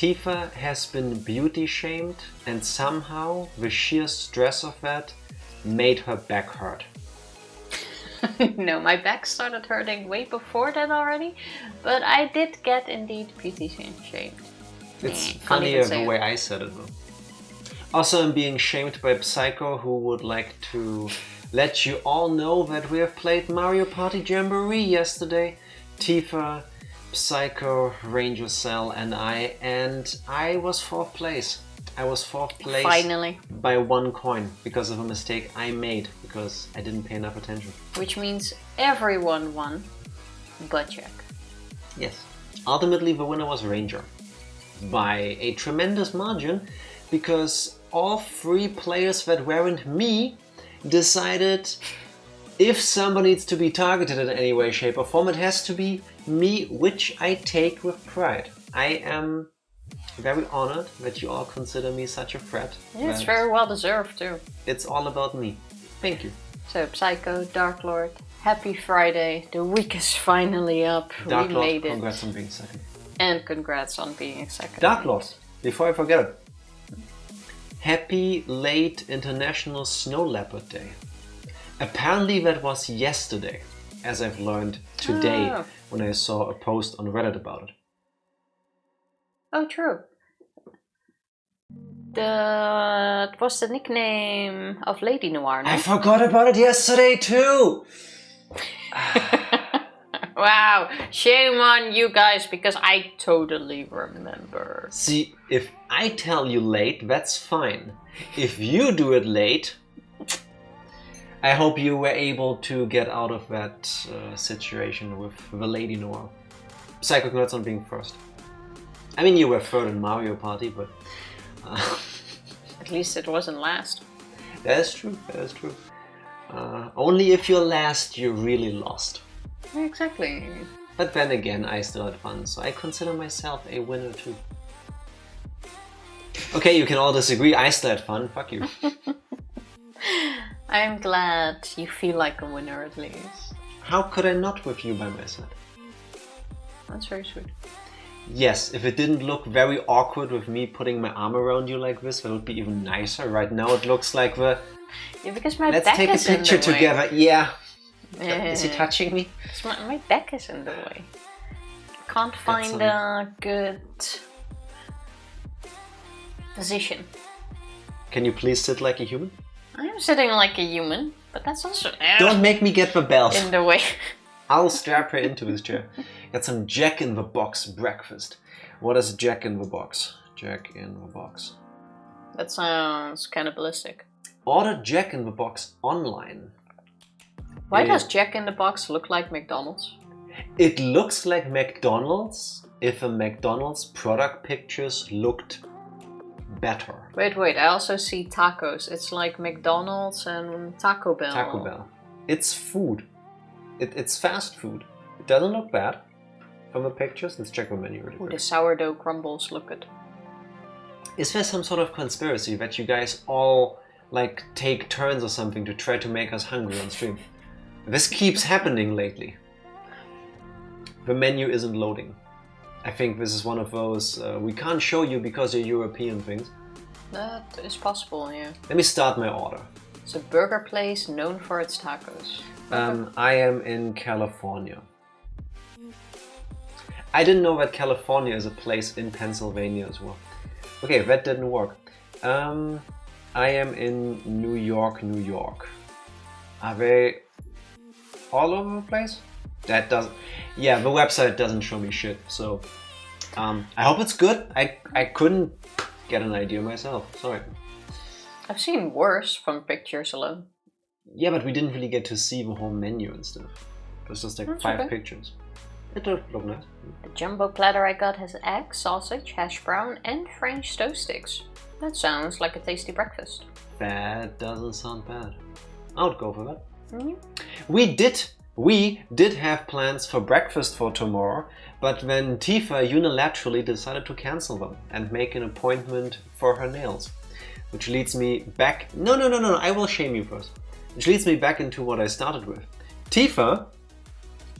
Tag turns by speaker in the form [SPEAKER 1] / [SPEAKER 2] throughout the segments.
[SPEAKER 1] Tifa has been beauty shamed and somehow the sheer stress of that made her back hurt.
[SPEAKER 2] No, my back started hurting way before that already, but I did get indeed beauty shamed.
[SPEAKER 1] It's funnier the way I said it though. Also, I'm being shamed by Psycho, who would like to let you all know that we have played Mario Party Jamboree yesterday. Tifa, Psycho, Ranger Cell and I was 4th place. I was 4th place
[SPEAKER 2] Finally.
[SPEAKER 1] By 1 coin because of a mistake I made because I didn't pay enough attention.
[SPEAKER 2] Which means everyone won but Jack.
[SPEAKER 1] Yes. Ultimately the winner was Ranger by a tremendous margin because all 3 players that weren't me decided if somebody needs to be targeted in any way, shape or form, it has to be me, which I take with pride. I am very honored that you all consider me such a threat.
[SPEAKER 2] Yeah, it's very well deserved too.
[SPEAKER 1] It's all about me. Thank you.
[SPEAKER 2] So, Psycho, Dark Lord, happy Friday. The week is finally up.
[SPEAKER 1] Dark
[SPEAKER 2] We
[SPEAKER 1] Lord,
[SPEAKER 2] made it.
[SPEAKER 1] congrats on being second.
[SPEAKER 2] And congrats on being second.
[SPEAKER 1] Dark Lord, before I forget it. Happy late International Snow Leopard Day. Apparently that was yesterday, as I've learned today when I saw a post on Reddit about it.
[SPEAKER 2] Oh, true. That was the nickname of Lady Noir, no?
[SPEAKER 1] I forgot about it yesterday too!
[SPEAKER 2] Wow, shame on you guys, because I totally remember.
[SPEAKER 1] See, if I tell you late, that's fine. If you do it late, I hope you were able to get out of that situation with the Lady Noir. Psycho, congrats on being first. I mean, you were third in Mario Party, but...
[SPEAKER 2] At least it wasn't last.
[SPEAKER 1] That is true, that is true. Only if you're last, you really lost.
[SPEAKER 2] Exactly.
[SPEAKER 1] But then again, I still had fun, so I consider myself a winner too. Okay, you can all disagree, I still had fun, fuck you.
[SPEAKER 2] I'm glad you feel like a winner at least.
[SPEAKER 1] How could I not with you by my side?
[SPEAKER 2] That's very sweet.
[SPEAKER 1] Yes, if it didn't look very awkward with me putting my arm around you like this, that would be even nicer. Right now it looks like the...
[SPEAKER 2] Yeah, because my
[SPEAKER 1] Let's
[SPEAKER 2] back
[SPEAKER 1] take a
[SPEAKER 2] is in
[SPEAKER 1] picture
[SPEAKER 2] the way.
[SPEAKER 1] together, yeah.
[SPEAKER 2] Yeah.
[SPEAKER 1] Is he touching me?
[SPEAKER 2] My back is in the way. Can't find a good position.
[SPEAKER 1] Can you please sit like a human?
[SPEAKER 2] I'm sitting like a human, but that's also
[SPEAKER 1] Don't make me get the belt.
[SPEAKER 2] in the way.
[SPEAKER 1] I'll strap her into this chair. Got some Jack in the Box breakfast. What is Jack in the Box? Jack in the Box.
[SPEAKER 2] That sounds cannibalistic.
[SPEAKER 1] Order Jack in the Box online.
[SPEAKER 2] Why does Jack in the Box look like McDonald's?
[SPEAKER 1] It looks like McDonald's if a McDonald's product pictures looked better.
[SPEAKER 2] Wait, I also see tacos. It's like McDonald's and Taco Bell.
[SPEAKER 1] Taco Bell. It's food. It's fast food. It doesn't look bad from the pictures. Let's check the menu really
[SPEAKER 2] Ooh,
[SPEAKER 1] quick.
[SPEAKER 2] the sourdough crumbles look good.
[SPEAKER 1] Is there some sort of conspiracy that you guys all like take turns or something to try to make us hungry on stream? This keeps happening lately. The menu isn't loading. I think this is one of those we can't show you because you're European things.
[SPEAKER 2] That is possible, yeah.
[SPEAKER 1] Let me start my order.
[SPEAKER 2] It's a burger place known for its tacos.
[SPEAKER 1] I am in California. I didn't know that California is a place in Pennsylvania as well. Okay, that didn't work. I am in New York, New York. Are they all over the place? That doesn't... Yeah, the website doesn't show me shit, so... I hope it's good. I couldn't get an idea myself, sorry.
[SPEAKER 2] I've seen worse from pictures alone.
[SPEAKER 1] Yeah, but we didn't really get to see the whole menu and stuff. It was just like
[SPEAKER 2] That's
[SPEAKER 1] 5
[SPEAKER 2] okay.
[SPEAKER 1] pictures. It looked nice.
[SPEAKER 2] The jumbo platter I got has egg, sausage, hash brown and French toast sticks. That sounds like a tasty breakfast.
[SPEAKER 1] That doesn't sound bad. I would go for that.
[SPEAKER 2] Mm-hmm.
[SPEAKER 1] We did have plans for breakfast for tomorrow, but then Tifa unilaterally decided to cancel them and make an appointment for her nails. Which leads me back... No, I will shame you first. Which leads me back into what I started with. Tifa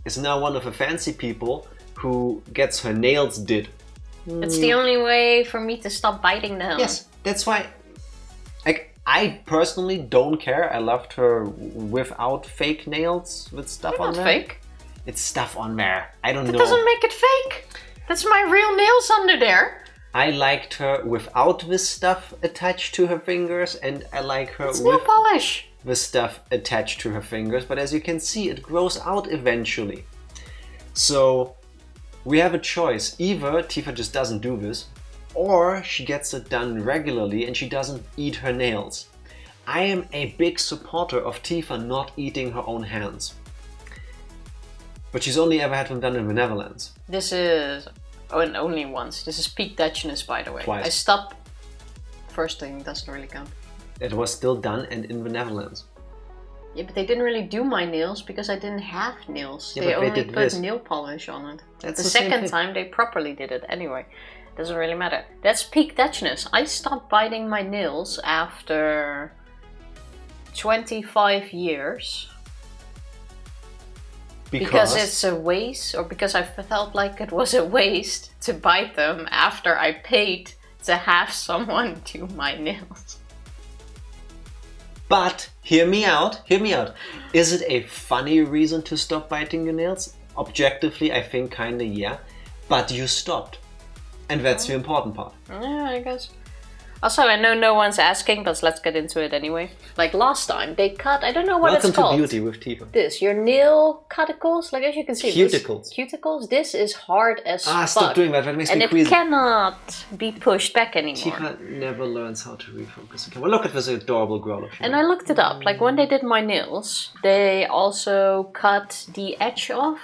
[SPEAKER 1] is now one of the fancy people who gets her nails did.
[SPEAKER 2] It's the only way for me to stop biting them.
[SPEAKER 1] Yes, that's why. Like, I personally don't care. I loved her without fake nails with stuff
[SPEAKER 2] They're
[SPEAKER 1] on
[SPEAKER 2] not
[SPEAKER 1] there.
[SPEAKER 2] fake.
[SPEAKER 1] It's stuff on there. I don't know.
[SPEAKER 2] That doesn't make it fake. That's my real nails under there.
[SPEAKER 1] I liked her without this stuff attached to her fingers, and I like her
[SPEAKER 2] It's nail
[SPEAKER 1] with
[SPEAKER 2] polish.
[SPEAKER 1] the stuff attached to her fingers. But as you can see, it grows out eventually. So we have a choice. Either Tifa just doesn't do this, or she gets it done regularly and she doesn't eat her nails. I am a big supporter of Tifa not eating her own hands. But she's only ever had them done in the Netherlands.
[SPEAKER 2] This is... Oh, and only once. This is peak Dutchness, by the way.
[SPEAKER 1] Twice.
[SPEAKER 2] I stopped... First thing doesn't really count.
[SPEAKER 1] It was still done and in the Netherlands.
[SPEAKER 2] Yeah, but they didn't really do my nails because I didn't have nails.
[SPEAKER 1] Yeah,
[SPEAKER 2] they
[SPEAKER 1] but they
[SPEAKER 2] only
[SPEAKER 1] did
[SPEAKER 2] put
[SPEAKER 1] this.
[SPEAKER 2] nail polish on it.
[SPEAKER 1] That's
[SPEAKER 2] the
[SPEAKER 1] the same
[SPEAKER 2] second
[SPEAKER 1] thing.
[SPEAKER 2] time they properly did it anyway. Doesn't really matter. That's peak Dutchness. I stopped biting my nails after 25 years. Because it's a waste, or because I felt like it was a waste to bite them after I paid to have someone do my nails.
[SPEAKER 1] But, hear me out. Is it a funny reason to stop biting your nails? Objectively, I think kinda yeah. But you stopped. And that's the important part.
[SPEAKER 2] Yeah, I guess. Also, I know no one's asking, but let's get into it anyway. Like last time, they cut, I don't know what
[SPEAKER 1] Welcome
[SPEAKER 2] it's called.
[SPEAKER 1] to Beauty with Tifa.
[SPEAKER 2] This, your nail cuticles, like as you can see.
[SPEAKER 1] Cuticles.
[SPEAKER 2] Cuticles, this is hard as fuck.
[SPEAKER 1] Stop doing that makes
[SPEAKER 2] and
[SPEAKER 1] me
[SPEAKER 2] it
[SPEAKER 1] queasy.
[SPEAKER 2] cannot be pushed back anymore.
[SPEAKER 1] Tifa never learns how to refocus. Okay, well, look at this adorable girl.
[SPEAKER 2] And I looked it up, like when they did my nails, they also cut the edge off.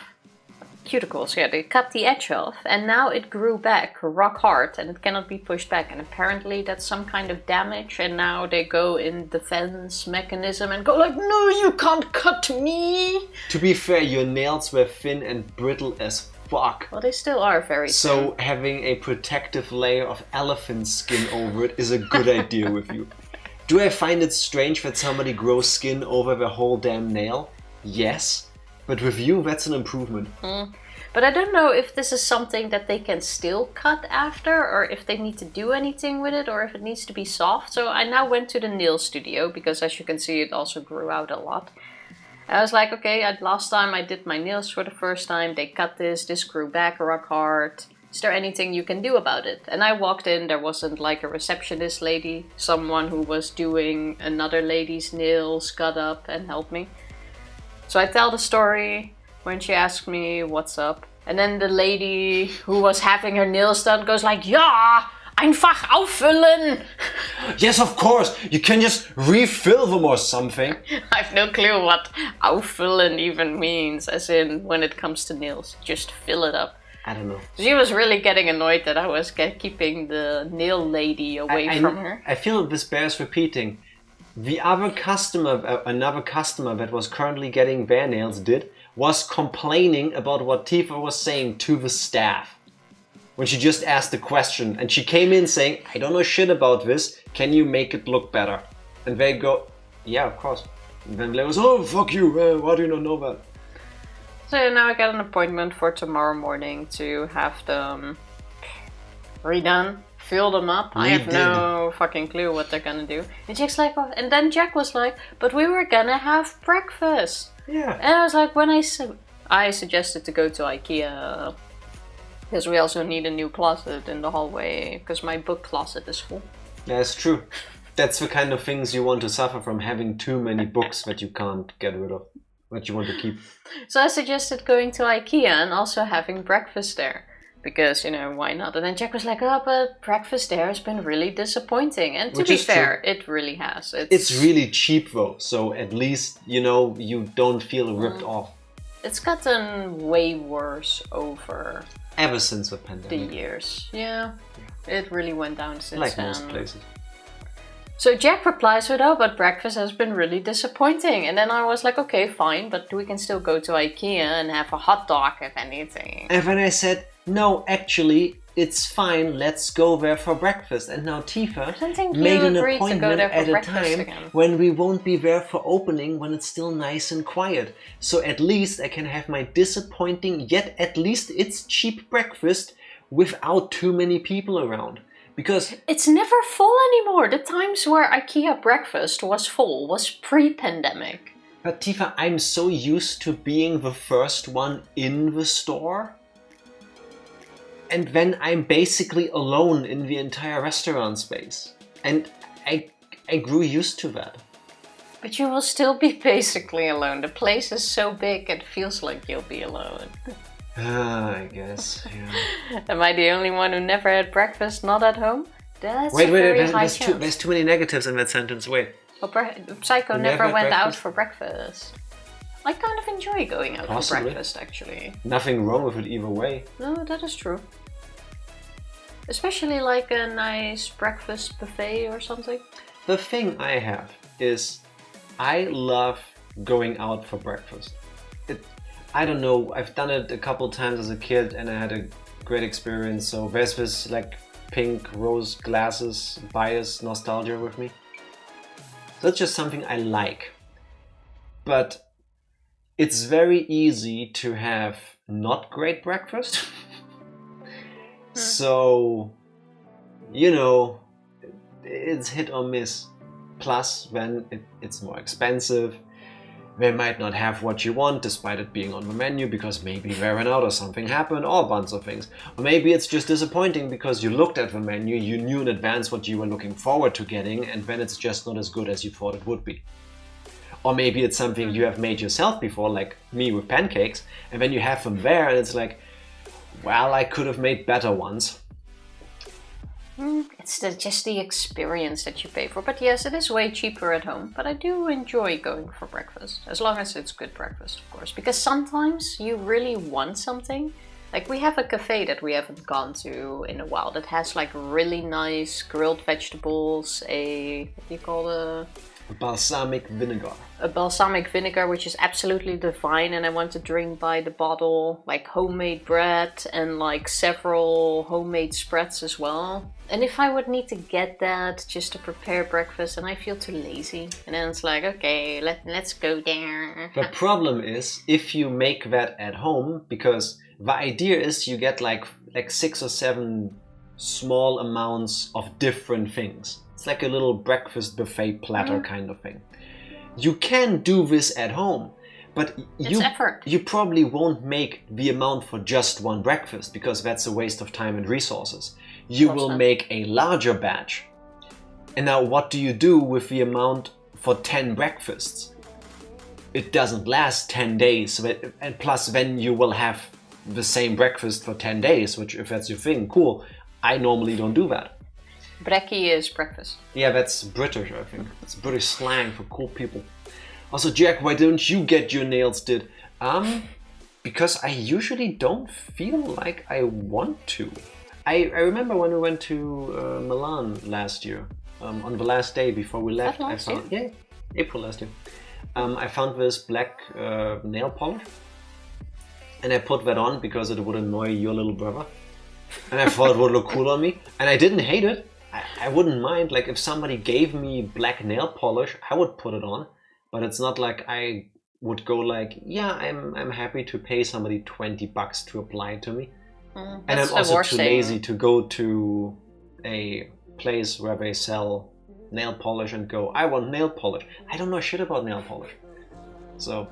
[SPEAKER 2] Cuticles, yeah, they cut the edge off, and now it grew back rock hard and it cannot be pushed back, and apparently that's some kind of damage, and now they go in defense mechanism and go like, no, you can't cut me!
[SPEAKER 1] To be fair, your nails were thin and brittle as fuck.
[SPEAKER 2] Well, they still are very
[SPEAKER 1] So
[SPEAKER 2] thin.
[SPEAKER 1] having a protective layer of elephant skin over it is a good idea with you. Do I find it strange that somebody grows skin over the whole damn nail? Yes. But with you, that's an improvement.
[SPEAKER 2] But I don't know if this is something that they can still cut after, or if they need to do anything with it, or if it needs to be soft. So I now went to the nail studio, because as you can see, it also grew out a lot. I was like, okay, last time I did my nails for the first time, they cut this grew back rock hard. Is there anything you can do about it? And I walked in, there wasn't like a receptionist lady, someone who was doing another lady's nails, got up and helped me. So I tell the story when she asked me what's up. And then the lady who was having her nails done goes like, ja, einfach auffüllen.
[SPEAKER 1] Yes, of course. You can just refill them or something.
[SPEAKER 2] I have no clue what auffüllen even means, as in when it comes to nails. Just fill it up.
[SPEAKER 1] I don't know.
[SPEAKER 2] She was really getting annoyed that I was keeping the nail lady away from her.
[SPEAKER 1] I feel this bears repeating. The other customer, another customer that was currently getting their nails did, was complaining about what Tifa was saying to the staff. When she just asked the question, and she came in saying, I don't know shit about this, can you make it look better? And they go, yeah, of course. And then Blair goes, oh, fuck you, why do you not know that?
[SPEAKER 2] So now I got an appointment for tomorrow morning to have them redone. Fill them up. I have no fucking clue what they're gonna do. And Jack's like, oh. And then Jack was like, but we were gonna have breakfast.
[SPEAKER 1] Yeah.
[SPEAKER 2] And I was like, when I suggested to go to IKEA, because we also need a new closet in the hallway, because my book closet is full.
[SPEAKER 1] Yeah, it's true. That's the kind of things you want to suffer from, having too many books that you can't get rid of, that you want to keep.
[SPEAKER 2] So I suggested going to IKEA and also having breakfast there. Because, you know, why not? And then Jack was like, oh, but breakfast there has been really disappointing. And to be fair, it really has.
[SPEAKER 1] It's really cheap though, so at least, you know, you don't feel ripped off.
[SPEAKER 2] It's gotten way worse over
[SPEAKER 1] ever since the pandemic.
[SPEAKER 2] The years. Yeah, it really went down since
[SPEAKER 1] like
[SPEAKER 2] then.
[SPEAKER 1] most places.
[SPEAKER 2] So Jack replies with, oh, but breakfast has been really disappointing. And then I was like, okay, fine, but we can still go to IKEA and have a hot dog, if anything.
[SPEAKER 1] And then I said, no, actually, it's fine, let's go there for breakfast. And now Tifa made an appointment at a time when we won't be there for opening, when it's still nice and quiet. So at least I can have my disappointing, yet at least it's cheap breakfast without too many people around. Because
[SPEAKER 2] it's never full anymore. The times where IKEA breakfast was full was pre-pandemic.
[SPEAKER 1] But Tifa, I'm so used to being the first one in the store. And then I'm basically alone in the entire restaurant space. And I grew used to that.
[SPEAKER 2] But you will still be basically alone. The place is so big it feels like you'll be alone.
[SPEAKER 1] I guess, yeah.
[SPEAKER 2] Am I the only one who never had breakfast not at home? That's
[SPEAKER 1] Wait,
[SPEAKER 2] a very high
[SPEAKER 1] there's
[SPEAKER 2] chance.
[SPEAKER 1] too many negatives in that sentence, wait.
[SPEAKER 2] Well, Psycho
[SPEAKER 1] You
[SPEAKER 2] never
[SPEAKER 1] never had
[SPEAKER 2] went out
[SPEAKER 1] breakfast?
[SPEAKER 2] for breakfast. I kind of enjoy going out
[SPEAKER 1] Possibly.
[SPEAKER 2] for breakfast, actually.
[SPEAKER 1] Nothing wrong with it either way.
[SPEAKER 2] No, that is true. Especially like a nice breakfast buffet or something.
[SPEAKER 1] The thing I have is I love going out for breakfast. I don't know, I've done it a couple times as a kid and I had a great experience. So there's this like pink rose glasses bias nostalgia with me. So it's just something I like. But it's very easy to have not great breakfast. So, you know, it's hit or miss. Plus, when it's more expensive, they might not have what you want despite it being on the menu because maybe they ran out or something happened or a bunch of things. Or maybe it's just disappointing because you looked at the menu, you knew in advance what you were looking forward to getting, and then it's just not as good as you thought it would be. Or maybe it's something you have made yourself before, like me with pancakes, and then you have them there and it's like, well, I could have made better ones.
[SPEAKER 2] It's just the experience that you pay for. But yes, it is way cheaper at home. But I do enjoy going for breakfast. As long as it's good breakfast, of course. Because sometimes you really want something. Like we have a cafe that we haven't gone to in a while. That has like really nice grilled vegetables. What do you call it?
[SPEAKER 1] Balsamic vinegar.
[SPEAKER 2] A balsamic vinegar, which is absolutely divine, and I want to drink by the bottle, like homemade bread and like several homemade spreads as well. And if I would need to get that just to prepare breakfast, and I feel too lazy, and then it's like, okay, let's go there.
[SPEAKER 1] The problem is if you make that at home, because the idea is you get like 6 or 7 small amounts of different things. It's like a little breakfast buffet platter kind of thing. You can do this at home, but you probably won't make the amount for just one breakfast because that's a waste of time and resources. You will make a larger batch. And now what do you do with the amount for 10 breakfasts? It doesn't last 10 days, and plus then you will have the same breakfast for 10 days, which if that's your thing, cool. I normally don't do that.
[SPEAKER 2] Brekkie is breakfast.
[SPEAKER 1] Yeah, that's British, I think. It's British slang for cool people. Also, Jack, why don't you get your nails did? Because I usually don't feel like I want to. I remember when we went to Milan last year, on the last day before we left, I found April last year. I found this black nail polish, and I put that on because it would annoy your little brother, and I thought it would look cool on me, and I didn't hate it. I wouldn't mind, like if somebody gave me black nail polish, I would put it on, but it's not like I would go like, yeah, I'm happy to pay somebody $20 to apply it to me. And I'm also too lazy to go to a place where they sell nail polish and go, I want nail polish. I don't know shit about nail polish. So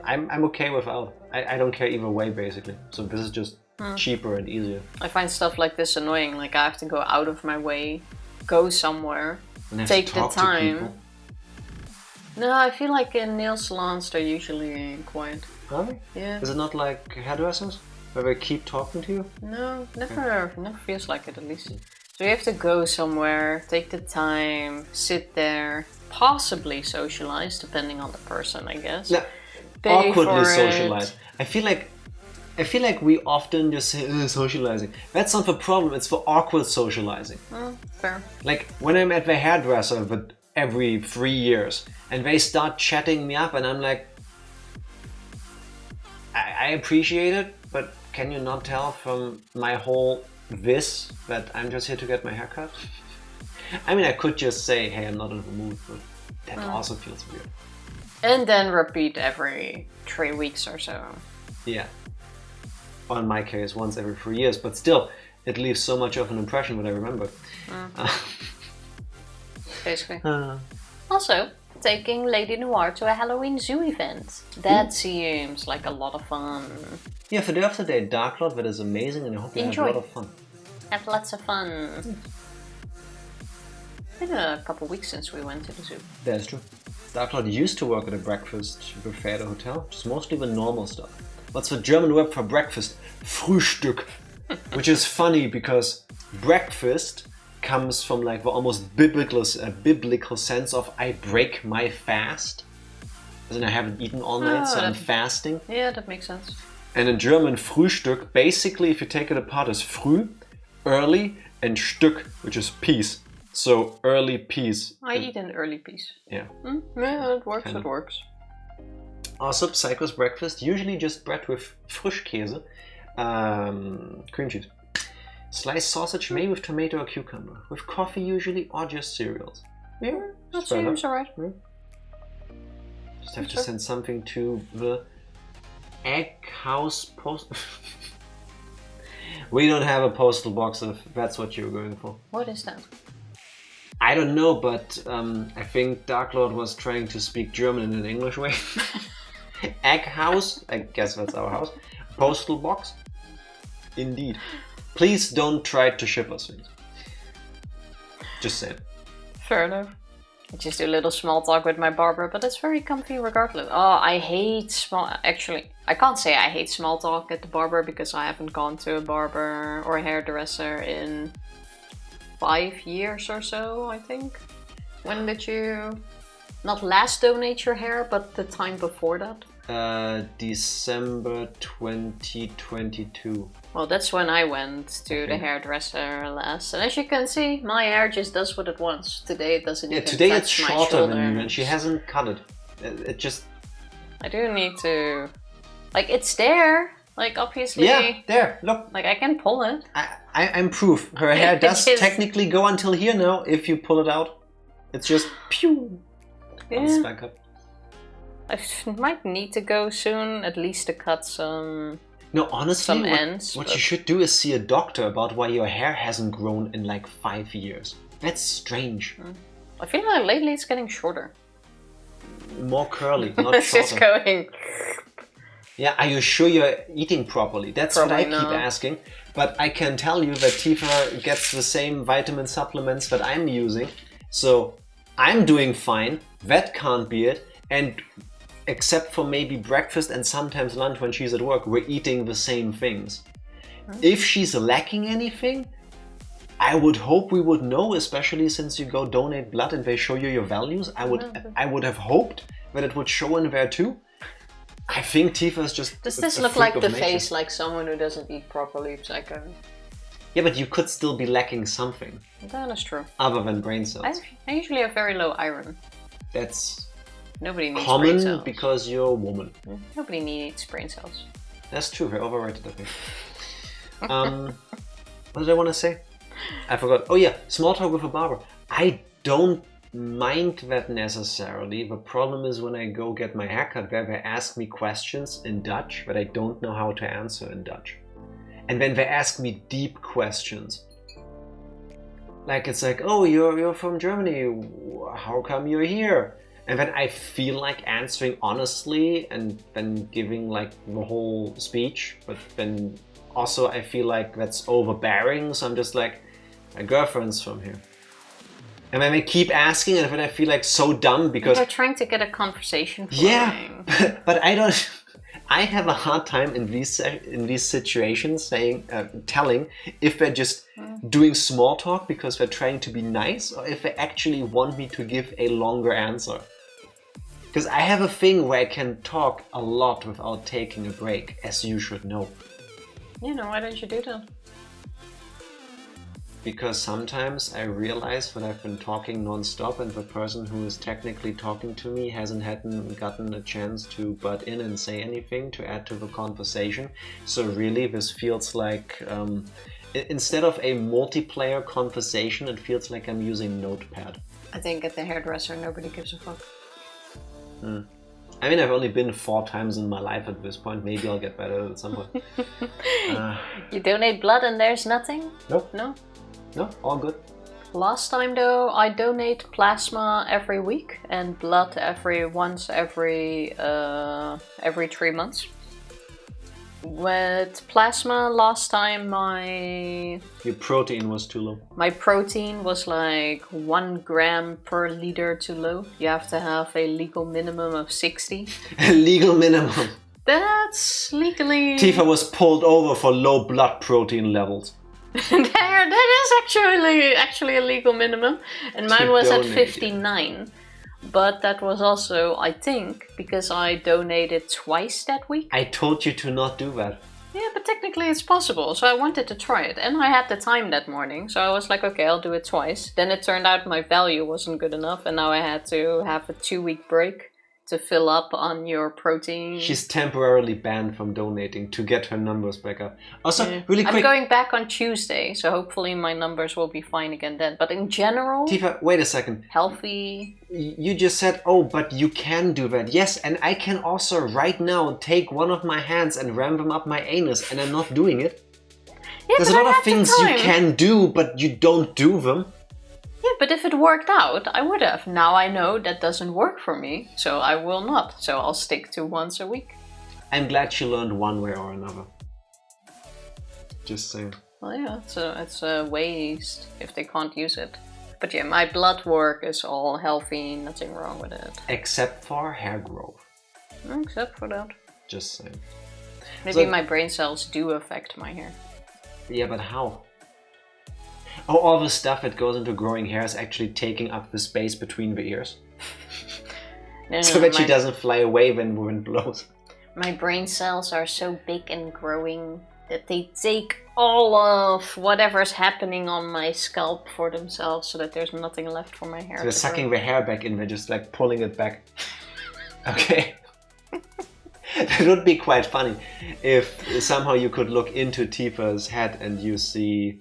[SPEAKER 1] I'm okay without. I don't care either way, basically. So this is just cheaper and easier.
[SPEAKER 2] I find stuff like this annoying. Like I have to go out of my way, go somewhere, take the time. No, I feel like in nail salons they're usually quiet.
[SPEAKER 1] Are they?
[SPEAKER 2] Yeah.
[SPEAKER 1] Is it not like hairdressers where they keep talking to you?
[SPEAKER 2] No, never feels like it at least. So you have to go somewhere, take the time, sit there, possibly socialize, depending on the person, I guess.
[SPEAKER 1] Yeah, awkwardly socialize. I feel like we often just say socializing. That's not the problem. It's for awkward socializing.
[SPEAKER 2] Fair.
[SPEAKER 1] Like when I'm at the hairdresser, but every 3 years, and they start chatting me up, and I'm like, I appreciate it, but can you not tell from my whole this that I'm just here to get my hair cut? I mean, I could just say, hey, I'm not in the mood, but that also feels weird.
[SPEAKER 2] And then repeat every 3 weeks or so.
[SPEAKER 1] Yeah. Or in my case, once every 3 years. But still, it leaves so much of an impression what I remember.
[SPEAKER 2] Basically. Also, taking Lady Noir to a Halloween zoo event. That seems like a lot of fun.
[SPEAKER 1] Yeah, for the after day, Dark Lord, that is amazing, and I hope you have a lot of fun.
[SPEAKER 2] Have lots of fun. It's been a couple weeks since we went to the zoo.
[SPEAKER 1] That's true. Dark Lord used to work at a breakfast buffet at a hotel, which is mostly the normal stuff. What's the German word for breakfast? Frühstück. Which is funny because breakfast comes from like the almost biblical sense of I break my fast. As in I haven't eaten all night, so I'm fasting.
[SPEAKER 2] Yeah, that makes sense.
[SPEAKER 1] And in German, Frühstück, basically if you take it apart, is früh, early, and Stück, which is piece. So early piece.
[SPEAKER 2] I eat an early piece.
[SPEAKER 1] Yeah.
[SPEAKER 2] Yeah, it works, it works.
[SPEAKER 1] Also, Psycho's breakfast, usually just bread with Frischkäse, cream cheese. Sliced sausage, maybe with tomato or cucumber. With coffee usually, or just cereals. Yeah,
[SPEAKER 2] that seems alright.
[SPEAKER 1] Yeah. Just have to send something to the Egg House post. We don't have a postal box if that's what you're going for.
[SPEAKER 2] What is that?
[SPEAKER 1] I don't know, but I think Dark Lord was trying to speak German in an English way. Egg House, I guess that's our house. Postal box? Indeed. Please don't try to ship us things. Just saying.
[SPEAKER 2] Fair enough. I just do a little small talk with my barber, but it's very comfy regardless. Oh, I hate small... Actually, I can't say I hate small talk at the barber because I haven't gone to a barber or a hairdresser in 5 years or so, I think. When did you... Not last donate your hair, but the time before that?
[SPEAKER 1] December 2022.
[SPEAKER 2] Well, that's when I went to the hairdresser last. And as you can see, my hair just does what it wants. Today it doesn't even
[SPEAKER 1] today
[SPEAKER 2] touch
[SPEAKER 1] it's shorter
[SPEAKER 2] my
[SPEAKER 1] than you, and she hasn't cut it. It just...
[SPEAKER 2] I do need to... Like, it's there. Like, obviously...
[SPEAKER 1] Yeah, there, look.
[SPEAKER 2] Like, I can pull it.
[SPEAKER 1] I'm proof. Her hair does technically go until here now, if you pull it out. It's just... Pew!
[SPEAKER 2] Yeah.
[SPEAKER 1] Back up.
[SPEAKER 2] I might need to go soon, at least to cut some...
[SPEAKER 1] No, honestly, what you should do is see a doctor about why your hair hasn't grown in like 5 years. That's strange.
[SPEAKER 2] I feel like lately it's getting shorter.
[SPEAKER 1] More curly, not
[SPEAKER 2] It's
[SPEAKER 1] shorter.
[SPEAKER 2] just going...
[SPEAKER 1] Yeah, are you sure you're eating properly? That's what I keep asking. But I can tell you that Tifa gets the same vitamin supplements that I'm using. So I'm doing fine. That can't be it. And except for maybe breakfast and sometimes lunch when she's at work, we're eating the same things. If she's lacking anything, I would hope we would know, especially since you go donate blood and they show you your values. I would have hoped that it would show in there too. I think Tifa is just...
[SPEAKER 2] Does this look like the face like someone who doesn't eat properly, Psycho?
[SPEAKER 1] Yeah, but you could still be lacking something.
[SPEAKER 2] That is true.
[SPEAKER 1] Other than brain cells.
[SPEAKER 2] I usually have very low iron.
[SPEAKER 1] That's
[SPEAKER 2] Nobody needs brain cells.
[SPEAKER 1] common because you're a woman.
[SPEAKER 2] Nobody needs brain cells.
[SPEAKER 1] That's true, they're overrated, I think. What did I want to say? I forgot. Oh yeah, small talk with a barber. I don't mind that necessarily. The problem is when I go get my haircut where they ask me questions in Dutch that I don't know how to answer in Dutch. And then they ask me deep questions. Like it's like, oh, you're from Germany, how come you're here? And then I feel like answering honestly and then giving like the whole speech, but then also I feel like that's overbearing, so I'm just like, my girlfriend's from here. And then they keep asking, and then I feel like so dumb because...
[SPEAKER 2] They're trying to get a conversation flowing.
[SPEAKER 1] Yeah, but I don't... I have a hard time in these situations telling if they're just doing small talk because they're trying to be nice, or if they actually want me to give a longer answer. Because I have a thing where I can talk a lot without taking a break, as you should know.
[SPEAKER 2] You know, why don't you do that?
[SPEAKER 1] Because sometimes I realize that I've been talking non-stop and the person who is technically talking to me hasn't gotten a chance to butt in and say anything to add to the conversation. So really this feels like, instead of a multiplayer conversation, it feels like I'm using Notepad.
[SPEAKER 2] I think at the hairdresser nobody gives a fuck.
[SPEAKER 1] I mean, I've only been 4 times in my life at this point. Maybe I'll get better at some point.
[SPEAKER 2] You donate blood and there's nothing?
[SPEAKER 1] Nope.
[SPEAKER 2] No?
[SPEAKER 1] No, all good.
[SPEAKER 2] Last time though, I donate plasma every week and blood every 3 months. With plasma, last time
[SPEAKER 1] Your protein was too low.
[SPEAKER 2] my protein was like 1 gram per liter too low. You have to have a legal minimum of 60.
[SPEAKER 1] Legal minimum.
[SPEAKER 2] That's legally...
[SPEAKER 1] Tifa was pulled over for low blood protein levels.
[SPEAKER 2] That is actually a legal minimum. And mine was at 59. But that was also, I think, because I donated twice that week.
[SPEAKER 1] I told you to not do that.
[SPEAKER 2] Yeah, but technically it's possible, so I wanted to try it. And I had the time that morning, so I was like, okay, I'll do it twice. Then it turned out my value wasn't good enough, and now I had to have a 2-week break to fill up on your protein.
[SPEAKER 1] She's temporarily banned from donating to get her numbers back up. Also, really quick...
[SPEAKER 2] I'm going back on Tuesday, so hopefully my numbers will be fine again then. But in general...
[SPEAKER 1] Tifa, wait a second.
[SPEAKER 2] Healthy...
[SPEAKER 1] You just said, oh, but you can do that. Yes, and I can also right now take one of my hands and ram them up my anus, and I'm not doing it.
[SPEAKER 2] Yeah,
[SPEAKER 1] there's a lot of things you can do, but you don't do them.
[SPEAKER 2] Yeah, but if it worked out, I would have. Now I know that doesn't work for me, so I will not. So I'll stick to once a week.
[SPEAKER 1] I'm glad she learned one way or another. Just saying.
[SPEAKER 2] Well, yeah, it's a waste if they can't use it. But yeah, my blood work is all healthy, nothing wrong with it.
[SPEAKER 1] Except for hair growth.
[SPEAKER 2] Except for that.
[SPEAKER 1] Just saying.
[SPEAKER 2] Maybe my brain cells do affect my hair.
[SPEAKER 1] Yeah, but how? Oh, all the stuff that goes into growing hair is actually taking up the space between the ears. So that she doesn't fly away when the wind blows.
[SPEAKER 2] My brain cells are so big and growing that they take all of whatever's happening on my scalp for themselves so that there's nothing left for my hair.
[SPEAKER 1] So they're sucking the hair back in, they're just like pulling it back. Okay. That would be quite funny if somehow you could look into Tifa's head and you see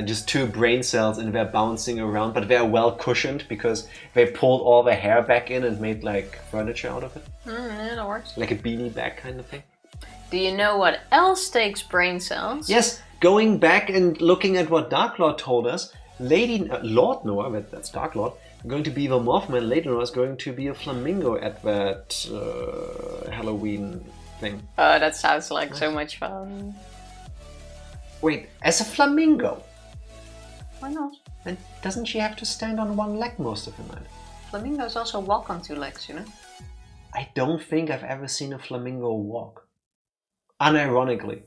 [SPEAKER 1] just 2 brain cells and they're bouncing around, but they're well cushioned because they pulled all the hair back in and made like furniture out of it.
[SPEAKER 2] Yeah, that works.
[SPEAKER 1] Like a beanie bag kind of thing.
[SPEAKER 2] Do you know what else takes brain cells?
[SPEAKER 1] Yes, going back and looking at what Dark Lord told us, Lord Noah, that's Dark Lord, going to be the Mothman, Lady Noah is going to be a flamingo at that Halloween thing.
[SPEAKER 2] Oh, that sounds like so much fun.
[SPEAKER 1] Wait, as a flamingo?
[SPEAKER 2] Why not?
[SPEAKER 1] And doesn't she have to stand on one leg most of the night?
[SPEAKER 2] Flamingos also walk on 2 legs, you know?
[SPEAKER 1] I don't think I've ever seen a flamingo walk. Unironically.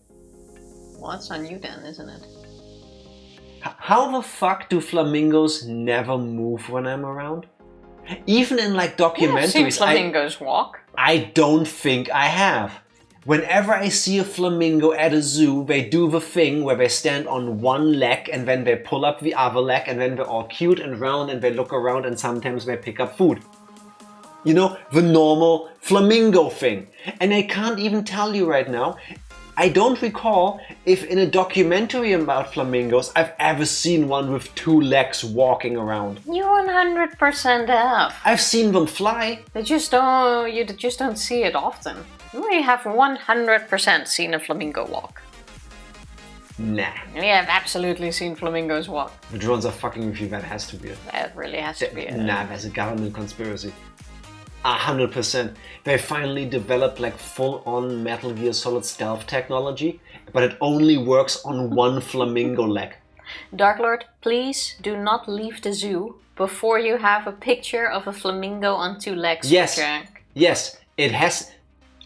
[SPEAKER 2] Well, that's on you then, isn't it?
[SPEAKER 1] How the fuck do flamingos never move when I'm around? Even in like documentaries,
[SPEAKER 2] I've seen flamingos walk.
[SPEAKER 1] I don't think I have. Whenever I see a flamingo at a zoo, they do the thing where they stand on one leg and then they pull up the other leg and then they're all cute and round and they look around and sometimes they pick up food. You know, the normal flamingo thing. And I can't even tell you right now, I don't recall if in a documentary about flamingos I've ever seen one with 2 legs walking around.
[SPEAKER 2] You 100% have.
[SPEAKER 1] I've seen them fly.
[SPEAKER 2] You just don't see it often. We have 100% seen a flamingo walk.
[SPEAKER 1] Nah.
[SPEAKER 2] We have absolutely seen flamingos walk.
[SPEAKER 1] The drones are fucking with you, that has to be it.
[SPEAKER 2] That really has to be it.
[SPEAKER 1] Nah, that's a government conspiracy. 100%. They finally developed like full-on Metal Gear Solid stealth technology, but it only works on one flamingo leg.
[SPEAKER 2] Dark Lord, please do not leave the zoo before you have a picture of a flamingo on 2 legs.
[SPEAKER 1] Yes, yes, it has.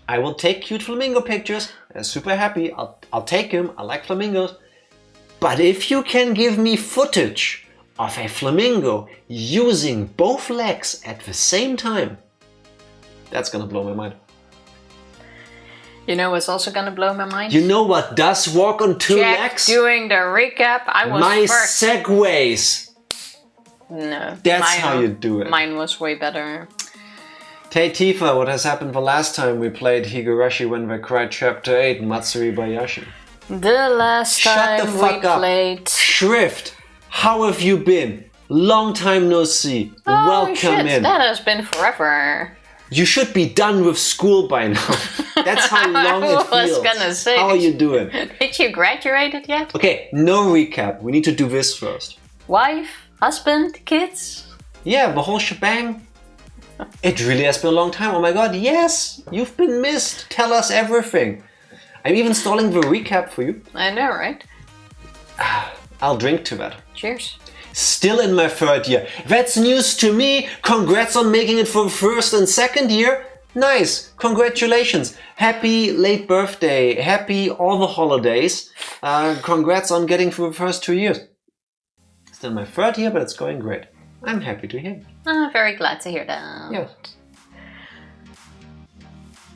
[SPEAKER 1] I will take cute flamingo pictures. I'm super happy. I'll take them. I like flamingos. But if you can give me footage of a flamingo using both legs at the same time, that's gonna blow my mind.
[SPEAKER 2] You know what's also gonna blow my mind?
[SPEAKER 1] You know what does walk on 2 legs?
[SPEAKER 2] Doing the recap, I was
[SPEAKER 1] my
[SPEAKER 2] first.
[SPEAKER 1] segues.
[SPEAKER 2] No.
[SPEAKER 1] That's how you do it.
[SPEAKER 2] Mine was way better.
[SPEAKER 1] Hey Tifa, what has happened the last time we played Higurashi when we cried Chapter 8, Matsuribayashi?
[SPEAKER 2] The last time we played...
[SPEAKER 1] Shrift, how have you been? Long time no see.
[SPEAKER 2] Oh,
[SPEAKER 1] Welcome
[SPEAKER 2] shit,
[SPEAKER 1] in.
[SPEAKER 2] That has been forever.
[SPEAKER 1] You should be done with school by now. That's how long it feels.
[SPEAKER 2] I was gonna say.
[SPEAKER 1] How are you doing?
[SPEAKER 2] Did you graduate it yet?
[SPEAKER 1] Okay, no recap. We need to do this first.
[SPEAKER 2] Wife, husband, kids?
[SPEAKER 1] Yeah, the whole shebang. It really has been a long time. Oh my god, yes! You've been missed. Tell us everything. I'm even stalling the recap for you.
[SPEAKER 2] I know, right?
[SPEAKER 1] I'll drink to that.
[SPEAKER 2] Cheers.
[SPEAKER 1] Still in my 3rd year. That's news to me. Congrats on making it for the 1st and 2nd year. Nice. Congratulations. Happy late birthday. Happy all the holidays. Congrats on getting through the first 2 years. Still my 3rd year, but it's going great. I'm happy to hear it.
[SPEAKER 2] Very glad to hear that.
[SPEAKER 1] Yes.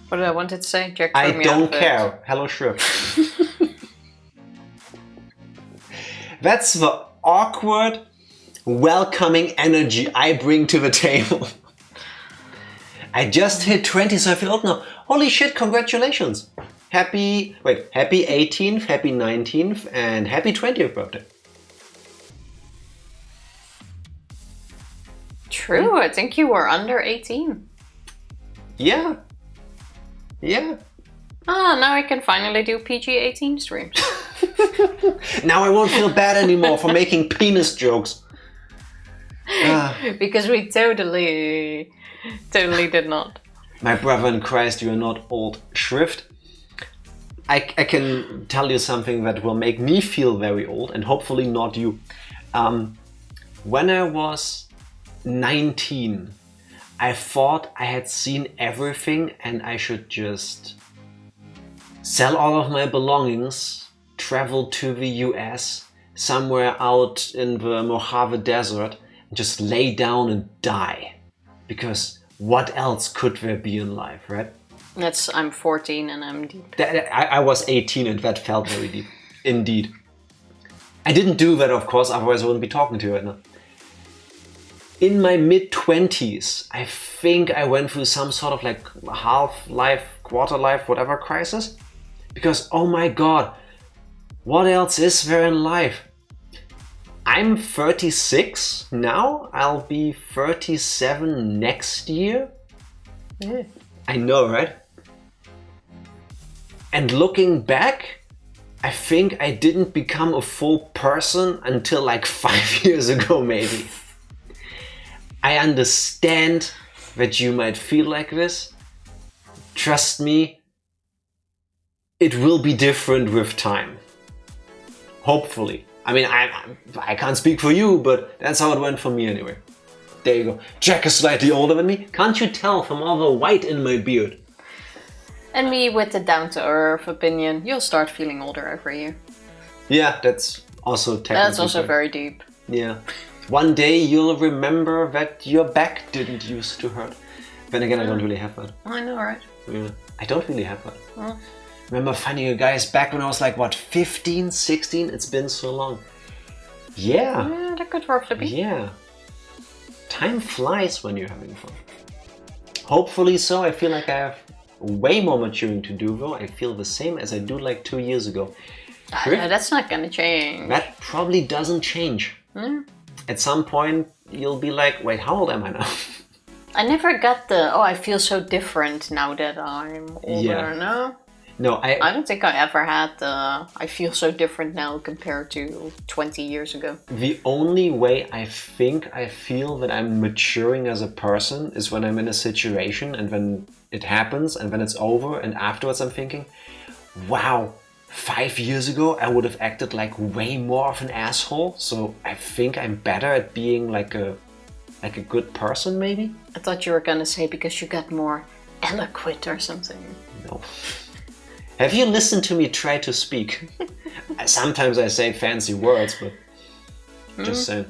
[SPEAKER 2] What did I wanted to say? Jack
[SPEAKER 1] I
[SPEAKER 2] threw me
[SPEAKER 1] don't
[SPEAKER 2] off it.
[SPEAKER 1] care. Hello, Shrift. That's the awkward, welcoming energy I bring to the table. I just hit 20, so I feel old now. Holy shit, congratulations. Happy 18th, happy 19th, and happy 20th birthday.
[SPEAKER 2] True, I think you were under 18.
[SPEAKER 1] Yeah. Yeah.
[SPEAKER 2] Now I can finally do PG-18 streams.
[SPEAKER 1] Now I won't feel bad anymore for making penis jokes.
[SPEAKER 2] Because we totally did not.
[SPEAKER 1] My brother in Christ, you are not old. Shrift. I can tell you something that will make me feel very old, and hopefully not you. When I was 19, I thought I had seen everything and I should just sell all of my belongings, travel to the US, somewhere out in the Mojave Desert, and just lay down and die. Because what else could there be in life, right?
[SPEAKER 2] I'm 14 and I'm deep.
[SPEAKER 1] I was 18 and that felt very deep. Indeed. I didn't do that, of course, otherwise I wouldn't be talking to you right now. In my mid-20s, I think I went through some sort of like half-life, quarter-life, whatever crisis. Because, oh my god, what else is there in life? I'm 36 now. I'll be 37 next year.
[SPEAKER 2] Yeah.
[SPEAKER 1] I know, right? And looking back, I think I didn't become a full person until like 5 years ago, maybe. I understand that you might feel like this. Trust me, it will be different with time. Hopefully. I mean, I can't speak for you, but that's how it went for me anyway. There you go. Jack is slightly older than me. Can't you tell from all the white in my beard?
[SPEAKER 2] And me with the down-to-earth opinion, you'll start feeling older every year.
[SPEAKER 1] Yeah, that's also technically
[SPEAKER 2] That's also
[SPEAKER 1] correct.
[SPEAKER 2] very deep.
[SPEAKER 1] Yeah. One day you'll remember that your back didn't used to hurt. Then again, I don't really have that.
[SPEAKER 2] I know, right?
[SPEAKER 1] Yeah. I don't really have that.
[SPEAKER 2] Well,
[SPEAKER 1] Remember finding a guy's back when I was like, what, 15, 16? It's been so long. Yeah.
[SPEAKER 2] yeah, that could work to be.
[SPEAKER 1] Yeah. Time flies when you're having fun. Hopefully so. I feel like I have way more maturing to do though. I feel the same as I do like 2 years ago.
[SPEAKER 2] That's not gonna change.
[SPEAKER 1] That probably doesn't change. At some point, you'll be like, wait, how old am I now?
[SPEAKER 2] I never got I feel so different now that I'm older.
[SPEAKER 1] Yeah.
[SPEAKER 2] No?
[SPEAKER 1] No,
[SPEAKER 2] I don't think I ever had I feel so different now compared to 20 years ago.
[SPEAKER 1] the only way I think I feel that I'm maturing as a person is when I'm in a situation and when it happens and when it's over and afterwards I'm thinking, wow, 5 years ago I would have acted like way more of an asshole. So I think I'm better at being like a good person maybe?
[SPEAKER 2] I thought you were gonna say because you got more eloquent or something.
[SPEAKER 1] No. Have you listened to me try to speak? Sometimes I say fancy words, but just saying.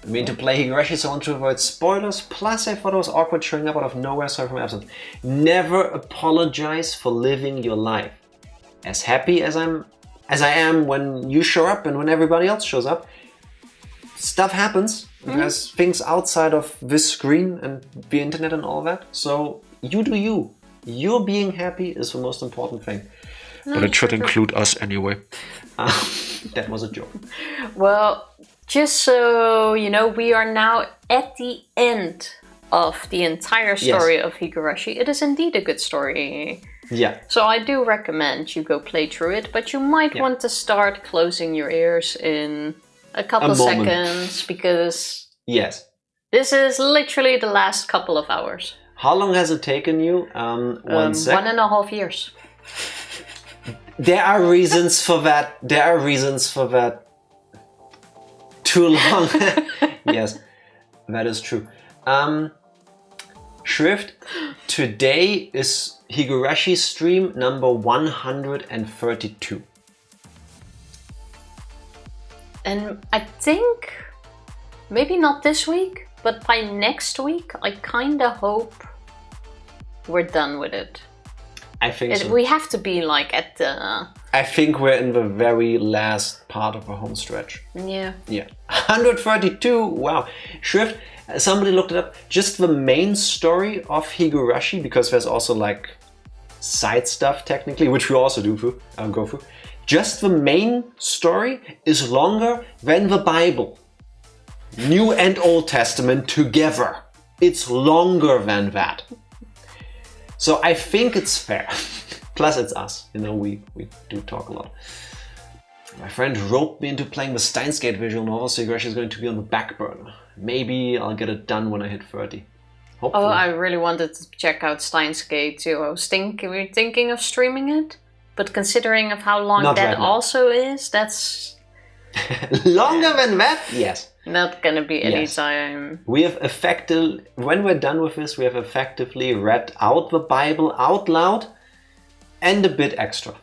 [SPEAKER 1] I mean to play Higurashi, so I want to avoid spoilers. Plus, I thought it was awkward showing up out of nowhere, sorry for my absence. Never apologize for living your life. As happy as I am when you show up and when everybody else shows up. Stuff happens. There's things outside of this screen and the internet and all that. So you do you. Your being happy is the most important thing. But it should include us anyway. That was a joke.
[SPEAKER 2] Well, just so you know, we are now at the end of the entire story of Higurashi, it is indeed a good story.
[SPEAKER 1] Yeah.
[SPEAKER 2] So I do recommend you go play through it, but you might want to start closing your ears in a couple seconds, because this is literally the last couple of hours.
[SPEAKER 1] How long has it taken you? 1 second?
[SPEAKER 2] 1.5 years.
[SPEAKER 1] There are reasons for that. Too long. Yes, that is true. Shrift, today is Higurashi stream number 132.
[SPEAKER 2] And I think, maybe not this week, but by next week, I kinda hope we're done with it.
[SPEAKER 1] I think so.
[SPEAKER 2] We have to be like at the...
[SPEAKER 1] I think we're in the very last part of the home stretch.
[SPEAKER 2] Yeah.
[SPEAKER 1] 132, wow. Shrift, somebody looked it up, just the main story of Higurashi, because there's also like side stuff technically, which we also go through. Just the main story is longer than the Bible. New and Old Testament together. It's longer than that. So I think it's fair. Plus it's us, we do talk a lot. My friend roped me into playing the Steins Gate visual novel, so Higurashi is going to be on the back burner. Maybe I'll get it done when I hit 30. Hopefully.
[SPEAKER 2] Oh, I really wanted to check out Steins Gate too. I was thinking of streaming it, but considering of how long that also is, that's...
[SPEAKER 1] Longer than that? Yes.
[SPEAKER 2] Not gonna be any time.
[SPEAKER 1] We have when we're done with this, we have effectively read out the Bible out loud and a bit extra.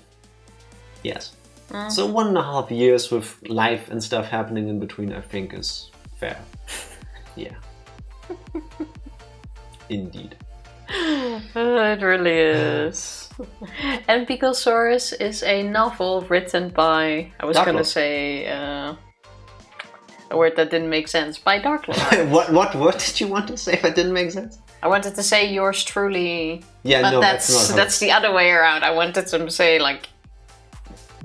[SPEAKER 1] Yes. So 1.5 years with life and stuff happening in between, I think is fair. Yeah. Indeed.
[SPEAKER 2] It really is. And Picosaurus is a novel written by, I was gonna say a word that didn't make sense, by Darklord.
[SPEAKER 1] What word did you want to say that didn't make sense?
[SPEAKER 2] I wanted to say yours truly.
[SPEAKER 1] Yeah,
[SPEAKER 2] but
[SPEAKER 1] no,
[SPEAKER 2] that's the other way around. I wanted to say like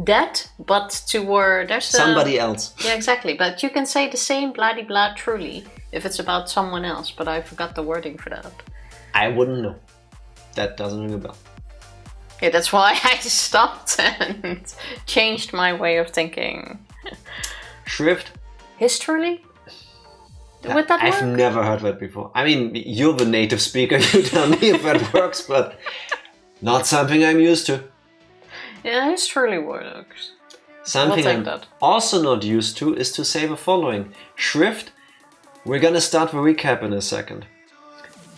[SPEAKER 2] that, but there's
[SPEAKER 1] somebody else.
[SPEAKER 2] Yeah, exactly. But you can say the same bloody blah truly if it's about someone else, but I forgot the wording for that.
[SPEAKER 1] I wouldn't know. That doesn't ring a bell.
[SPEAKER 2] Yeah, that's why I stopped and changed my way of thinking.
[SPEAKER 1] Shrift.
[SPEAKER 2] History? Would that
[SPEAKER 1] I've
[SPEAKER 2] work?
[SPEAKER 1] never heard that before. I mean, you're the native speaker, you tell me if that works, but not something I'm used to.
[SPEAKER 2] Yeah, history works.
[SPEAKER 1] Something I'm also not used to is to say the following. Shrift, we're gonna start the recap in a second.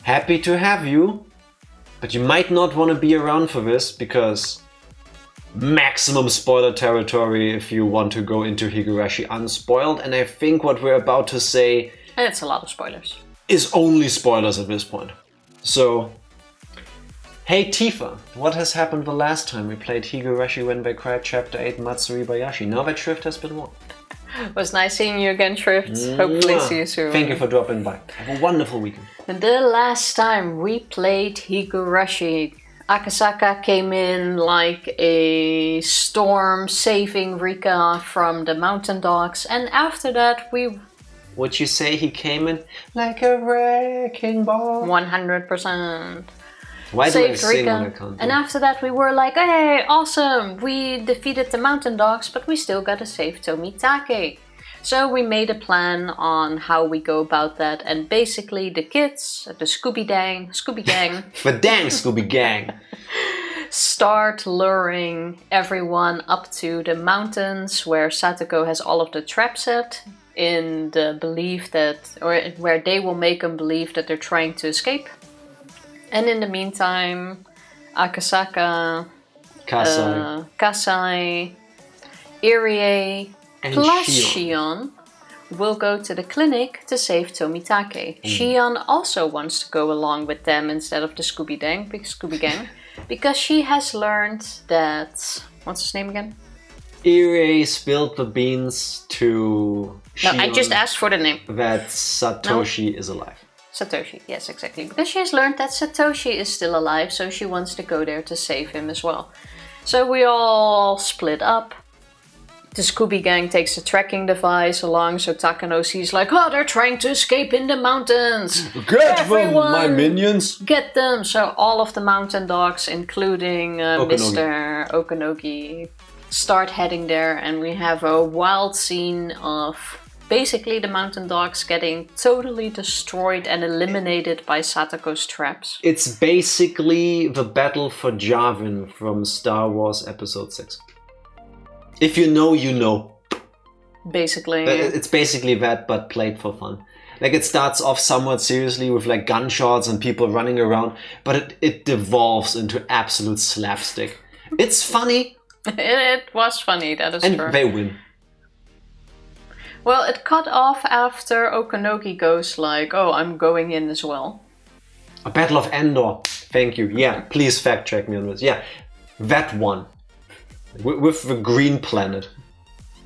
[SPEAKER 1] Happy to have you, but you might not want to be around for this because maximum spoiler territory if you want to go into Higurashi unspoiled, and I think what we're about to say...
[SPEAKER 2] And it's a lot of spoilers.
[SPEAKER 1] ...is only spoilers at this point. So, hey Tifa, what has happened the last time we played Higurashi When They Cried Chapter 8 Matsuribayashi? Now that Shrift has been won.
[SPEAKER 2] It was nice seeing you again, Shrift. Hopefully see you soon.
[SPEAKER 1] Thank you for dropping by. Have a wonderful weekend.
[SPEAKER 2] The last time we played Higurashi, Akasaka came in like a storm, saving Rika from the mountain dogs, and after that we...
[SPEAKER 1] Would you say he came in like a wrecking ball?
[SPEAKER 2] 100%.
[SPEAKER 1] Why do I sing when I can't do?
[SPEAKER 2] And after that we were like, hey, awesome! We defeated the mountain dogs, but we still gotta save Tomitake. So we made a plan on how we go about that, and basically the kids, the Scooby Gang,
[SPEAKER 1] the dang Scooby Gang,
[SPEAKER 2] start luring everyone up to the mountains where Satoko has all of the traps set, in the belief that, or where they will make them believe that they're trying to escape. And in the meantime, Akasaka, Kasai, Irie, plus Shion will go to the clinic to save Tomitake. Shion also wants to go along with them instead of the Scooby Gang, because she has learned that... What's his name again?
[SPEAKER 1] Irie spilled the beans to Shion.
[SPEAKER 2] No, I just asked for the name.
[SPEAKER 1] That Satoshi is alive.
[SPEAKER 2] Satoshi, yes, exactly. Because she has learned that Satoshi is still alive, so she wants to go there to save him as well. So we all split up. The Scooby Gang takes the tracking device along, so Takano sees like, oh, they're trying to escape in the mountains.
[SPEAKER 3] Get them, my minions!
[SPEAKER 2] Get them! So all of the mountain dogs, including Mr. Okanogi, start heading there, and we have a wild scene of basically the mountain dogs getting totally destroyed and eliminated by Satoko's traps.
[SPEAKER 1] It's basically the battle for Yavin from Star Wars Episode 6. If you know, you know.
[SPEAKER 2] Basically.
[SPEAKER 1] It's basically that, but played for fun. Like, it starts off somewhat seriously with like gunshots and people running around, but it devolves into absolute slapstick. It's funny.
[SPEAKER 2] It was funny, that is
[SPEAKER 1] and
[SPEAKER 2] true.
[SPEAKER 1] And they win.
[SPEAKER 2] Well, it cut off after Okanogi goes like, oh, I'm going in as well.
[SPEAKER 1] A Battle of Endor. Thank you. Yeah, please fact check me on this. Yeah, that one. With the green planet.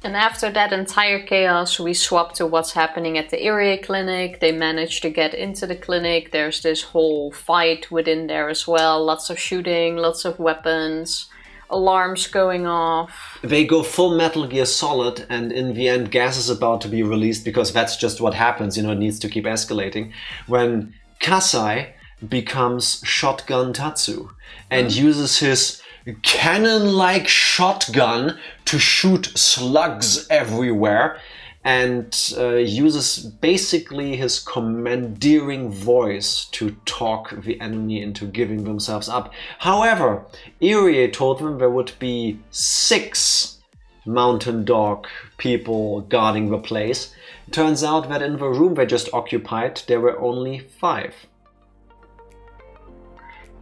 [SPEAKER 2] And after that entire chaos, we swap to what's happening at the Irie clinic. They manage to get into the clinic. There's this whole fight within there as well. Lots of shooting, lots of weapons, alarms going off.
[SPEAKER 1] They go full Metal Gear Solid, and in the end gas is about to be released because that's just what happens. You know, it needs to keep escalating. When Kasai becomes Shotgun Tatsu and uses his cannon-like shotgun to shoot slugs everywhere, and uses basically his commandeering voice to talk the enemy into giving themselves up. However, Irie told them there would be 6 mountain dog people guarding the place. It turns out that in the room they just occupied, there were only 5.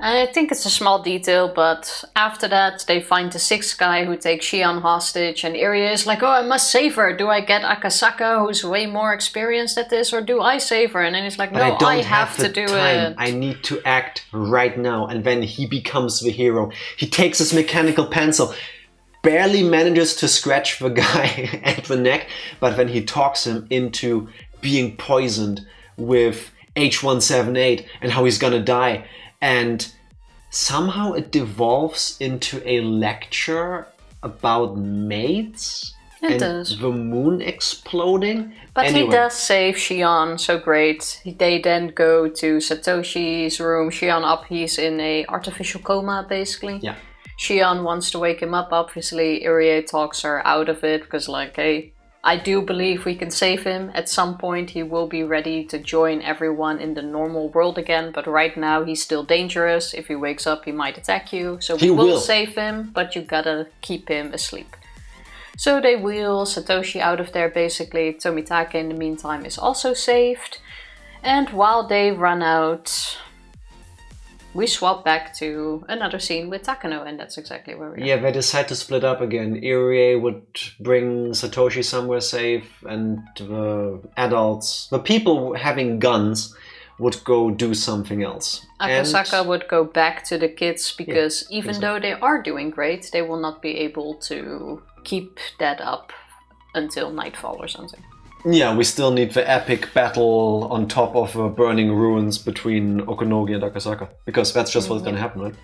[SPEAKER 2] I think it's a small detail, but after that they find the 6th guy who takes Shion hostage, and Irie is like, oh, I must save her. Do I get Akasaka, who's way more experienced at this, or do I save her? And then he's like, no, I have to do it.
[SPEAKER 1] I need to act right now. And then he becomes the hero. He takes his mechanical pencil, barely manages to scratch the guy at the neck, but then he talks him into being poisoned with H178 and how he's gonna die. And somehow it devolves into a lecture about maids
[SPEAKER 2] and
[SPEAKER 1] the moon exploding.
[SPEAKER 2] But anyway. He does save Shion, so great. They then go to Satoshi's room. Shion up, he's in a artificial coma, basically.
[SPEAKER 1] Yeah.
[SPEAKER 2] Shion wants to wake him up, obviously. Irie talks her out of it, because like, hey, I do believe we can save him. At some point he will be ready to join everyone in the normal world again, but right now he's still dangerous. If he wakes up, he might attack you. So we will save him, but you gotta keep him asleep. So they wheel Satoshi out of there, basically. Tomitake in the meantime is also saved. And while they run out, we swap back to another scene with Takano, and that's exactly where we are.
[SPEAKER 1] Yeah, they decide to split up again. Irie would bring Satoshi somewhere safe, and the adults, the people having guns, would go do something else.
[SPEAKER 2] Akasaka would go back to the kids, because even though they are doing great, they will not be able to keep that up until nightfall or something.
[SPEAKER 1] Yeah, we still need the epic battle on top of the burning ruins between Okanogi and Akasaka. Because that's just what's gonna happen, right?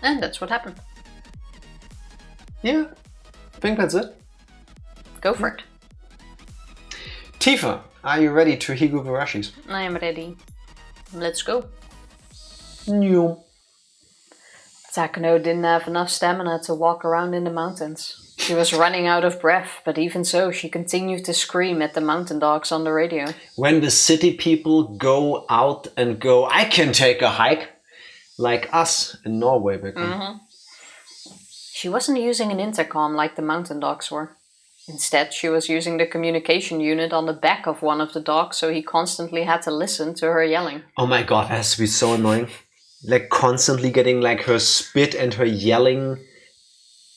[SPEAKER 2] And that's what happened.
[SPEAKER 1] Yeah, I think that's it.
[SPEAKER 2] Go for it.
[SPEAKER 1] Tifa, are you ready to Higurashis?
[SPEAKER 2] I am ready. Let's go.
[SPEAKER 1] No.
[SPEAKER 2] Takano didn't have enough stamina to walk around in the mountains. She was running out of breath, but even so, she continued to scream at the mountain dogs on the radio.
[SPEAKER 1] When the city people go out and go, I can take a hike, like us in Norway.
[SPEAKER 2] She wasn't using an intercom like the mountain dogs were. Instead, she was using the communication unit on the back of one of the dogs, so he constantly had to listen to her yelling.
[SPEAKER 1] Oh my god, that has to be so annoying. Like constantly getting like her spit and her yelling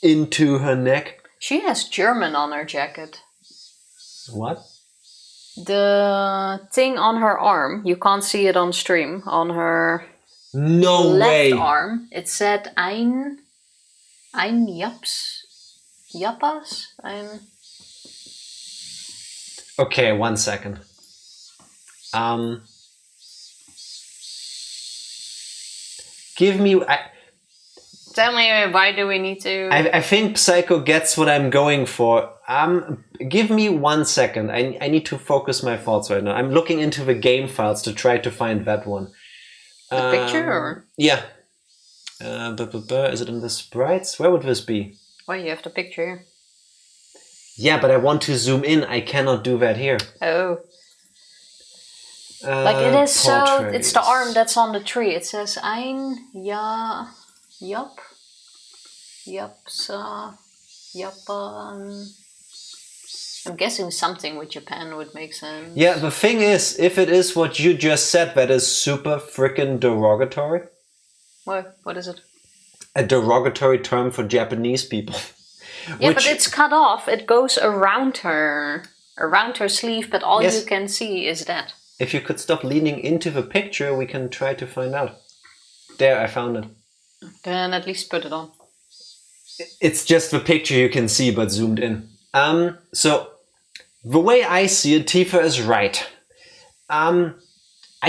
[SPEAKER 1] into her neck.
[SPEAKER 2] She has German on her jacket.
[SPEAKER 1] What?
[SPEAKER 2] The thing on her arm, you can't see it on stream, on her
[SPEAKER 1] left
[SPEAKER 2] arm, it said ein Jappas?
[SPEAKER 1] Okay, 1 second. Give me...
[SPEAKER 2] Tell me, why do we need to...
[SPEAKER 1] I think Psycho gets what I'm going for. Give me 1 second. I need to focus my thoughts right now. I'm looking into the game files to try to find that one.
[SPEAKER 2] The picture, or?
[SPEAKER 1] Yeah. Is it in the sprites? Where would this be?
[SPEAKER 2] Well, you have the picture here.
[SPEAKER 1] Yeah, but I want to zoom in. I cannot do that here.
[SPEAKER 2] Oh. Like it is so...
[SPEAKER 1] portraits.
[SPEAKER 2] It's the arm that's on the tree. It says Ein, Ja, Yup, Yupsa, Japan... I'm guessing something with Japan would make sense.
[SPEAKER 1] Yeah, the thing is, if it is what you just said, that is super freaking derogatory.
[SPEAKER 2] What is it?
[SPEAKER 1] A derogatory term for Japanese people.
[SPEAKER 2] Yeah, but it's cut off. It goes around her sleeve, but all
[SPEAKER 1] Yes.
[SPEAKER 2] you can see is that.
[SPEAKER 1] If you could stop leaning into the picture, we can try to find out. There, I found it.
[SPEAKER 2] Then at least put it on.
[SPEAKER 1] It's just the picture you can see, but zoomed in. So, the way I see it, Tifa is right. I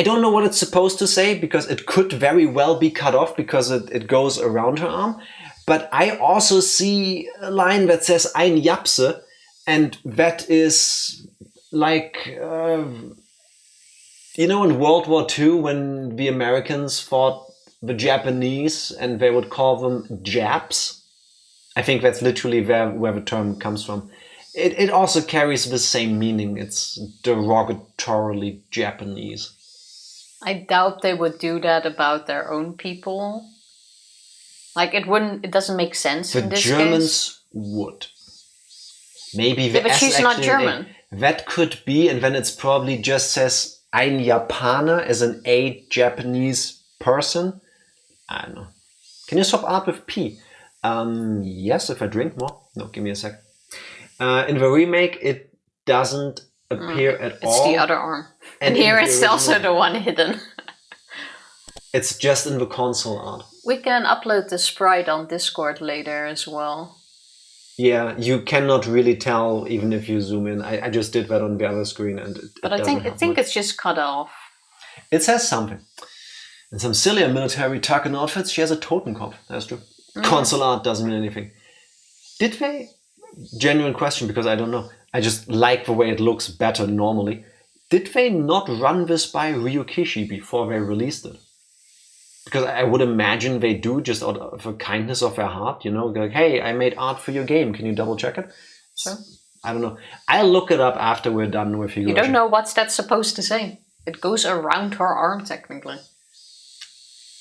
[SPEAKER 1] don't know what it's supposed to say, because it could very well be cut off, because it goes around her arm. But I also see a line that says Ein Japse, and that is like... you know, in World War II, when the Americans fought the Japanese and they would call them Japs, I think that's literally where the term comes from. It also carries the same meaning. It's derogatorily Japanese.
[SPEAKER 2] I doubt they would do that about their own people. Like it doesn't make sense in this
[SPEAKER 1] Germans
[SPEAKER 2] case.
[SPEAKER 1] would. Maybe the
[SPEAKER 2] Yeah, but
[SPEAKER 1] S
[SPEAKER 2] she's not
[SPEAKER 1] actually-
[SPEAKER 2] German.
[SPEAKER 1] That could be, and then it's probably just says Ein Japaner as an A Japanese person. I don't know. Can you swap art with P? Yes, if I drink more. No, give me a sec. In the remake, it doesn't appear at all.
[SPEAKER 2] It's the other arm. And
[SPEAKER 1] in
[SPEAKER 2] here
[SPEAKER 1] the
[SPEAKER 2] it's also
[SPEAKER 1] original-
[SPEAKER 2] the one hidden.
[SPEAKER 1] It's just in the console art.
[SPEAKER 2] We can upload the sprite on Discord later as well.
[SPEAKER 1] Yeah, you cannot really tell even if you zoom in. I just did that on the other screen, and
[SPEAKER 2] But
[SPEAKER 1] it
[SPEAKER 2] I think
[SPEAKER 1] doesn't have much.
[SPEAKER 2] it's just cut off.
[SPEAKER 1] It says something. In some sillier military Tarkin outfits, she has a totenkopf. That's true. Console art doesn't mean anything. Did they? Genuine question, because I don't know. I just like the way it looks better normally. Did they not run this by Ryukishi before they released it? Because I would imagine they do, just out of the kindness of their heart, you know, like, hey, I made art for your game. Can you double check it?
[SPEAKER 2] So
[SPEAKER 1] I don't know. I'll look it up after we're done with Higurashi.
[SPEAKER 2] you don't know what's that supposed to say. It goes around her arm technically.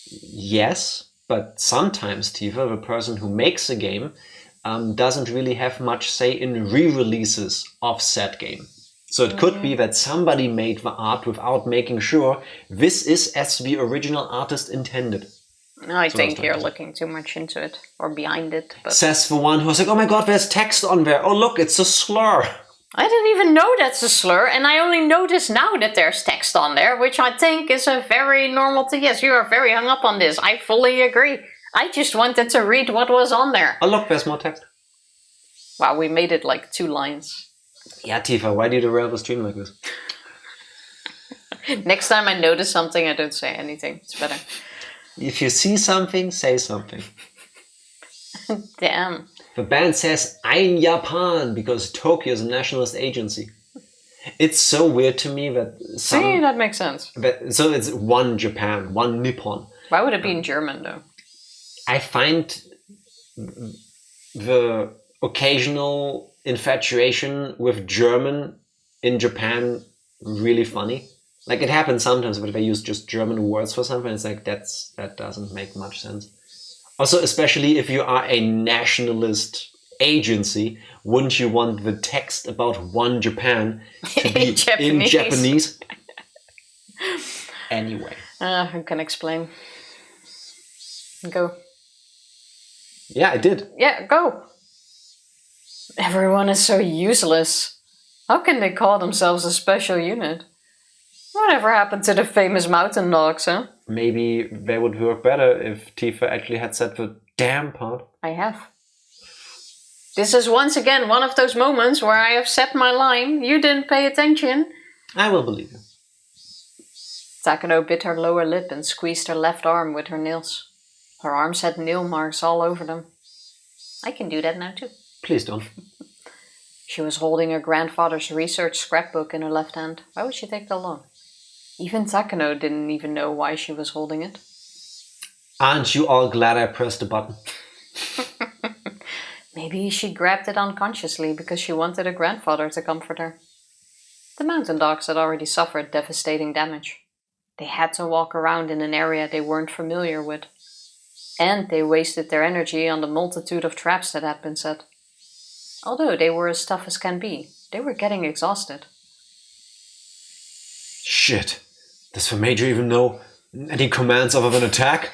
[SPEAKER 1] Yes, but sometimes, Tifa, the person who makes a game, doesn't really have much say in re-releases of said game. So it could be that somebody made the art without making sure this is as the original artist intended.
[SPEAKER 2] I think
[SPEAKER 1] trying
[SPEAKER 2] you're
[SPEAKER 1] to say.
[SPEAKER 2] looking too much into it or behind it. But
[SPEAKER 1] Says the one who's like, oh my god, there's text on there. Oh look, it's a slur.
[SPEAKER 2] I didn't even know that's a slur, and I only noticed now that there's text on there, which I think is a very normal thing. Yes, you are very hung up on this. I fully agree. I just wanted to read what was on there.
[SPEAKER 1] Oh look, there's more text.
[SPEAKER 2] Wow, we made it like 2 lines.
[SPEAKER 1] Yeah, Tifa, why do you derail the stream like this?
[SPEAKER 2] Next time I notice something, I don't say anything. It's better.
[SPEAKER 1] If you see something, say something.
[SPEAKER 2] Damn.
[SPEAKER 1] The band says Ein Japan because Tokyo is a nationalist agency. It's so weird to me that
[SPEAKER 2] See, that makes sense.
[SPEAKER 1] so it's one Japan, one Nippon.
[SPEAKER 2] Why would it be in German, though?
[SPEAKER 1] I find the occasional infatuation with German in Japan really funny. Like, it happens sometimes, but they use just German words for something. It's like, that doesn't make much sense. Also, especially if you are a nationalist agency, wouldn't you want the text about one Japan to be in Japanese? Anyway.
[SPEAKER 2] Who can explain? Go.
[SPEAKER 1] Yeah, I did.
[SPEAKER 2] Yeah, go. Everyone is so useless. How can they call themselves a special unit? Whatever happened to the famous mountain dogs, huh?
[SPEAKER 1] Maybe they would work better if Tifa actually had said the damn part.
[SPEAKER 2] I have. This is once again one of those moments where I have said my line. You didn't pay attention.
[SPEAKER 1] I will believe you.
[SPEAKER 2] Takano bit her lower lip and squeezed her left arm with her nails. Her arms had nail marks all over them. I can do that now too.
[SPEAKER 1] Please don't.
[SPEAKER 2] She was holding her grandfather's research scrapbook in her left hand. Why would she take that long? Even Takano didn't even know why she was holding it.
[SPEAKER 1] Aren't you all glad I pressed the button?
[SPEAKER 2] Maybe she grabbed it unconsciously because she wanted her grandfather to comfort her. The mountain dogs had already suffered devastating damage. They had to walk around in an area they weren't familiar with. And they wasted their energy on the multitude of traps that had been set. Although they were as tough as can be, they were getting exhausted.
[SPEAKER 3] Shit. Does the Major even know any commands of an attack?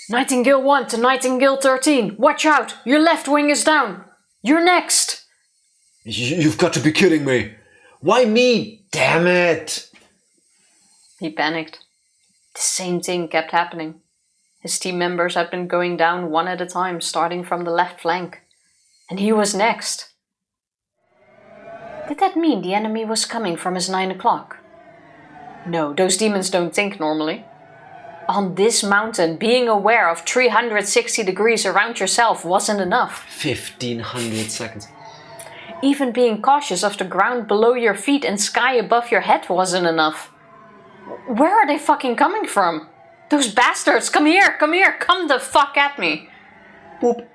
[SPEAKER 2] Nightingale 1 to Nightingale 13. Watch out! Your left wing is down! You're next!
[SPEAKER 3] You've got to be kidding me.
[SPEAKER 1] Why me? Damn it!
[SPEAKER 2] He panicked. The same thing kept happening. His team members had been going down one at a time, starting from the left flank. And he was next. Did that mean the enemy was coming from his 9 o'clock? No, those demons don't think normally. On this mountain, being aware of 360 degrees around yourself wasn't enough.
[SPEAKER 1] 1500 seconds.
[SPEAKER 2] Even being cautious of the ground below your feet and sky above your head wasn't enough. Where are they fucking coming from? Those bastards! Come here! Come the fuck at me!
[SPEAKER 1] Boop.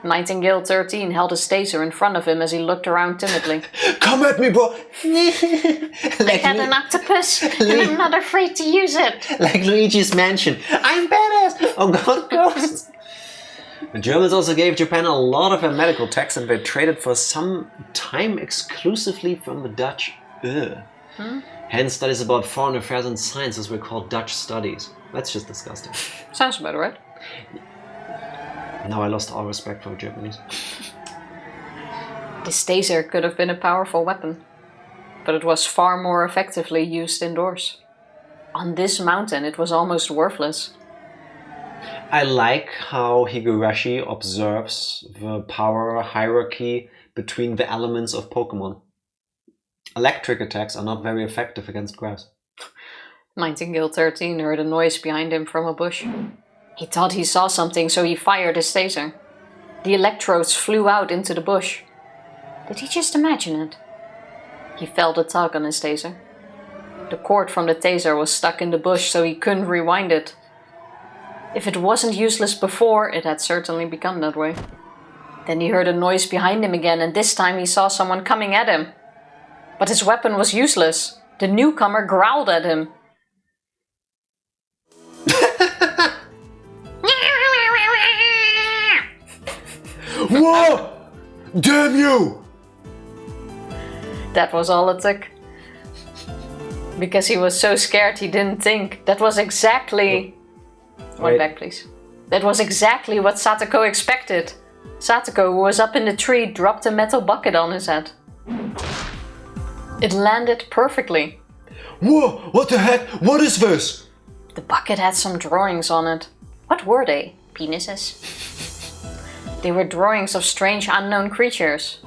[SPEAKER 2] Nightingale 13 held a taser in front of him as he looked around timidly.
[SPEAKER 3] Come at me, bro.
[SPEAKER 2] I had an octopus, and I'm not afraid to use it.
[SPEAKER 1] Like Luigi's Mansion. I'm badass! Oh god, ghosts! The Germans also gave Japan a lot of their medical techs, and they traded for some time exclusively from the Dutch. Hence, studies about foreign affairs and sciences were called Dutch studies. That's just disgusting.
[SPEAKER 2] Sounds about right.
[SPEAKER 1] Now I lost all respect for the Japanese.
[SPEAKER 2] This taser could have been a powerful weapon, but it was far more effectively used indoors. On this mountain, it was almost worthless.
[SPEAKER 1] I like how Higurashi observes the power hierarchy between the elements of Pokemon. Electric attacks are not very effective against grass.
[SPEAKER 2] Nightingale 13 heard a noise behind him from a bush. He thought he saw something, so he fired his taser. The electrodes flew out into the bush. Did he just imagine it? He felt a tug on his taser. The cord from the taser was stuck in the bush, so he couldn't rewind it. If it wasn't useless before, it had certainly become that way. Then he heard a noise behind him again, and this time he saw someone coming at him. But his weapon was useless. The newcomer growled at him.
[SPEAKER 3] Whoa! Damn you!
[SPEAKER 2] That was all it took. Because he was so scared he didn't think. That was exactly... One back, please. That was exactly what Satoko expected. Satoko, who was up in the tree, dropped a metal bucket on his head. It landed perfectly.
[SPEAKER 3] Whoa! What the heck? What is this?
[SPEAKER 2] The bucket had some drawings on it. What were they? Penises? They were drawings of strange unknown creatures.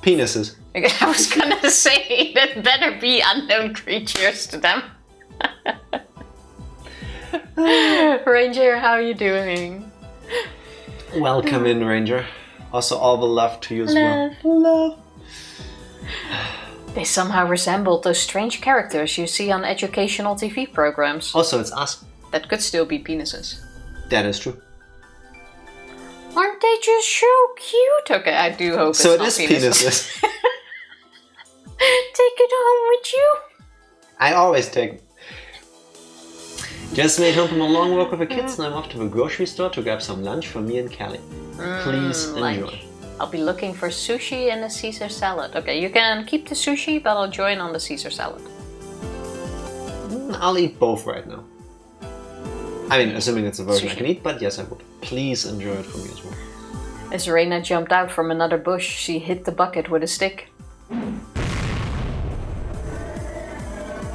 [SPEAKER 1] Penises.
[SPEAKER 2] I was gonna say, that better be unknown creatures to them. Ranger, how are you doing?
[SPEAKER 1] Welcome in, Ranger. Also, all the love to you as well. Love.
[SPEAKER 2] They somehow resembled those strange characters you see on educational TV programs.
[SPEAKER 1] Also, it's us.
[SPEAKER 2] That could still be penises.
[SPEAKER 1] That is true.
[SPEAKER 2] Aren't they just so cute? Okay, I do hope it's
[SPEAKER 1] so it
[SPEAKER 2] not
[SPEAKER 1] is
[SPEAKER 2] penises.
[SPEAKER 1] penises.
[SPEAKER 2] Take it home with you.
[SPEAKER 1] I always take. Just made home from a long walk with the kids, and I'm off to the grocery store to grab some lunch for me and Callie. Please enjoy.
[SPEAKER 2] Lunch. I'll be looking for sushi and a Caesar salad. Okay, you can keep the sushi, but I'll join on the Caesar salad.
[SPEAKER 1] I'll eat both right now. I mean, assuming it's a version
[SPEAKER 2] Sushi.
[SPEAKER 1] I can eat, but yes, I would. Please enjoy it for me as well.
[SPEAKER 2] As Reina jumped out from another bush, she hit the bucket with a stick.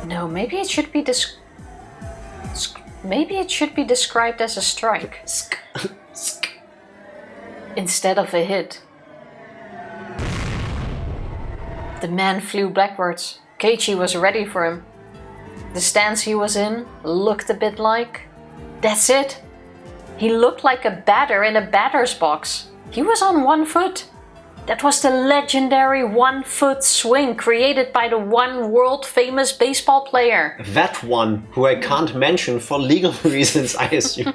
[SPEAKER 2] No, maybe it should be described as a strike. Instead of a hit. The man flew backwards. Keiichi was ready for him. The stance he was in looked a bit like... That's it! He looked like a batter in a batter's box. He was on one foot. That was the legendary one-foot swing created by the one world-famous baseball player.
[SPEAKER 1] That one, who I can't mention for legal reasons, I assume.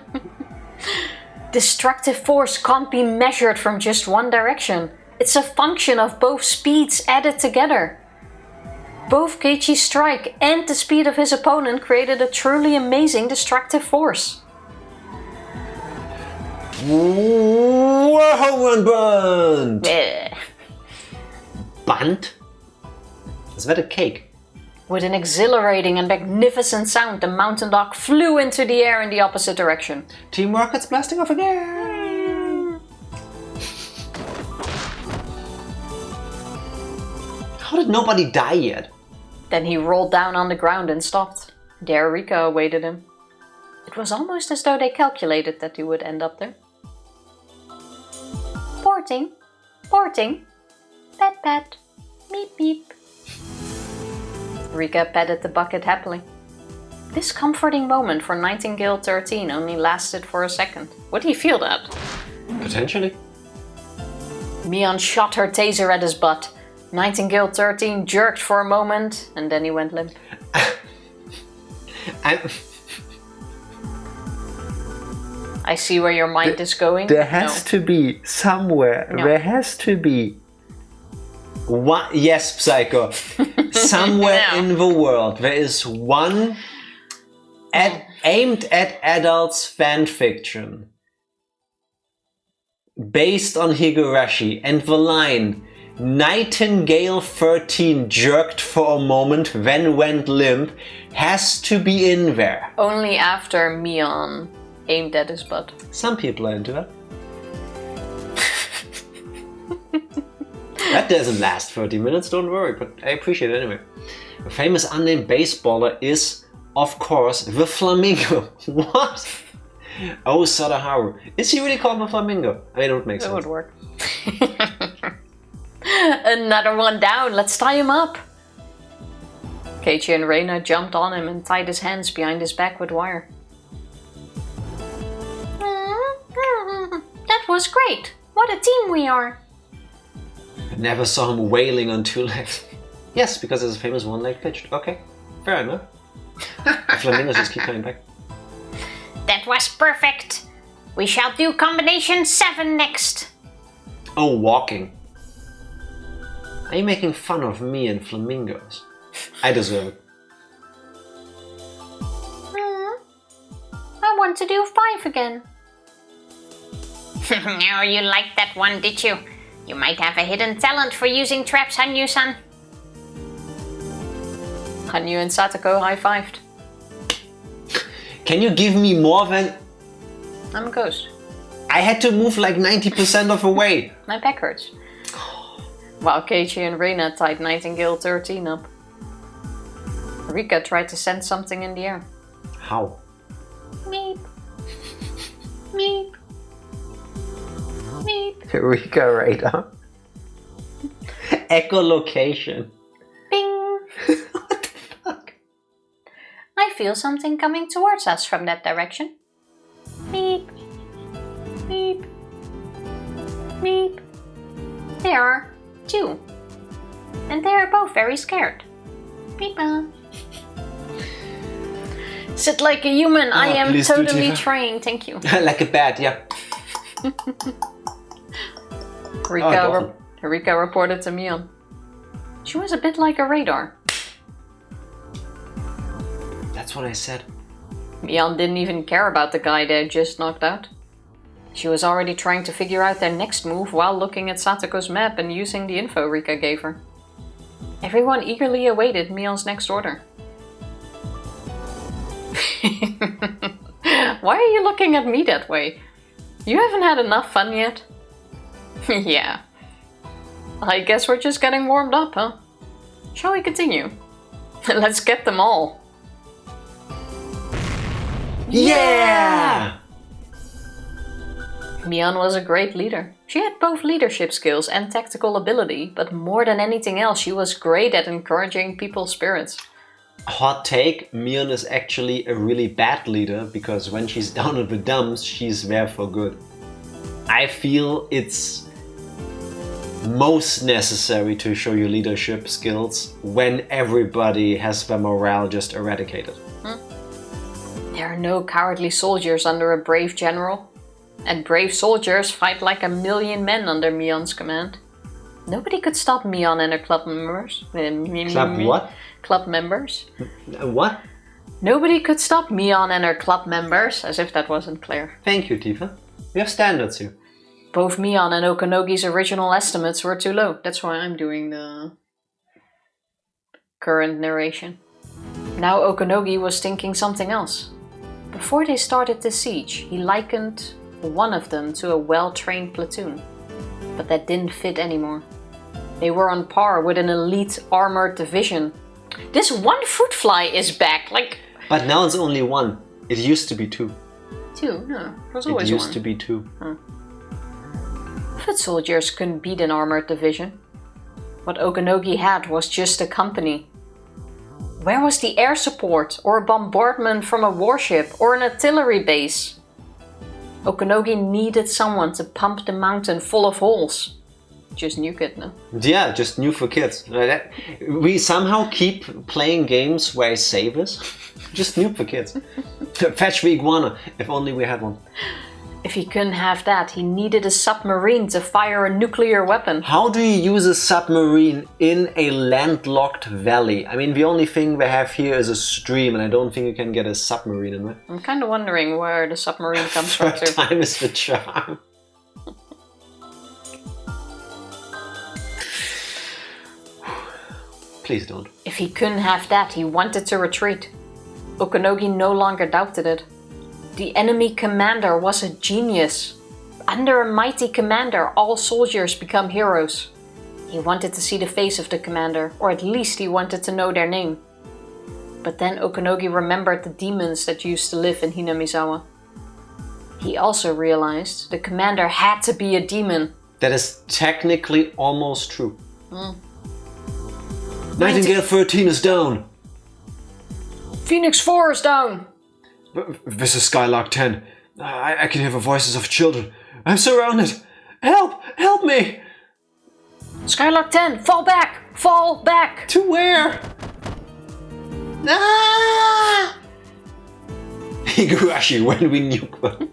[SPEAKER 2] Destructive force can't be measured from just one direction. It's a function of both speeds added together. Both Keiichi's strike and the speed of his opponent created a truly amazing destructive force.
[SPEAKER 1] Whoa, bunt! Bunt? Is that a cake?
[SPEAKER 2] With an exhilarating and magnificent sound, the mountain dog flew into the air in the opposite direction.
[SPEAKER 1] Team Rocket's blasting off again! How did nobody die yet?
[SPEAKER 2] Then he rolled down on the ground and stopped. There Rika awaited him. It was almost as though they calculated that he would end up there. Porting, porting, pat pat, meep meep. Rika patted the bucket happily. This comforting moment for Nightingale 13 only lasted for a second. Would he feel that?
[SPEAKER 1] Potentially.
[SPEAKER 2] Mion shot her taser at his butt. Nightingale 13 jerked for a moment and then he went limp. I see where your mind is going.
[SPEAKER 1] There has to be somewhere.
[SPEAKER 2] No.
[SPEAKER 1] There has to be. One, yes, Psycho. Somewhere
[SPEAKER 2] No.
[SPEAKER 1] in the world there is one aimed at adults fan fiction based on Higurashi, and the line Nightingale 13 jerked for a moment, then went limp has to be in there.
[SPEAKER 2] Only after Mion aimed at his butt.
[SPEAKER 1] Some people are into that. That doesn't last 30 minutes, don't worry, but I appreciate it anyway. A famous unnamed baseballer is, of course, the Flamingo. What? Oh, Sadaharu. Is he really called the Flamingo? I mean, it would make sense.
[SPEAKER 2] That would work. Another one down, let's tie him up. Keiichi and Reina jumped on him and tied his hands behind his back with wire. That was great. What a team we are.
[SPEAKER 1] I never saw him wailing on two legs. Yes, because there's a famous one-leg pitched. Okay, fair enough. The Flamingos just keep coming back.
[SPEAKER 2] That was perfect. We shall do combination 7 next.
[SPEAKER 1] Oh, walking. Are you making fun of me and flamingos? I deserve it.
[SPEAKER 2] I want to do 5 again.
[SPEAKER 4] Oh, you liked that one, did you? You might have a hidden talent for using traps, Hanyu-san.
[SPEAKER 2] Hanyu and Satoko high-fived.
[SPEAKER 1] Can you give me more than...
[SPEAKER 2] I'm a ghost.
[SPEAKER 1] I had to move like 90% of the way.
[SPEAKER 2] My back hurts. While Keiichi and Reina tied Nightingale 13 up. Rika tried to send something in the air.
[SPEAKER 1] How?
[SPEAKER 2] Meep. Meep. Meep.
[SPEAKER 1] Rika radar. Echolocation.
[SPEAKER 2] Bing.
[SPEAKER 1] What the fuck?
[SPEAKER 2] I feel something coming towards us from that direction. Meep. Meep. Meep. There are 2. And they are both very scared. Meep. Sit like a human. I am
[SPEAKER 1] please do,
[SPEAKER 2] totally
[SPEAKER 1] Tifa.
[SPEAKER 2] trained. Thank you.
[SPEAKER 1] Like a bat, yeah.
[SPEAKER 2] Rika reported to Mion. She was a bit like a radar.
[SPEAKER 1] That's what I said.
[SPEAKER 2] Mion didn't even care about the guy they had just knocked out. She was already trying to figure out their next move while looking at Satoko's map and using the info Rika gave her. Everyone eagerly awaited Mion's next order. Why are you looking at me that way? You haven't had enough fun yet? Yeah. I guess we're just getting warmed up, huh? Shall we continue? Let's get them all.
[SPEAKER 1] Yeah!
[SPEAKER 2] Mion was a great leader. She had both leadership skills and tactical ability, but more than anything else, she was great at encouraging people's spirits.
[SPEAKER 1] Hot take, Mion is actually a really bad leader because when she's down in the dumps, she's there for good. I feel it's most necessary to show your leadership skills when everybody has their morale just eradicated.
[SPEAKER 2] There are no cowardly soldiers under a brave general. And brave soldiers fight like a million men under Mion's command. Nobody could stop Mion and her club members.
[SPEAKER 1] Club what?
[SPEAKER 2] Club members.
[SPEAKER 1] What?
[SPEAKER 2] Nobody could stop Mion and her club members, as if that wasn't clear.
[SPEAKER 1] Thank you, Tifa. We have standards here.
[SPEAKER 2] Both Mion and Okanogi's original estimates were too low. That's why I'm doing the current narration. Now Okanogi was thinking something else. Before they started the siege, he likened one of them to a well-trained platoon. But that didn't fit anymore. They were on par with an elite armored division. This one fruit fly is back, like...
[SPEAKER 1] But now it's only one. It used to be two.
[SPEAKER 2] Two? No, it was always
[SPEAKER 1] It
[SPEAKER 2] one.
[SPEAKER 1] used to be two.
[SPEAKER 2] Foot soldiers couldn't beat an armored division. What Okanogi had was just a company. Where was the air support, or a bombardment from a warship, or an artillery base? Okanogi needed someone to pump the mountain full of holes. Just nuke it, no?
[SPEAKER 1] Yeah, just new for kids. We somehow keep playing games where I say this. Just nuke for kids. Fetch the iguana, if only we had one.
[SPEAKER 2] If he couldn't have that, he needed a submarine to fire a nuclear weapon.
[SPEAKER 1] How do you use a submarine in a landlocked valley? I mean, the only thing they have here is a stream, and I don't think you can get a submarine in there.
[SPEAKER 2] I'm kind of wondering where the submarine comes from
[SPEAKER 1] Third
[SPEAKER 2] too.
[SPEAKER 1] time is the charm. Please don't.
[SPEAKER 2] If he couldn't have that, he wanted to retreat. Okanogi no longer doubted it. The enemy commander was a genius. Under a mighty commander, all soldiers become heroes. He wanted to see the face of the commander, or at least he wanted to know their name. But then Okanogi remembered the demons that used to live in Hinamizawa. He also realized the commander had to be a demon.
[SPEAKER 1] That is technically almost true. Nightingale 13 is down.
[SPEAKER 2] Phoenix 4 is down.
[SPEAKER 3] This is Skylark 10. I can hear the voices of children. I'm surrounded. Help! Help me!
[SPEAKER 2] Skylark 10, fall back! Fall back!
[SPEAKER 1] To where? Ah! Higurashi, when we nuke them.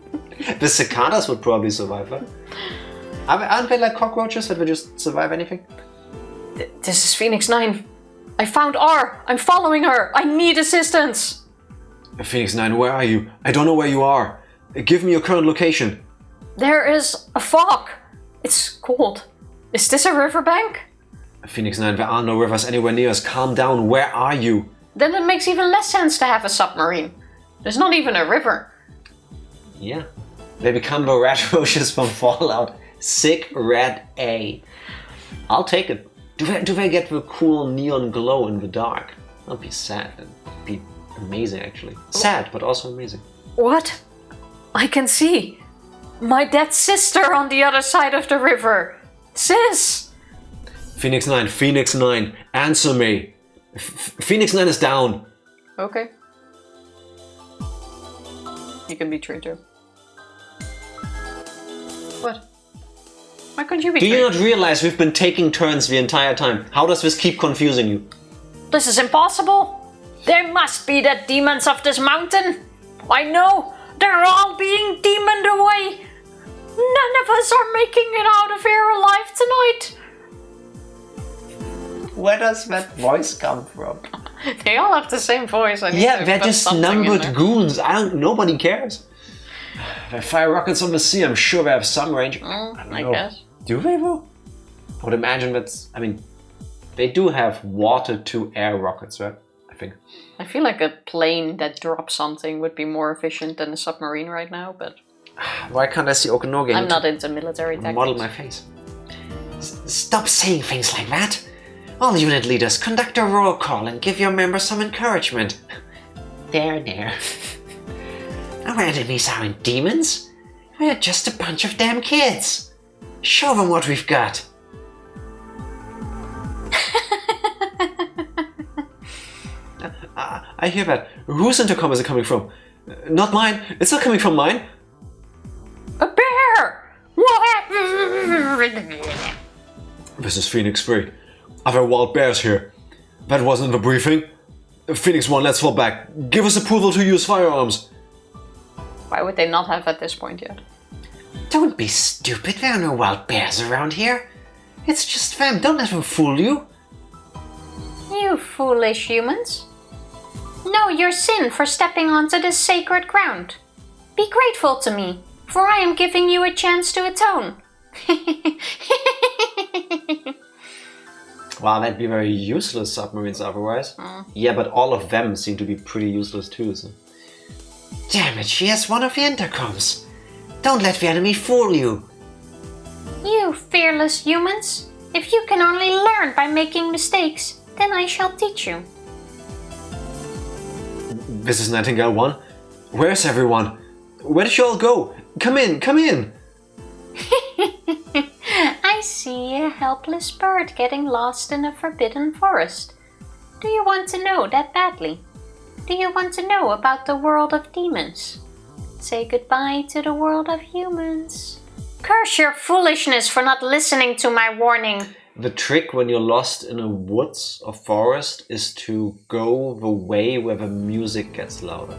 [SPEAKER 1] The cicadas would probably survive, huh? Aren't they like cockroaches that would just survive anything?
[SPEAKER 2] This is Phoenix 9. I found R. I'm following her. I need assistance.
[SPEAKER 3] Phoenix 9, where are you? I don't know where you are. Give me your current location.
[SPEAKER 2] There is a fog. It's cold. Is this a riverbank?
[SPEAKER 3] Phoenix 9, there are no rivers anywhere near us. Calm down. Where are you?
[SPEAKER 2] Then it makes even less sense to have a submarine. There's not even a river.
[SPEAKER 1] Yeah. They become the red roaches from Fallout. Sick red A. I'll take it. Do they get the cool neon glow in the dark? That'd be sad. That'd be amazing, actually. Sad, but also amazing.
[SPEAKER 2] What? I can see. My dead sister on the other side of the river. Sis!
[SPEAKER 3] Phoenix 9, answer me. Phoenix 9 is down.
[SPEAKER 2] Okay. You can be true too. What? Why can't you be
[SPEAKER 1] Do
[SPEAKER 2] true?
[SPEAKER 1] you not realize we've been taking turns the entire time? How does this keep confusing you?
[SPEAKER 2] This is impossible! There must be the demons of this mountain! I know! They're all being demoned away! None of us are making it out of here alive tonight!
[SPEAKER 1] Where does that voice come from?
[SPEAKER 2] They all have the same voice. I need
[SPEAKER 1] Yeah,
[SPEAKER 2] to
[SPEAKER 1] they're
[SPEAKER 2] put
[SPEAKER 1] just
[SPEAKER 2] something in
[SPEAKER 1] numbered
[SPEAKER 2] there.
[SPEAKER 1] goons. Nobody cares.
[SPEAKER 3] They fire rockets on the sea. I'm sure they have some range.
[SPEAKER 2] I guess.
[SPEAKER 1] Do they though? I would imagine that's... I mean, they do have water-to-air rockets, right? I think.
[SPEAKER 2] I feel like a plane that drops something would be more efficient than a submarine right now, but
[SPEAKER 1] Why can't I see Okanogi?
[SPEAKER 2] I'm not into military tactics.
[SPEAKER 1] Model my face. Stop saying things like that. All unit leaders, conduct a roll call and give your members some encouragement. There. Our enemies aren't demons. We're just a bunch of damn kids. Show them what we've got.
[SPEAKER 3] I hear that. Whose intercom is it coming from? Not mine. It's not coming from mine.
[SPEAKER 2] A bear! What?
[SPEAKER 3] This is Phoenix 3. Are there wild bears here? That wasn't the briefing. Phoenix 1, let's fall back. Give us approval to use firearms.
[SPEAKER 2] Why would they not have at this point yet?
[SPEAKER 1] Don't be stupid, there are no wild bears around here. It's just them, don't let them fool you.
[SPEAKER 2] You foolish humans. Know your sin for stepping onto this sacred ground. Be grateful to me, for I am giving you a chance to atone.
[SPEAKER 1] Well, that'd be very useless submarines otherwise. Yeah, but all of them seem to be pretty useless too, so. Damn it, she has one of the intercoms. Don't let the enemy fool you.
[SPEAKER 2] You fearless humans. If you can only learn by making mistakes, then I shall teach you.
[SPEAKER 3] This is Nightingale 1. Where's everyone? Where did you all go? Come in, come in!
[SPEAKER 2] I see a helpless bird getting lost in a forbidden forest. Do you want to know that badly? Do you want to know about the world of demons? Say goodbye to the world of humans. Curse your foolishness for not listening to my warning.
[SPEAKER 1] The trick when you're lost in a woods or forest is to go the way where the music gets louder.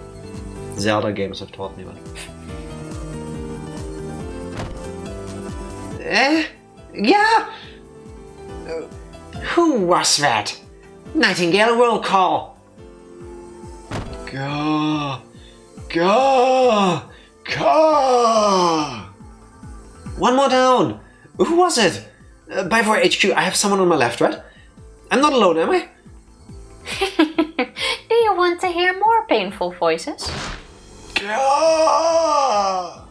[SPEAKER 1] Zelda games have taught me that. Yeah? Who was that? Nightingale, roll call.
[SPEAKER 3] Gah! Gah! Gah!
[SPEAKER 1] One more down. Who was it? By 4 HQ, I have someone on my left, right? I'm not alone, am I?
[SPEAKER 2] Do you want to hear more painful voices?
[SPEAKER 3] Gah!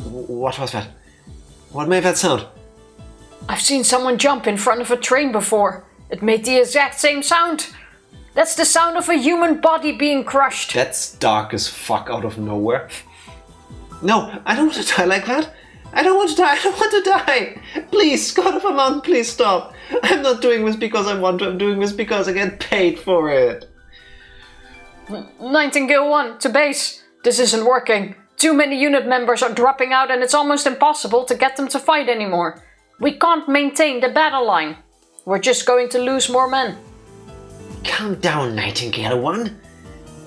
[SPEAKER 1] What was that? What made that sound?
[SPEAKER 2] I've seen someone jump in front of a train before. It made the exact same sound. That's the sound of a human body being crushed.
[SPEAKER 1] That's dark as fuck out of nowhere. No, I don't want to die like that. I don't want to die. I don't want to die. Please, God of a mountain, please stop. I'm not doing this because I want to. I'm doing this because I get paid for it.
[SPEAKER 2] Nightingale 1, to base. This isn't working. Too many unit members are dropping out and it's almost impossible to get them to fight anymore. We can't maintain the battle line. We're just going to lose more men.
[SPEAKER 1] Calm down, Nightingale 1.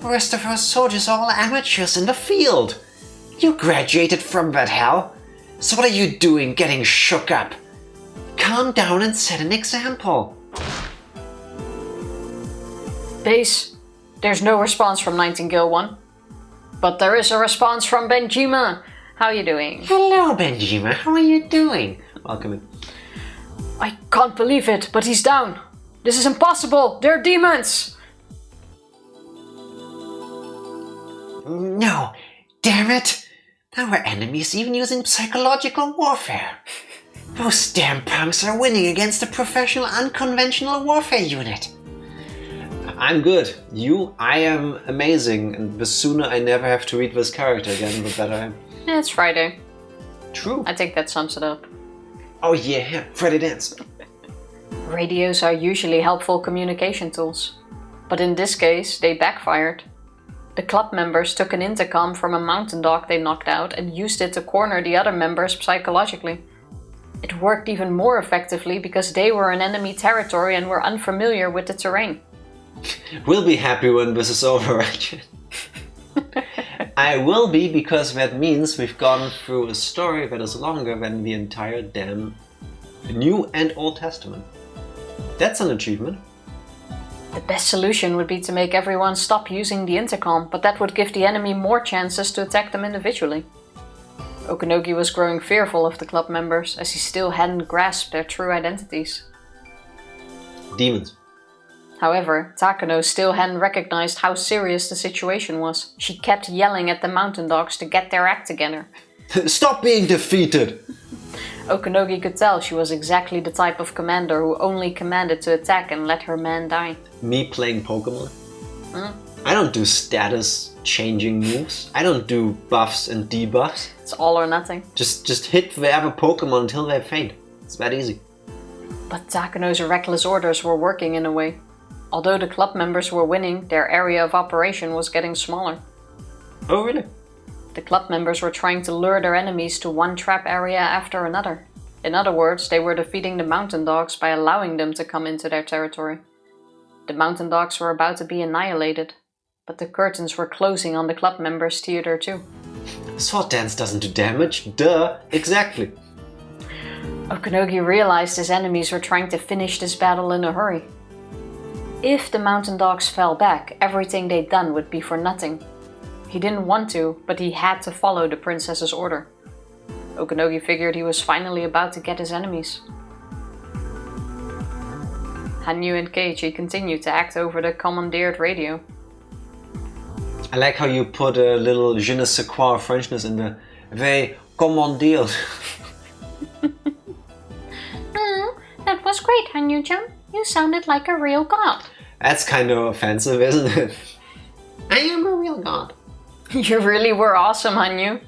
[SPEAKER 1] The rest of our soldiers are all amateurs in the field. You graduated from that hell. So what are you doing getting shook up? Calm down and set an example.
[SPEAKER 2] Base, there's no response from Nightingale 1. But there is a response from Benjima. How are you doing?
[SPEAKER 1] Hello, Benjima. How are you doing? Welcome in.
[SPEAKER 2] I can't believe it, but he's down. This is impossible. They're demons.
[SPEAKER 1] No, damn it. Our enemies even using psychological warfare. Those damn punks are winning against a professional unconventional warfare unit. I'm good. I am amazing, and the sooner I never have to read this character again, the better I am.
[SPEAKER 2] Yeah, it's Friday.
[SPEAKER 1] True.
[SPEAKER 2] I think that sums it up.
[SPEAKER 1] Oh yeah, Friday dance.
[SPEAKER 2] Radios are usually helpful communication tools. But in this case, they backfired. The club members took an intercom from a mountain dog they knocked out and used it to corner the other members psychologically. It worked even more effectively because they were in enemy territory and were unfamiliar with the terrain.
[SPEAKER 1] We'll be happy when this is over, right? I will be, because that means we've gone through a story that is longer than the entire damn New and Old Testament. That's an achievement.
[SPEAKER 2] The best solution would be to make everyone stop using the intercom, but that would give the enemy more chances to attack them individually. Okanogi was growing fearful of the club members, as he still hadn't grasped their true identities.
[SPEAKER 1] Demons.
[SPEAKER 2] However, Takano still hadn't recognized how serious the situation was. She kept yelling at the mountain dogs to get their act together.
[SPEAKER 1] Stop being defeated!
[SPEAKER 2] Okanogi could tell she was exactly the type of commander who only commanded to attack and let her men die.
[SPEAKER 1] Me playing Pokemon? I don't do status changing moves. I don't do buffs and debuffs.
[SPEAKER 2] It's all or nothing.
[SPEAKER 1] Just hit the other Pokemon until they faint. It's that easy.
[SPEAKER 2] But Takano's reckless orders were working in a way. Although the club members were winning, their area of operation was getting smaller.
[SPEAKER 1] Oh, really?
[SPEAKER 2] The club members were trying to lure their enemies to one trap area after another. In other words, they were defeating the mountain dogs by allowing them to come into their territory. The mountain dogs were about to be annihilated, but the curtains were closing on the club members' theater too.
[SPEAKER 1] Sword dance doesn't do damage. Duh, exactly.
[SPEAKER 2] Okanogi realized his enemies were trying to finish this battle in a hurry. If the mountain dogs fell back, everything they'd done would be for nothing. He didn't want to, but he had to follow the princess's order. Okanogi figured he was finally about to get his enemies. Hanyu and Keiichi continued to act over the commandeered radio.
[SPEAKER 1] I like how you put a little je ne sais quoi Frenchness in the they commandeered.
[SPEAKER 2] That was great, Hanyu-chan. You sounded like a real god.
[SPEAKER 1] That's kind of offensive, isn't it? I am a real god.
[SPEAKER 2] You really were awesome, Hanyu.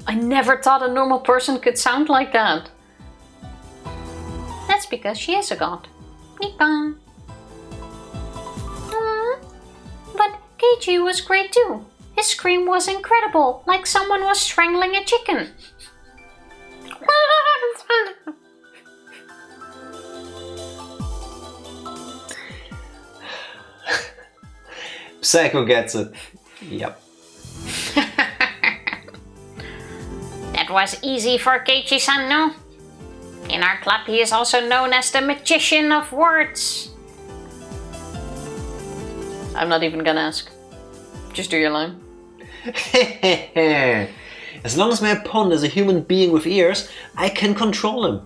[SPEAKER 2] I never thought a normal person could sound like that. That's because she is a god. Nippon. But Keiichi was great too. His scream was incredible, like someone was strangling a chicken.
[SPEAKER 1] Psycho gets it. Yep.
[SPEAKER 4] That was easy for Keiichi-san, no? In our club, he is also known as the magician of words.
[SPEAKER 2] I'm not even gonna ask. Just do your line.
[SPEAKER 1] As long as my opponent is a human being with ears, I can control him.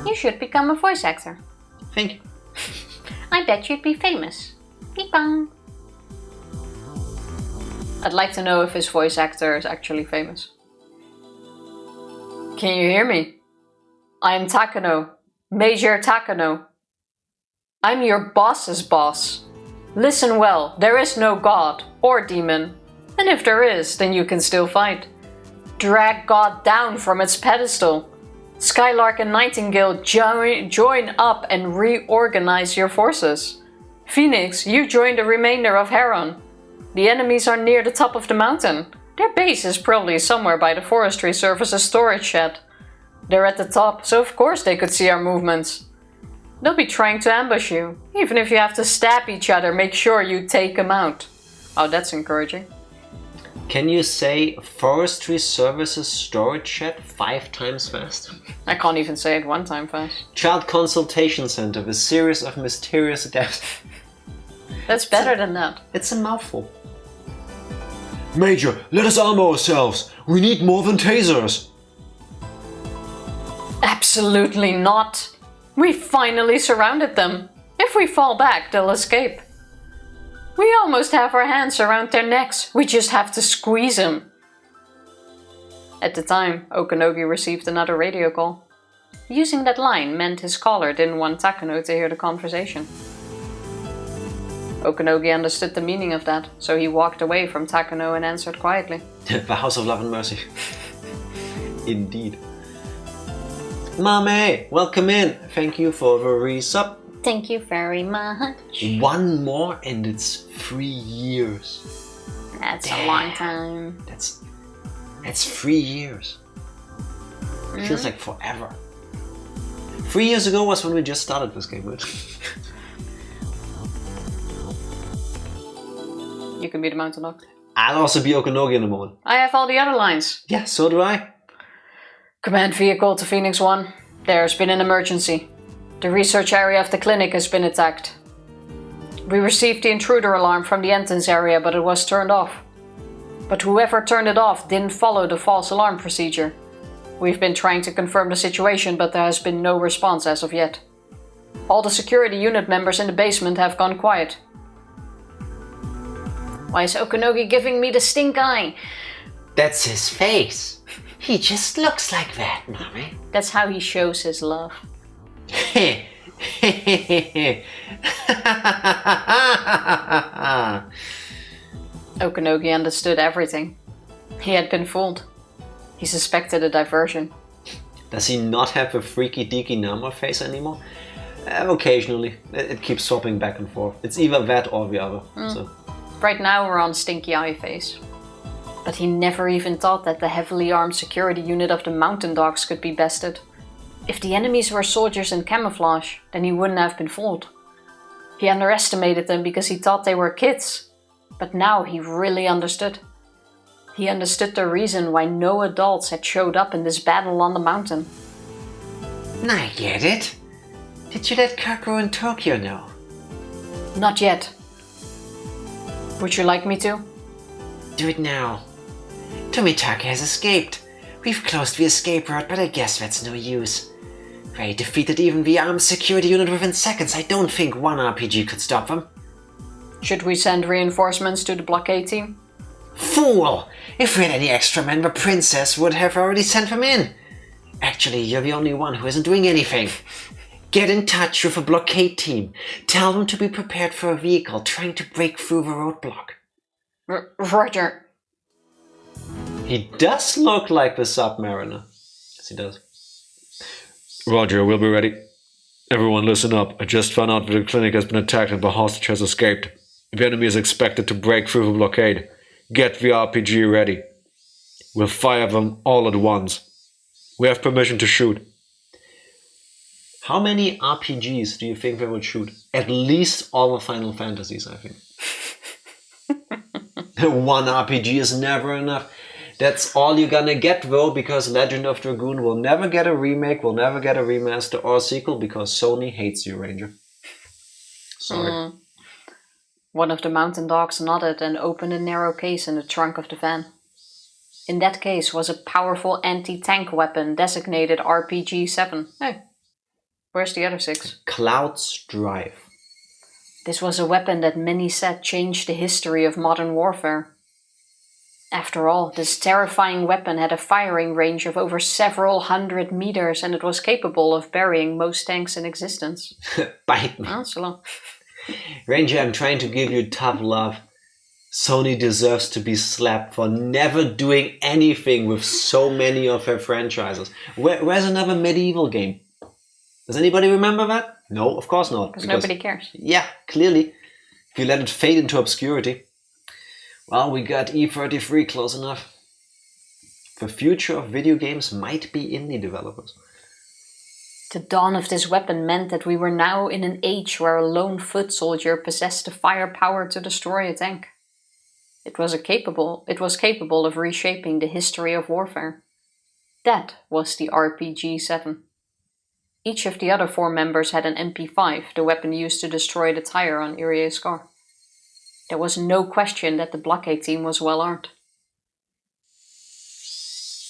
[SPEAKER 2] You should become a voice actor.
[SPEAKER 1] Thank you.
[SPEAKER 2] I bet you'd be famous. Nippon. I'd like to know if his voice actor is actually famous. Can you hear me? I am Takano, Major Takano. I'm your boss's boss. Listen well, there is no god or demon. And if there is, then you can still fight. Drag God down from its pedestal. Skylark and Nightingale join up and reorganize your forces. Phoenix, you join the remainder of Heron. The enemies are near the top of the mountain. Their base is probably somewhere by the Forestry Service's storage shed. They're at the top, so of course they could see our movements. They'll be trying to ambush you. Even if you have to stab each other, make sure you take them out. Oh, that's encouraging.
[SPEAKER 1] Can you say Forestry Services storage shed 5 times fast?
[SPEAKER 2] I can't even say it 1 time fast.
[SPEAKER 1] Child Consultation Center with a series of mysterious deaths.
[SPEAKER 2] That's better than that.
[SPEAKER 1] It's a mouthful.
[SPEAKER 3] Major, let us arm ourselves. We need more than tasers.
[SPEAKER 2] Absolutely not. We finally surrounded them. If we fall back, they'll escape. We almost have our hands around their necks. We just have to squeeze them. At the time, Okanogi received another radio call. Using that line meant his caller didn't want Takano to hear the conversation. Okanogi understood the meaning of that, so he walked away from Takano and answered quietly.
[SPEAKER 1] The House of Love and Mercy. Indeed. Mame, welcome in. Thank you for the resub.
[SPEAKER 2] Thank you very much.
[SPEAKER 1] 1 more and it's 3 years.
[SPEAKER 2] That's a long time.
[SPEAKER 1] That's 3 years. It feels like forever. 3 years ago was when we just started this game, right?
[SPEAKER 2] You can be the mountain dog.
[SPEAKER 1] I'll also be Okanogi in a moment.
[SPEAKER 2] I have all the other lines.
[SPEAKER 1] Yeah, so do I.
[SPEAKER 2] Command vehicle to Phoenix 1. There's been an emergency. The research area of the clinic has been attacked. We received the intruder alarm from the entrance area, but it was turned off. But whoever turned it off didn't follow the false alarm procedure. We've been trying to confirm the situation, but there has been no response as of yet. All the security unit members in the basement have gone quiet. Why is Okanogi giving me the stink eye?
[SPEAKER 1] That's his face. He just looks like that, mommy.
[SPEAKER 2] That's how he shows his love. Okanogi understood everything. He had been fooled. He suspected a diversion.
[SPEAKER 1] Does he not have a freaky deaky Nama face anymore? Occasionally. It keeps swapping back and forth. It's either that or the other. So.
[SPEAKER 2] Right now we're on Stinky Eye phase. But he never even thought that the heavily armed security unit of the mountain dogs could be bested. If the enemies were soldiers in camouflage, then he wouldn't have been fooled. He underestimated them because he thought they were kids. But now he really understood. He understood the reason why no adults had showed up in this battle on the mountain.
[SPEAKER 1] I get it. Did you let Kakuro in Tokyo know?
[SPEAKER 2] Not yet. Would you like me to?
[SPEAKER 1] Do it now. Tomitake has escaped. We've closed the escape route, but I guess that's no use. They defeated even the armed security unit within seconds. I don't think one RPG could stop them.
[SPEAKER 2] Should we send reinforcements to the blockade team?
[SPEAKER 1] Fool! If we had any extra men, the princess would have already sent them in. Actually, you're the only one who isn't doing anything. Get in touch with the blockade team. Tell them to be prepared for a vehicle trying to break through the roadblock.
[SPEAKER 2] Roger.
[SPEAKER 1] He does look like the Submariner. Yes, he does.
[SPEAKER 3] Roger, we'll be ready. Everyone listen up. I just found out that the clinic has been attacked and the hostage has escaped. The enemy is expected to break through the blockade. Get the RPG ready. We'll fire them all at once. We have permission to shoot.
[SPEAKER 1] How many RPGs do you think they will shoot? At least all the Final Fantasies, I think. One RPG is never enough. That's all you're gonna get though, because Legend of Dragoon will never get a remake, will never get a remaster or a sequel, because Sony hates you, Ranger. Sorry.
[SPEAKER 2] One of the mountain dogs nodded and opened a narrow case in the trunk of the van. In that case was a powerful anti-tank weapon designated RPG-7. Hey, where's the other 6?
[SPEAKER 1] Cloud's Drive.
[SPEAKER 2] This was a weapon that many said changed the history of modern warfare. After all, this terrifying weapon had a firing range of over several hundred meters and it was capable of burying most tanks in existence.
[SPEAKER 1] Bite me.
[SPEAKER 2] Oh, so long.
[SPEAKER 1] Ranger, I'm trying to give you tough love. Sony deserves to be slapped for never doing anything with so many of her franchises. Where's another medieval game? Does anybody remember that? No, of course not.
[SPEAKER 2] Because nobody cares.
[SPEAKER 1] Yeah, clearly. If you let it fade into obscurity. Well, we got E33 close enough. The future of video games might be indie developers.
[SPEAKER 2] The dawn of this weapon meant that we were now in an age where a lone foot soldier possessed the firepower to destroy a tank. It was capable of reshaping the history of warfare. That was the RPG-7. Each of the other 4 members had an MP5, the weapon used to destroy the tire on Irie's car. There was no question that the blockade team was well armed.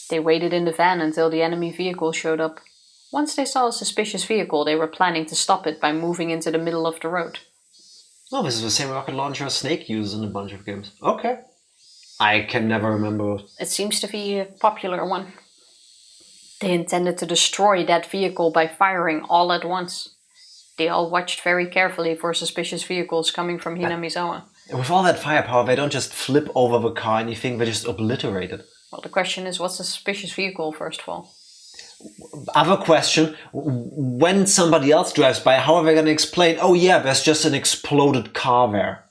[SPEAKER 2] They waited in the van until the enemy vehicle showed up. Once they saw a suspicious vehicle, they were planning to stop it by moving into the middle of the road.
[SPEAKER 1] Oh, this is the same rocket launcher Snake uses in a bunch of games. Okay. I can never remember.
[SPEAKER 2] It seems to be a popular one. They intended to destroy that vehicle by firing all at once. They all watched very carefully for suspicious vehicles coming from Hinamizawa.
[SPEAKER 1] With all that firepower, they don't just flip over the car and you think they just obliterate it.
[SPEAKER 2] Well, the question is, what's a suspicious vehicle, first of all?
[SPEAKER 1] Other question, when somebody else drives by, how are they going to explain, oh yeah, there's just an exploded car there?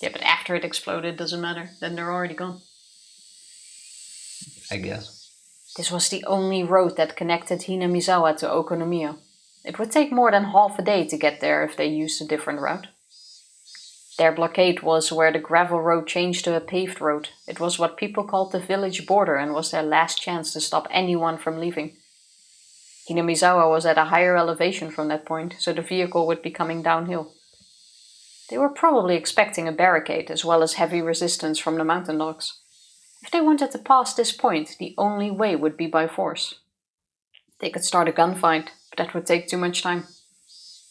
[SPEAKER 2] Yeah, but after it exploded, doesn't matter. Then they're already gone.
[SPEAKER 1] I guess.
[SPEAKER 2] This was the only road that connected Hinamizawa to Okonomiya. It would take more than half a day to get there if they used a different route. Their blockade was where the gravel road changed to a paved road. It was what people called the village border and was their last chance to stop anyone from leaving. Hinamizawa was at a higher elevation from that point, so the vehicle would be coming downhill. They were probably expecting a barricade as well as heavy resistance from the mountain dogs. If they wanted to pass this point, the only way would be by force. They could start a gunfight, but that would take too much time.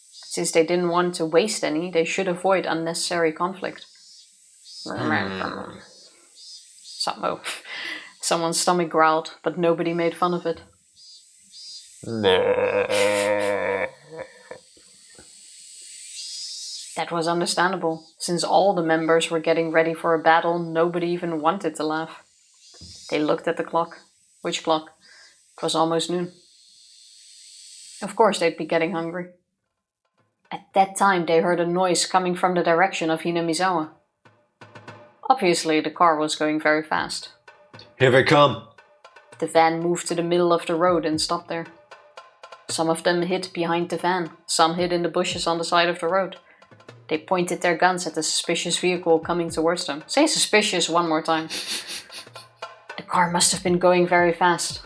[SPEAKER 2] Since they didn't want to waste any, they should avoid unnecessary conflict. Someone's stomach growled, but nobody made fun of it. That was understandable. Since all the members were getting ready for a battle, nobody even wanted to laugh. They looked at the clock. Which clock? It was almost noon. Of course they'd be getting hungry. At that time they heard a noise coming from the direction of Hinamizawa. Obviously the car was going very fast.
[SPEAKER 3] Here they come.
[SPEAKER 2] The van moved to the middle of the road and stopped there. Some of them hid behind the van, some hid in the bushes on the side of the road. They pointed their guns at the suspicious vehicle coming towards them. Say suspicious one more time. The car must have been going very fast.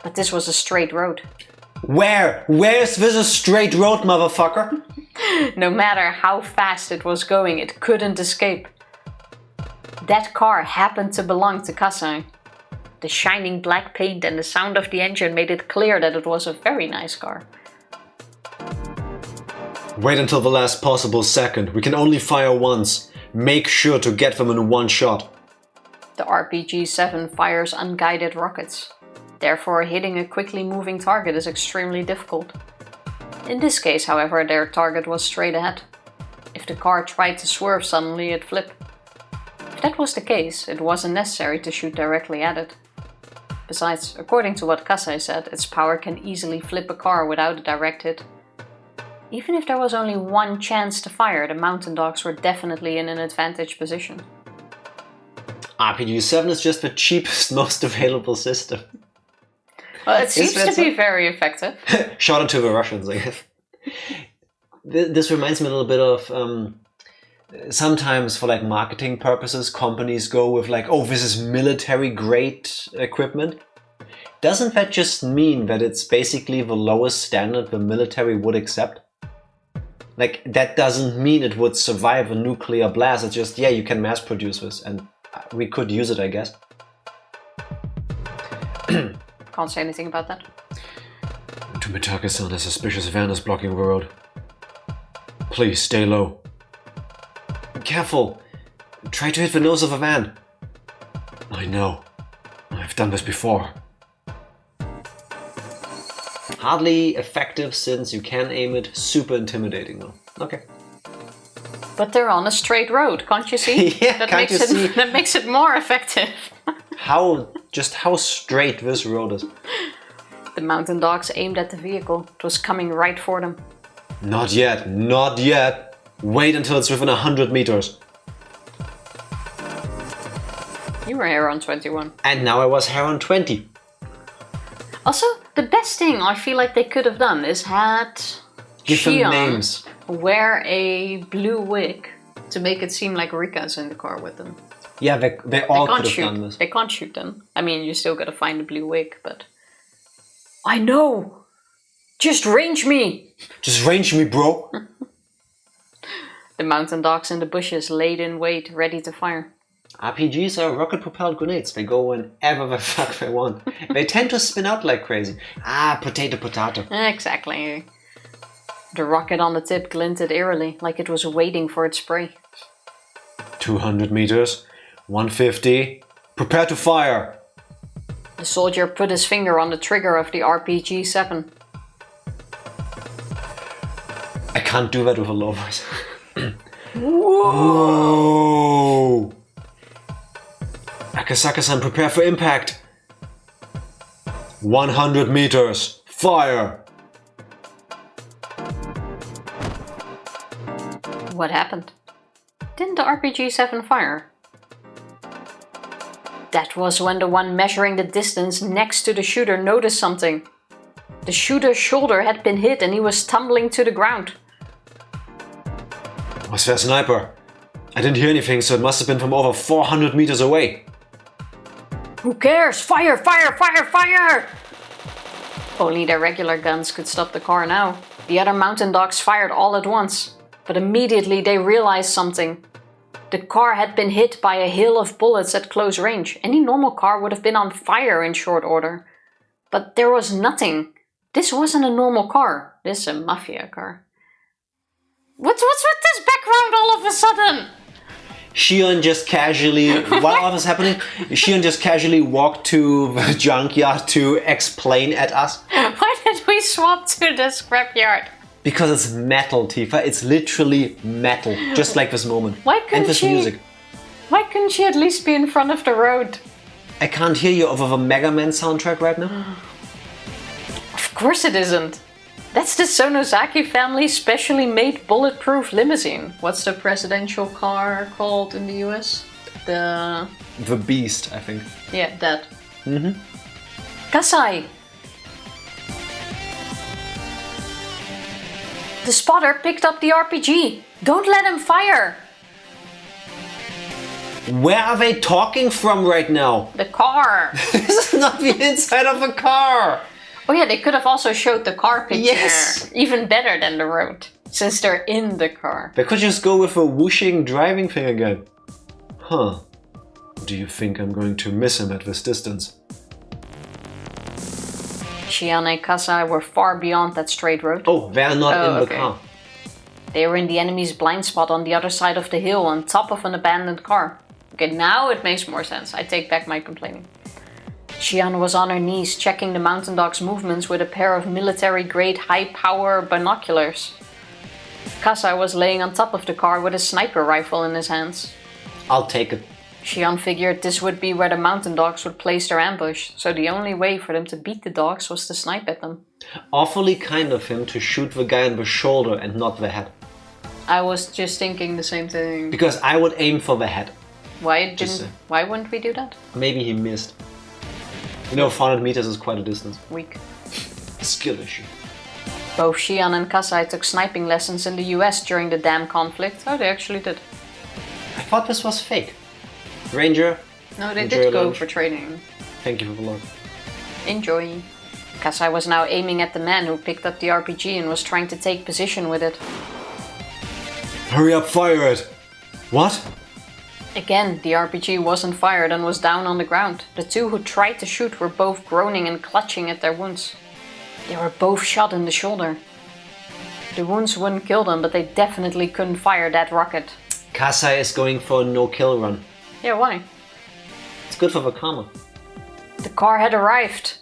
[SPEAKER 2] But this was a straight road.
[SPEAKER 1] Where? Where's this a straight road, motherfucker?
[SPEAKER 2] No matter how fast it was going, it couldn't escape. That car happened to belong to Kasai. The shining black paint and the sound of the engine made it clear that it was a very nice car.
[SPEAKER 3] Wait until the last possible second. We can only fire once. Make sure to get them in one shot.
[SPEAKER 2] The RPG-7 fires unguided rockets. Therefore, hitting a quickly moving target is extremely difficult. In this case, however, their target was straight ahead. If the car tried to swerve suddenly, it'd flip. If that was the case, it wasn't necessary to shoot directly at it. Besides, according to what Kasai said, its power can easily flip a car without a direct hit. Even if there was only one chance to fire, the mountain dogs were definitely in an advantage position.
[SPEAKER 1] RPG-7 is just the cheapest, most available system.
[SPEAKER 2] Well, it seems to be very effective.
[SPEAKER 1] Shout out to the Russians, I guess. This reminds me a little bit of... sometimes for like marketing purposes, companies go with like, oh, this is military grade equipment. Doesn't that just mean that it's basically the lowest standard the military would accept? Like, that doesn't mean it would survive a nuclear blast. It's just, yeah, you can mass produce this and we could use it, I guess.
[SPEAKER 2] Can't say anything about that.
[SPEAKER 3] To Mitake-san, a suspicious van is blocking the road. Please, stay low.
[SPEAKER 1] Careful! Try to hit the nose of a van.
[SPEAKER 3] I know. I've done this before.
[SPEAKER 1] Hardly effective since you can aim it. Super intimidating though. Okay.
[SPEAKER 2] But they're on a straight road, can't you see?
[SPEAKER 1] Yeah, can't you see?
[SPEAKER 2] That makes it more effective.
[SPEAKER 1] How straight this road is.
[SPEAKER 2] The mountain dogs aimed at the vehicle. It was coming right for them.
[SPEAKER 3] Not yet, not yet. Wait until it's within 100 meters.
[SPEAKER 2] You were here on 21.
[SPEAKER 1] And now I was here on 20.
[SPEAKER 2] Also, the best thing I feel like they could have done is had
[SPEAKER 1] Give them
[SPEAKER 2] Shion
[SPEAKER 1] names.
[SPEAKER 2] wear a blue wig to make it seem like Rika's in the car with them.
[SPEAKER 1] Yeah, they all could have
[SPEAKER 2] shoot.
[SPEAKER 1] done this.
[SPEAKER 2] They can't shoot them. I mean, you still gotta find the blue wig, but... I know! Just range me!
[SPEAKER 1] Just range me, bro.
[SPEAKER 2] The mountain dogs in the bushes laid in wait, ready to fire.
[SPEAKER 1] RPGs are rocket-propelled grenades. They go whenever the fuck they want. They tend to spin out like crazy. Ah, potato, potato.
[SPEAKER 2] Exactly. The rocket on the tip glinted eerily, like it was waiting for its prey.
[SPEAKER 3] 200 meters. 150. Prepare to fire.
[SPEAKER 2] The soldier put his finger on the trigger of the RPG-7.
[SPEAKER 1] I can't do that with a low voice.
[SPEAKER 3] Whoa! Akasaka-san, prepare for impact. 100 meters. Fire!
[SPEAKER 2] What happened? Didn't the RPG-7 fire? That was when the one measuring the distance next to the shooter noticed something. The shooter's shoulder had been hit and he was tumbling to the ground.
[SPEAKER 3] Was there a sniper? I didn't hear anything, so it must have been from over 400 meters away.
[SPEAKER 2] Who cares? Fire! Fire! Fire! Fire! Only their regular guns could stop the car now. The other mountain dogs fired all at once. But immediately they realized something. The car had been hit by a hail of bullets at close range. Any normal car would have been on fire in short order. But there was nothing. This wasn't a normal car. This is a mafia car. What's with this background all of a sudden?
[SPEAKER 1] Shion just casually, while all this is happening, Shion just casually walked to the junkyard to explain at us.
[SPEAKER 2] Why did we swap to the scrapyard?
[SPEAKER 1] Because it's metal, Tifa. It's literally metal. Just like this moment.
[SPEAKER 2] Why couldn't
[SPEAKER 1] and this music.
[SPEAKER 2] Why couldn't she at least be in front of the road?
[SPEAKER 1] I can't hear you over the Mega Man soundtrack right now.
[SPEAKER 2] Of course it isn't. That's the Sonozaki family's specially made bulletproof limousine. What's the presidential car called in the US? The
[SPEAKER 1] Beast, I think.
[SPEAKER 2] Yeah, that. Kasai! The spotter picked up the RPG. Don't let him fire!
[SPEAKER 1] Where are they talking from right now?
[SPEAKER 2] The car!
[SPEAKER 1] This is not the inside of a car!
[SPEAKER 2] Oh yeah, they could have also showed the car picture.
[SPEAKER 1] Yes!
[SPEAKER 2] Even better than the road. Since they're in the car.
[SPEAKER 1] They could just go with a whooshing driving thing again. Huh. Do you think I'm going to miss him at this distance?
[SPEAKER 2] Shion and Kasai were far beyond that straight road.
[SPEAKER 1] Oh, they're not in the
[SPEAKER 2] okay.
[SPEAKER 1] car.
[SPEAKER 2] They were in the enemy's blind spot on the other side of the hill on top of an abandoned car. Okay, now it makes more sense. I take back my complaining. Shion was on her knees checking the mountain dog's movements with a pair of military-grade high-power binoculars. Kasai was laying on top of the car with a sniper rifle in his hands.
[SPEAKER 1] I'll take it.
[SPEAKER 2] Shion figured this would be where the mountain dogs would place their ambush, so the only way for them to beat the dogs was to snipe at them.
[SPEAKER 1] Awfully kind of him to shoot the guy in the shoulder and not the head.
[SPEAKER 2] I was just thinking the same thing.
[SPEAKER 1] Because I would aim for the head.
[SPEAKER 2] Why wouldn't we do that?
[SPEAKER 1] Maybe he missed. You know, 400 meters is quite a distance.
[SPEAKER 2] Weak.
[SPEAKER 1] Skill issue.
[SPEAKER 2] Both Shion and Kasai took sniping lessons in the US during the dam conflict. Oh, they actually did.
[SPEAKER 1] I thought this was fake. Ranger.
[SPEAKER 2] No, they
[SPEAKER 1] enjoy
[SPEAKER 2] did go
[SPEAKER 1] lunch.
[SPEAKER 2] for training.
[SPEAKER 1] Thank you for the log.
[SPEAKER 2] Enjoy. Kasai was now aiming at the man who picked up the RPG and was trying to take position with it.
[SPEAKER 1] Hurry up, fire it! What?
[SPEAKER 2] Again, the RPG wasn't fired and was down on the ground. The two who tried to shoot were both groaning and clutching at their wounds. They were both shot in the shoulder. The wounds wouldn't kill them, but they definitely couldn't fire that rocket.
[SPEAKER 1] Kasai is going for a no-kill run.
[SPEAKER 2] Yeah, why?
[SPEAKER 1] It's good for the karma.
[SPEAKER 2] The car had arrived.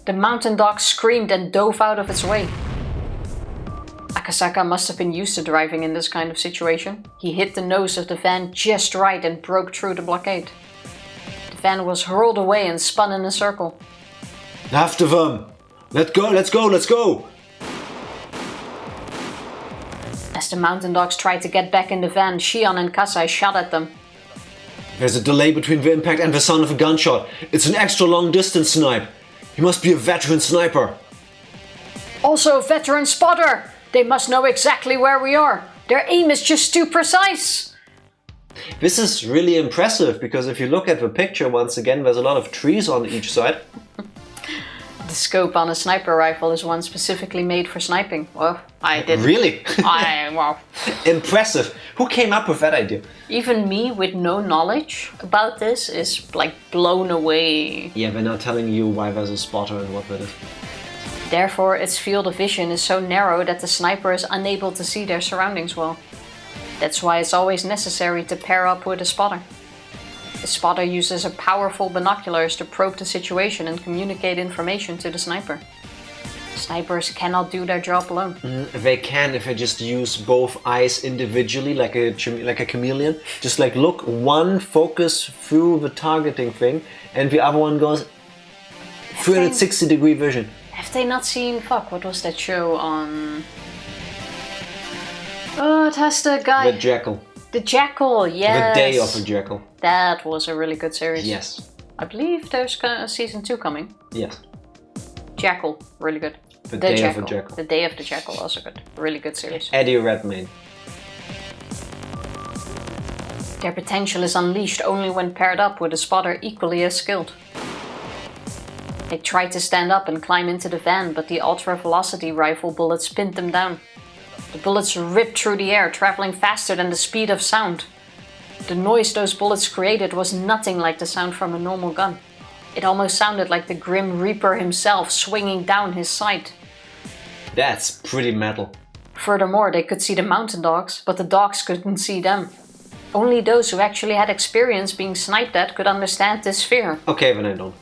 [SPEAKER 2] The mountain dog screamed and dove out of its way. Akasaka must have been used to driving in this kind of situation. He hit the nose of the van just right and broke through the blockade. The van was hurled away and spun in a circle.
[SPEAKER 1] After them! Let's go, let's go, let's go!
[SPEAKER 2] As the mountain dogs tried to get back in the van, Shion and Kasai shot at them.
[SPEAKER 1] There's a delay between the impact and the sound of a gunshot. It's an extra long distance snipe. He must be a veteran sniper.
[SPEAKER 2] Also a veteran spotter! They must know exactly where we are. Their aim is just too precise.
[SPEAKER 1] This is really impressive because if you look at the picture once again, there's a lot of trees on each side.
[SPEAKER 2] The scope on a sniper rifle is one specifically made for sniping. Well, I didn't.
[SPEAKER 1] Really?
[SPEAKER 2] Well.
[SPEAKER 1] Impressive. Who came up with that idea?
[SPEAKER 2] Even me with no knowledge about this is like blown away.
[SPEAKER 1] Yeah, they're not telling you why there's a spotter and what that is.
[SPEAKER 2] Therefore, its field of vision is so narrow that the sniper is unable to see their surroundings well. That's why it's always necessary to pair up with a spotter. The spotter uses a powerful binoculars to probe the situation and communicate information to the sniper. Snipers cannot do their job alone.
[SPEAKER 1] They can if they just use both eyes individually, like a chameleon. Just like look, one focus through the targeting thing, and the other one goes 360-degree vision.
[SPEAKER 2] Have they not seen, what was that show on... Oh, it has the guy...
[SPEAKER 1] The Jackal.
[SPEAKER 2] The Jackal, yes.
[SPEAKER 1] The Day of the Jackal.
[SPEAKER 2] That was a really good series.
[SPEAKER 1] Yes.
[SPEAKER 2] I believe there's a season 2 coming.
[SPEAKER 1] Yes.
[SPEAKER 2] Jackal, really good.
[SPEAKER 1] The Day of the Jackal.
[SPEAKER 2] The Day of the Jackal, also good. Really good series.
[SPEAKER 1] Eddie Redmayne.
[SPEAKER 2] Their potential is unleashed only when paired up with a spotter equally as skilled. They tried to stand up and climb into the van, but the ultra-velocity rifle bullets pinned them down. The bullets ripped through the air, traveling faster than the speed of sound. The noise those bullets created was nothing like the sound from a normal gun. It almost sounded like the Grim Reaper himself swinging down his sight.
[SPEAKER 1] That's pretty metal.
[SPEAKER 2] Furthermore, they could see the mountain dogs, but the dogs couldn't see them. Only those who actually had experience being sniped at could understand this fear.
[SPEAKER 1] Okay, then I don't.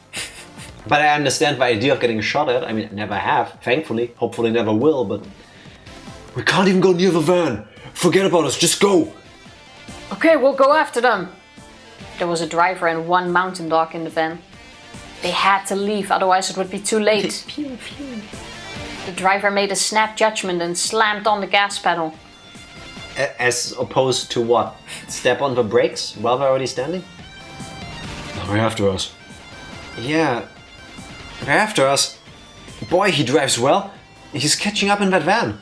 [SPEAKER 1] But I understand the idea of getting shot at. I mean, I never have, thankfully. Hopefully never will, but... We can't even go near the van! Forget about us, just go!
[SPEAKER 2] Okay, we'll go after them! There was a driver and one mountain dog in the van. They had to leave, otherwise it would be too late.
[SPEAKER 1] Pew, pew.
[SPEAKER 2] The driver made a snap judgment and slammed on the gas pedal.
[SPEAKER 1] As opposed to what? Step on the brakes while they're already standing?
[SPEAKER 3] They're after us.
[SPEAKER 1] Yeah, they're after us. Boy, he drives well. He's catching up in that van.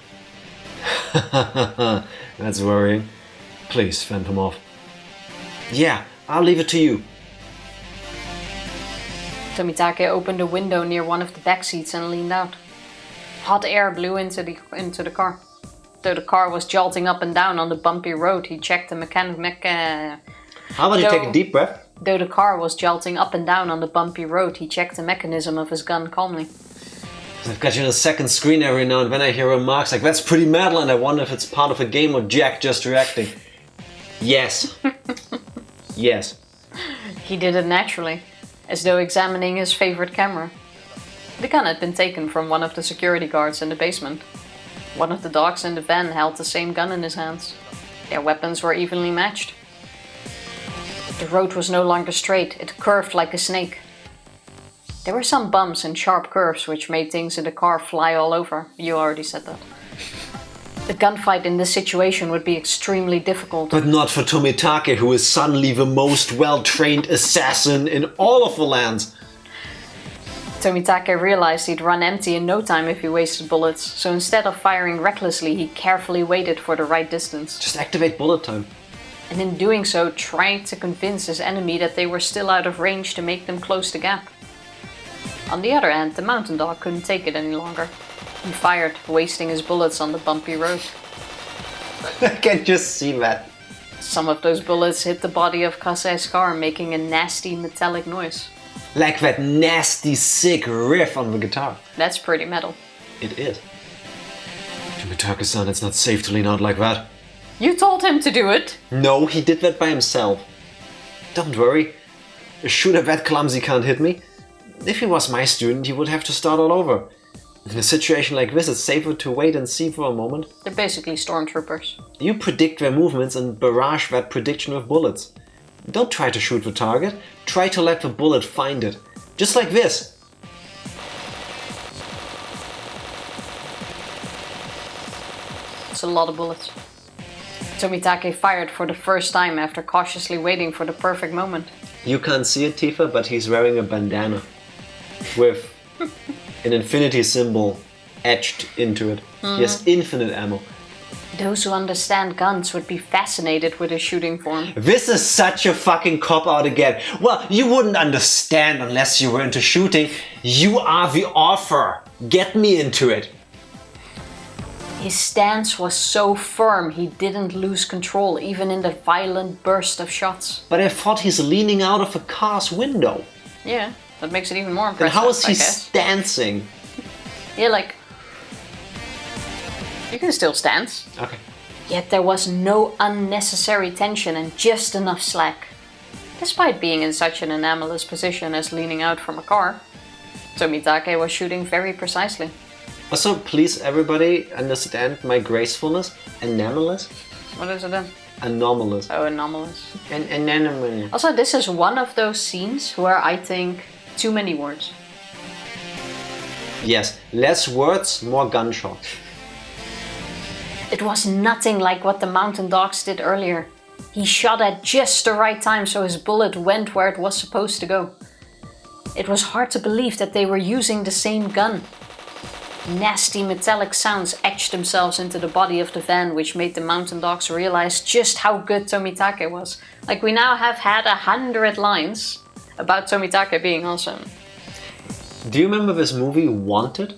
[SPEAKER 3] That's worrying. Please fend them off.
[SPEAKER 1] Yeah, I'll leave it to you.
[SPEAKER 2] Tomitake opened a window near one of the back seats and leaned out. Hot air blew into the car. Though the car was jolting up and down on the bumpy road, he checked the
[SPEAKER 1] How about you take a deep breath?
[SPEAKER 2] Though the car was jolting up and down on the bumpy road, he checked the mechanism of his gun calmly.
[SPEAKER 1] I've got you on a second screen every now and then. I hear remarks like, that's pretty metal, and I wonder if it's part of a game or Jack just reacting. Yes. Yes.
[SPEAKER 2] He did it naturally, as though examining his favorite camera. The gun had been taken from one of the security guards in the basement. One of the dogs in the van held the same gun in his hands. Their weapons were evenly matched. The road was no longer straight, it curved like a snake. There were some bumps and sharp curves which made things in the car fly all over. You already said that. The gunfight in this situation would be extremely difficult.
[SPEAKER 1] But not for Tomitake, who is suddenly the most well-trained assassin in all of the lands.
[SPEAKER 2] Tomitake realized he'd run empty in no time if he wasted bullets, so instead of firing recklessly, he carefully waited for the right distance.
[SPEAKER 1] Just activate bullet time.
[SPEAKER 2] And in doing so, tried to convince his enemy that they were still out of range to make them close the gap. On the other hand, the mountain dog couldn't take it any longer. He fired, wasting his bullets on the bumpy road.
[SPEAKER 1] I can just see that.
[SPEAKER 2] Some of those bullets hit the body of Kasei's car, making a nasty metallic noise.
[SPEAKER 1] Like that nasty, sick riff on the guitar.
[SPEAKER 2] That's pretty metal.
[SPEAKER 1] It is.
[SPEAKER 3] Tomitake-san, it's not safe to lean out like that.
[SPEAKER 2] You told him to do it!
[SPEAKER 1] No, he did that by himself. Don't worry. A shooter that clumsy can't hit me. If he was my student, he would have to start all over. In a situation like this, it's safer to wait and see for a moment.
[SPEAKER 2] They're basically stormtroopers.
[SPEAKER 1] You predict their movements and barrage that prediction with bullets. Don't try to shoot the target, try to let the bullet find it. Just like this.
[SPEAKER 2] It's a lot of bullets. Tomitake fired for the first time after cautiously waiting for the perfect moment.
[SPEAKER 1] You can't see it, Tifa, but he's wearing a bandana with an infinity symbol etched into it. He has infinite ammo.
[SPEAKER 2] Those who understand guns would be fascinated with his shooting form.
[SPEAKER 1] This is such a fucking cop-out again. Well, you wouldn't understand unless you were into shooting. You are the author. Get me into it.
[SPEAKER 2] His stance was so firm he didn't lose control even in the violent burst of shots.
[SPEAKER 1] But I thought he's leaning out of a car's window.
[SPEAKER 2] Yeah, that makes it even more
[SPEAKER 1] Then
[SPEAKER 2] impressive.
[SPEAKER 1] how is
[SPEAKER 2] I
[SPEAKER 1] he
[SPEAKER 2] guess.
[SPEAKER 1] dancing?
[SPEAKER 2] Yeah, like... You can still stance.
[SPEAKER 1] Okay.
[SPEAKER 2] Yet there was no unnecessary tension and just enough slack. Despite being in such an anomalous position as leaning out from a car, Tomitake was shooting very precisely.
[SPEAKER 1] Also, please everybody understand my gracefulness. Anomalous?
[SPEAKER 2] What is it then?
[SPEAKER 1] Anomalous.
[SPEAKER 2] Oh, anomalous.
[SPEAKER 1] An anomalous.
[SPEAKER 2] Also, this is one of those scenes where I think too many words.
[SPEAKER 1] Yes, less words, more gunshots.
[SPEAKER 2] It was nothing like what the mountain dogs did earlier. He shot at just the right time so his bullet went where it was supposed to go. It was hard to believe that they were using the same gun. Nasty metallic sounds etched themselves into the body of the van, which made the mountain dogs realize just how good Tomitake was. Like, we now have had 100 lines about Tomitake being awesome.
[SPEAKER 1] Do you remember this movie Wanted?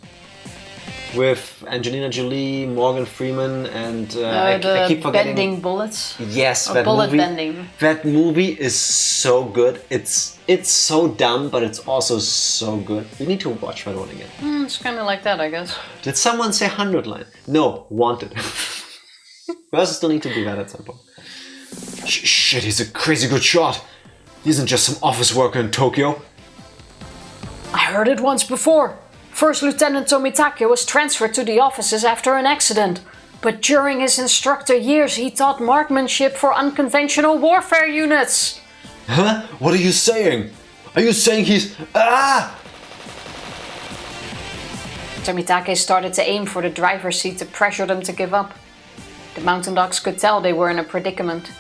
[SPEAKER 1] With Angelina Jolie, Morgan Freeman, and I keep forgetting.
[SPEAKER 2] Bending bullets.
[SPEAKER 1] Yes,
[SPEAKER 2] Or
[SPEAKER 1] that
[SPEAKER 2] bullet
[SPEAKER 1] movie.
[SPEAKER 2] bending.
[SPEAKER 1] That movie is so good. It's so dumb, but it's also so good. We need to watch that one again.
[SPEAKER 2] It's kind of like that, I guess.
[SPEAKER 1] Did someone say 100 line? No, Wanted. We also still need to do that at some point.
[SPEAKER 3] Shit, he's a crazy good shot. He isn't just some office worker in Tokyo.
[SPEAKER 2] I heard it once before. First Lieutenant Tomitake was transferred to the offices after an accident. But during his instructor years, he taught marksmanship for unconventional warfare units.
[SPEAKER 3] Huh? What are you saying?
[SPEAKER 1] Are you saying he's... Ah!
[SPEAKER 2] Tomitake started to aim for the driver's seat to pressure them to give up. The mountain dogs could tell they were in a predicament.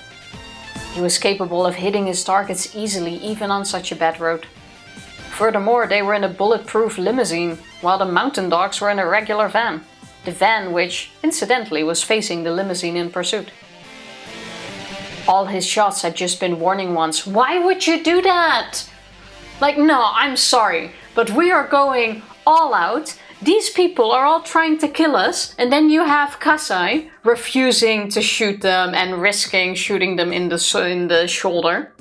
[SPEAKER 2] He was capable of hitting his targets easily even on such a bad road. Furthermore, they were in a bulletproof limousine, while the mountain dogs were in a regular van. The van which, incidentally, was facing the limousine in pursuit. All his shots had just been warning ones. Why would you do that? Like, no, I'm sorry, but we are going all out. These people are all trying to kill us, and then you have Kasai refusing to shoot them and risking shooting them in the shoulder.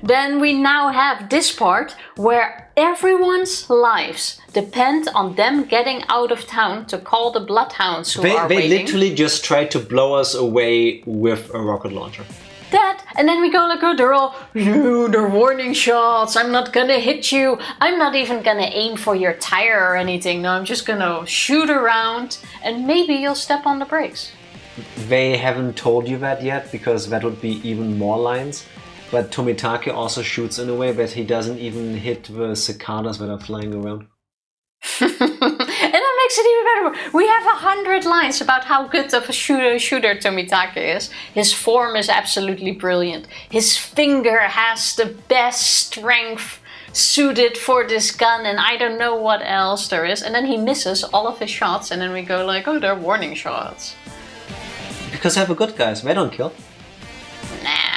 [SPEAKER 2] Then we now have this part where everyone's lives depend on them getting out of town to call the bloodhounds who are waiting.
[SPEAKER 1] They literally just tried to blow us away with a rocket launcher.
[SPEAKER 2] That, and then we go like, oh, they're warning shots, I'm not gonna hit you, I'm not even gonna aim for your tire or anything, no, I'm just gonna shoot around and maybe you'll step on the brakes.
[SPEAKER 1] They haven't told you that yet, because that would be even more lines. But Tomitake also shoots in a way that he doesn't even hit the cicadas that are flying around.
[SPEAKER 2] And that makes it even better. We have 100 lines about how good of a shooter Tomitake is. His form is absolutely brilliant. His finger has the best strength suited for this gun, and I don't know what else there is. And then he misses all of his shots, and then we go like, oh, they're warning shots.
[SPEAKER 1] Because they're the good guys, they don't kill.
[SPEAKER 4] Nah.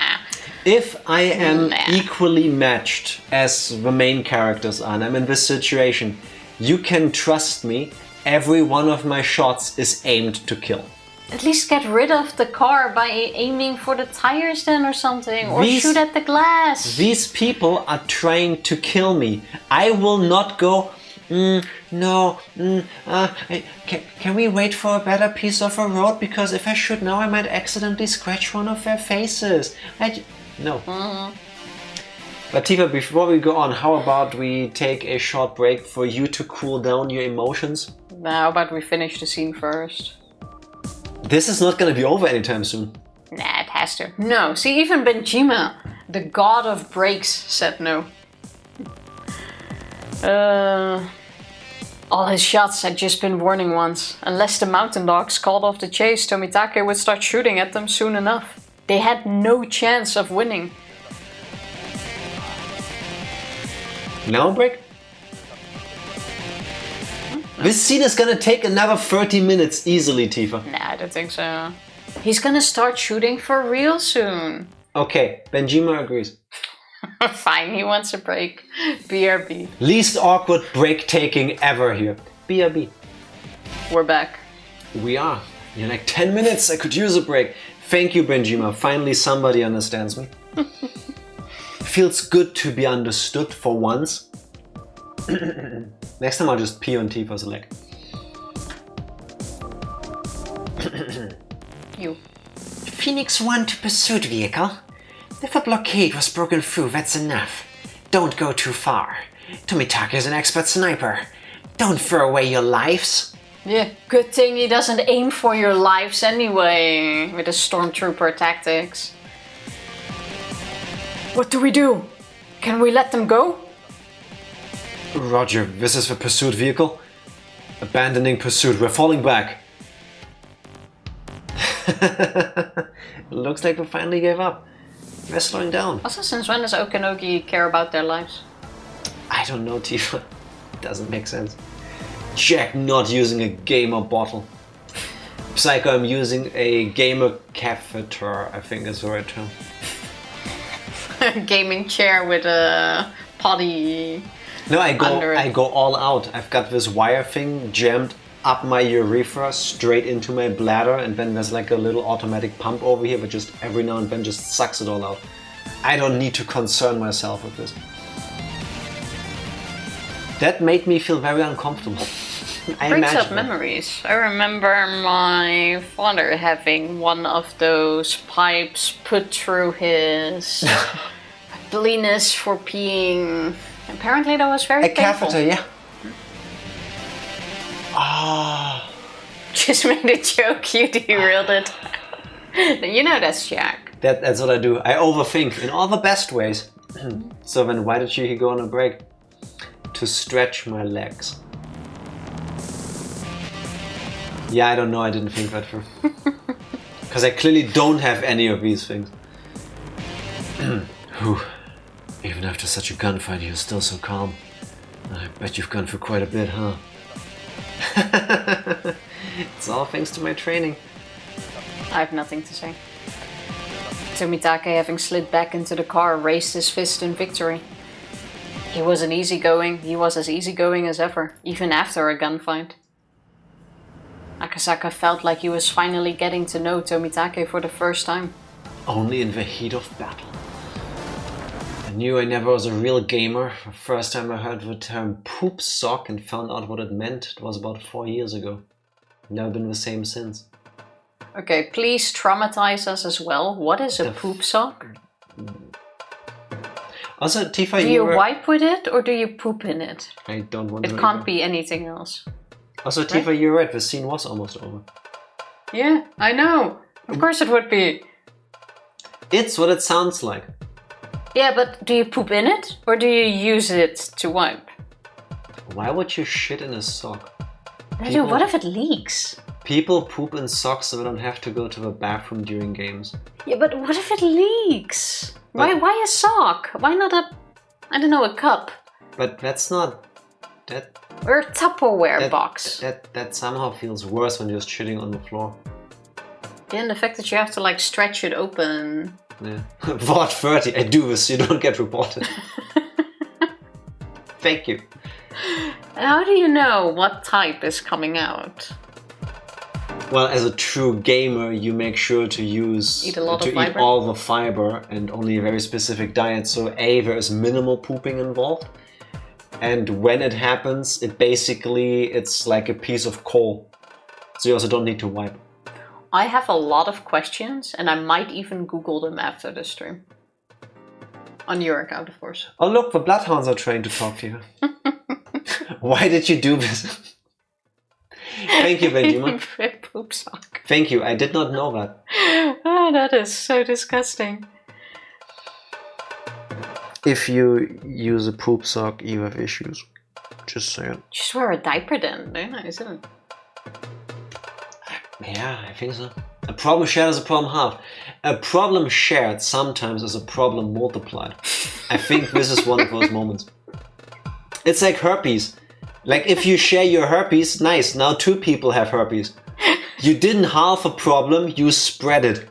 [SPEAKER 1] If I am equally matched as the main characters are, and I'm in this situation, you can trust me, every one of my shots is aimed to kill.
[SPEAKER 2] At least get rid of the car by aiming for the tires then or something, or shoot at the glass.
[SPEAKER 1] These people are trying to kill me. I will not go, can we wait for a better piece of a road? Because if I shoot now, I might accidentally scratch one of their faces. No. But Tifa, before we go on, how about we take a short break for you to cool down your emotions?
[SPEAKER 2] How about we finish the scene first?
[SPEAKER 1] This is not gonna be over anytime soon.
[SPEAKER 2] Nah, it has to. No, see, even Benjima, the god of breaks, said no. All his shots had just been warning ones. Unless the mountain dogs called off the chase, Tomitake would start shooting at them soon enough. They had no chance of winning.
[SPEAKER 1] Now a break? This scene is gonna take another 30 minutes easily, Tifa.
[SPEAKER 2] Nah, I don't think so. He's gonna start shooting for real soon.
[SPEAKER 1] Okay, Benjima agrees.
[SPEAKER 2] Fine, he wants a break. BRB.
[SPEAKER 1] Least awkward break taking ever here. BRB.
[SPEAKER 2] We're back.
[SPEAKER 1] We are. In like 10 minutes, I could use a break. Thank you, Benjima. Finally somebody understands me. Feels good to be understood for once. Next time I'll just pee on Tifa's leg.
[SPEAKER 2] You.
[SPEAKER 1] Phoenix 1 to pursuit vehicle. If a blockade was broken through, that's enough. Don't go too far. Tomitake is an expert sniper. Don't throw away your lives.
[SPEAKER 2] Yeah, good thing he doesn't aim for your lives anyway, with his stormtrooper tactics. What do we do? Can we let them go?
[SPEAKER 1] Roger, this is the pursuit vehicle. Abandoning pursuit, we're falling back. Looks like we finally gave up. We're slowing down.
[SPEAKER 2] Also, since when does Okanogi care about their lives?
[SPEAKER 1] I don't know, Tifa. It doesn't make sense. Jack not using a gamer bottle. Psycho, I'm using a gamer catheter, I think is the right term.
[SPEAKER 2] Gaming chair with a potty.
[SPEAKER 1] No, I
[SPEAKER 2] under
[SPEAKER 1] go all out. I've got this wire thing jammed up my urethra, straight into my bladder, and then there's like a little automatic pump over here, but just every now and then just sucks it all out. I don't need to concern myself with this. That made me feel very uncomfortable.
[SPEAKER 2] Brings up memories. I remember my father having one of those pipes put through his penis for peeing. Apparently that was very painful.
[SPEAKER 1] Catheter, yeah. Ah.
[SPEAKER 2] Just made a joke, you derailed it. You know that's Jack.
[SPEAKER 1] That's what I do. I overthink in all the best ways. So then why did you go on a break? To stretch my legs. Yeah, I don't know, I didn't think that through. Because I clearly don't have any of these things. Whew. Even after such a gunfight, you're still so calm. I bet you've gone through quite a bit, huh? It's all thanks to my training.
[SPEAKER 2] I have nothing to say. Tomitake, having slid back into the car, raised his fist in victory. He was as easygoing as ever, even after a gunfight. Akasaka felt like he was finally getting to know Tomitake for the first time.
[SPEAKER 1] Only in the heat of battle. I knew I never was a real gamer. The first time I heard the term poop sock and found out what it meant, it was about 4 years ago. Never been the same since.
[SPEAKER 2] Okay, please traumatize us as well. What is a poop sock?
[SPEAKER 1] Also, Tifa,
[SPEAKER 2] do you wipe with it or do you poop in it?
[SPEAKER 1] I don't want to.
[SPEAKER 2] It can't be anything else.
[SPEAKER 1] Also, Tifa,
[SPEAKER 2] right?
[SPEAKER 1] You're right. The scene was almost over.
[SPEAKER 2] Yeah, I know. Of course it would be.
[SPEAKER 1] It's what it sounds like.
[SPEAKER 2] Yeah, but do you poop in it or do you use it to wipe?
[SPEAKER 1] Why would you shit in a sock?
[SPEAKER 2] Dude, what if it leaks?
[SPEAKER 1] People poop in socks so they don't have to go to the bathroom during games.
[SPEAKER 2] Yeah, but what if it leaks? Why a sock? Why not a cup?
[SPEAKER 1] But that's not... that.
[SPEAKER 2] Or a Tupperware box.
[SPEAKER 1] That somehow feels worse when you're just shitting on the floor.
[SPEAKER 2] Yeah, and the fact that you have to like stretch it open.
[SPEAKER 1] Yeah. Vought 30, I do this so you don't get reported. Thank you.
[SPEAKER 2] How do you know what type is coming out?
[SPEAKER 1] Well, as a true gamer, you make sure to eat all the fiber and only a very specific diet. So A, there is minimal pooping involved. And when it happens, it's like a piece of coal. So you also don't need to wipe.
[SPEAKER 2] I have a lot of questions and I might even Google them after the stream. On your account, of course.
[SPEAKER 1] Oh look, the bloodhounds are trying to talk to you. Why did you do this? Thank you, Benjamin.
[SPEAKER 2] Poop sock.
[SPEAKER 1] Thank you, I did not know that.
[SPEAKER 2] Oh, that is so disgusting.
[SPEAKER 1] If you use a poop sock, you have issues. Just saying.
[SPEAKER 2] Just wear a diaper then, very nice, isn't it?
[SPEAKER 1] Yeah, I think so. A problem shared is a problem halved. A problem shared sometimes is a problem multiplied. I think this is one of those moments. It's like herpes. Like if you share your herpes, nice, now 2 people have herpes. You didn't halve a problem, you spread it.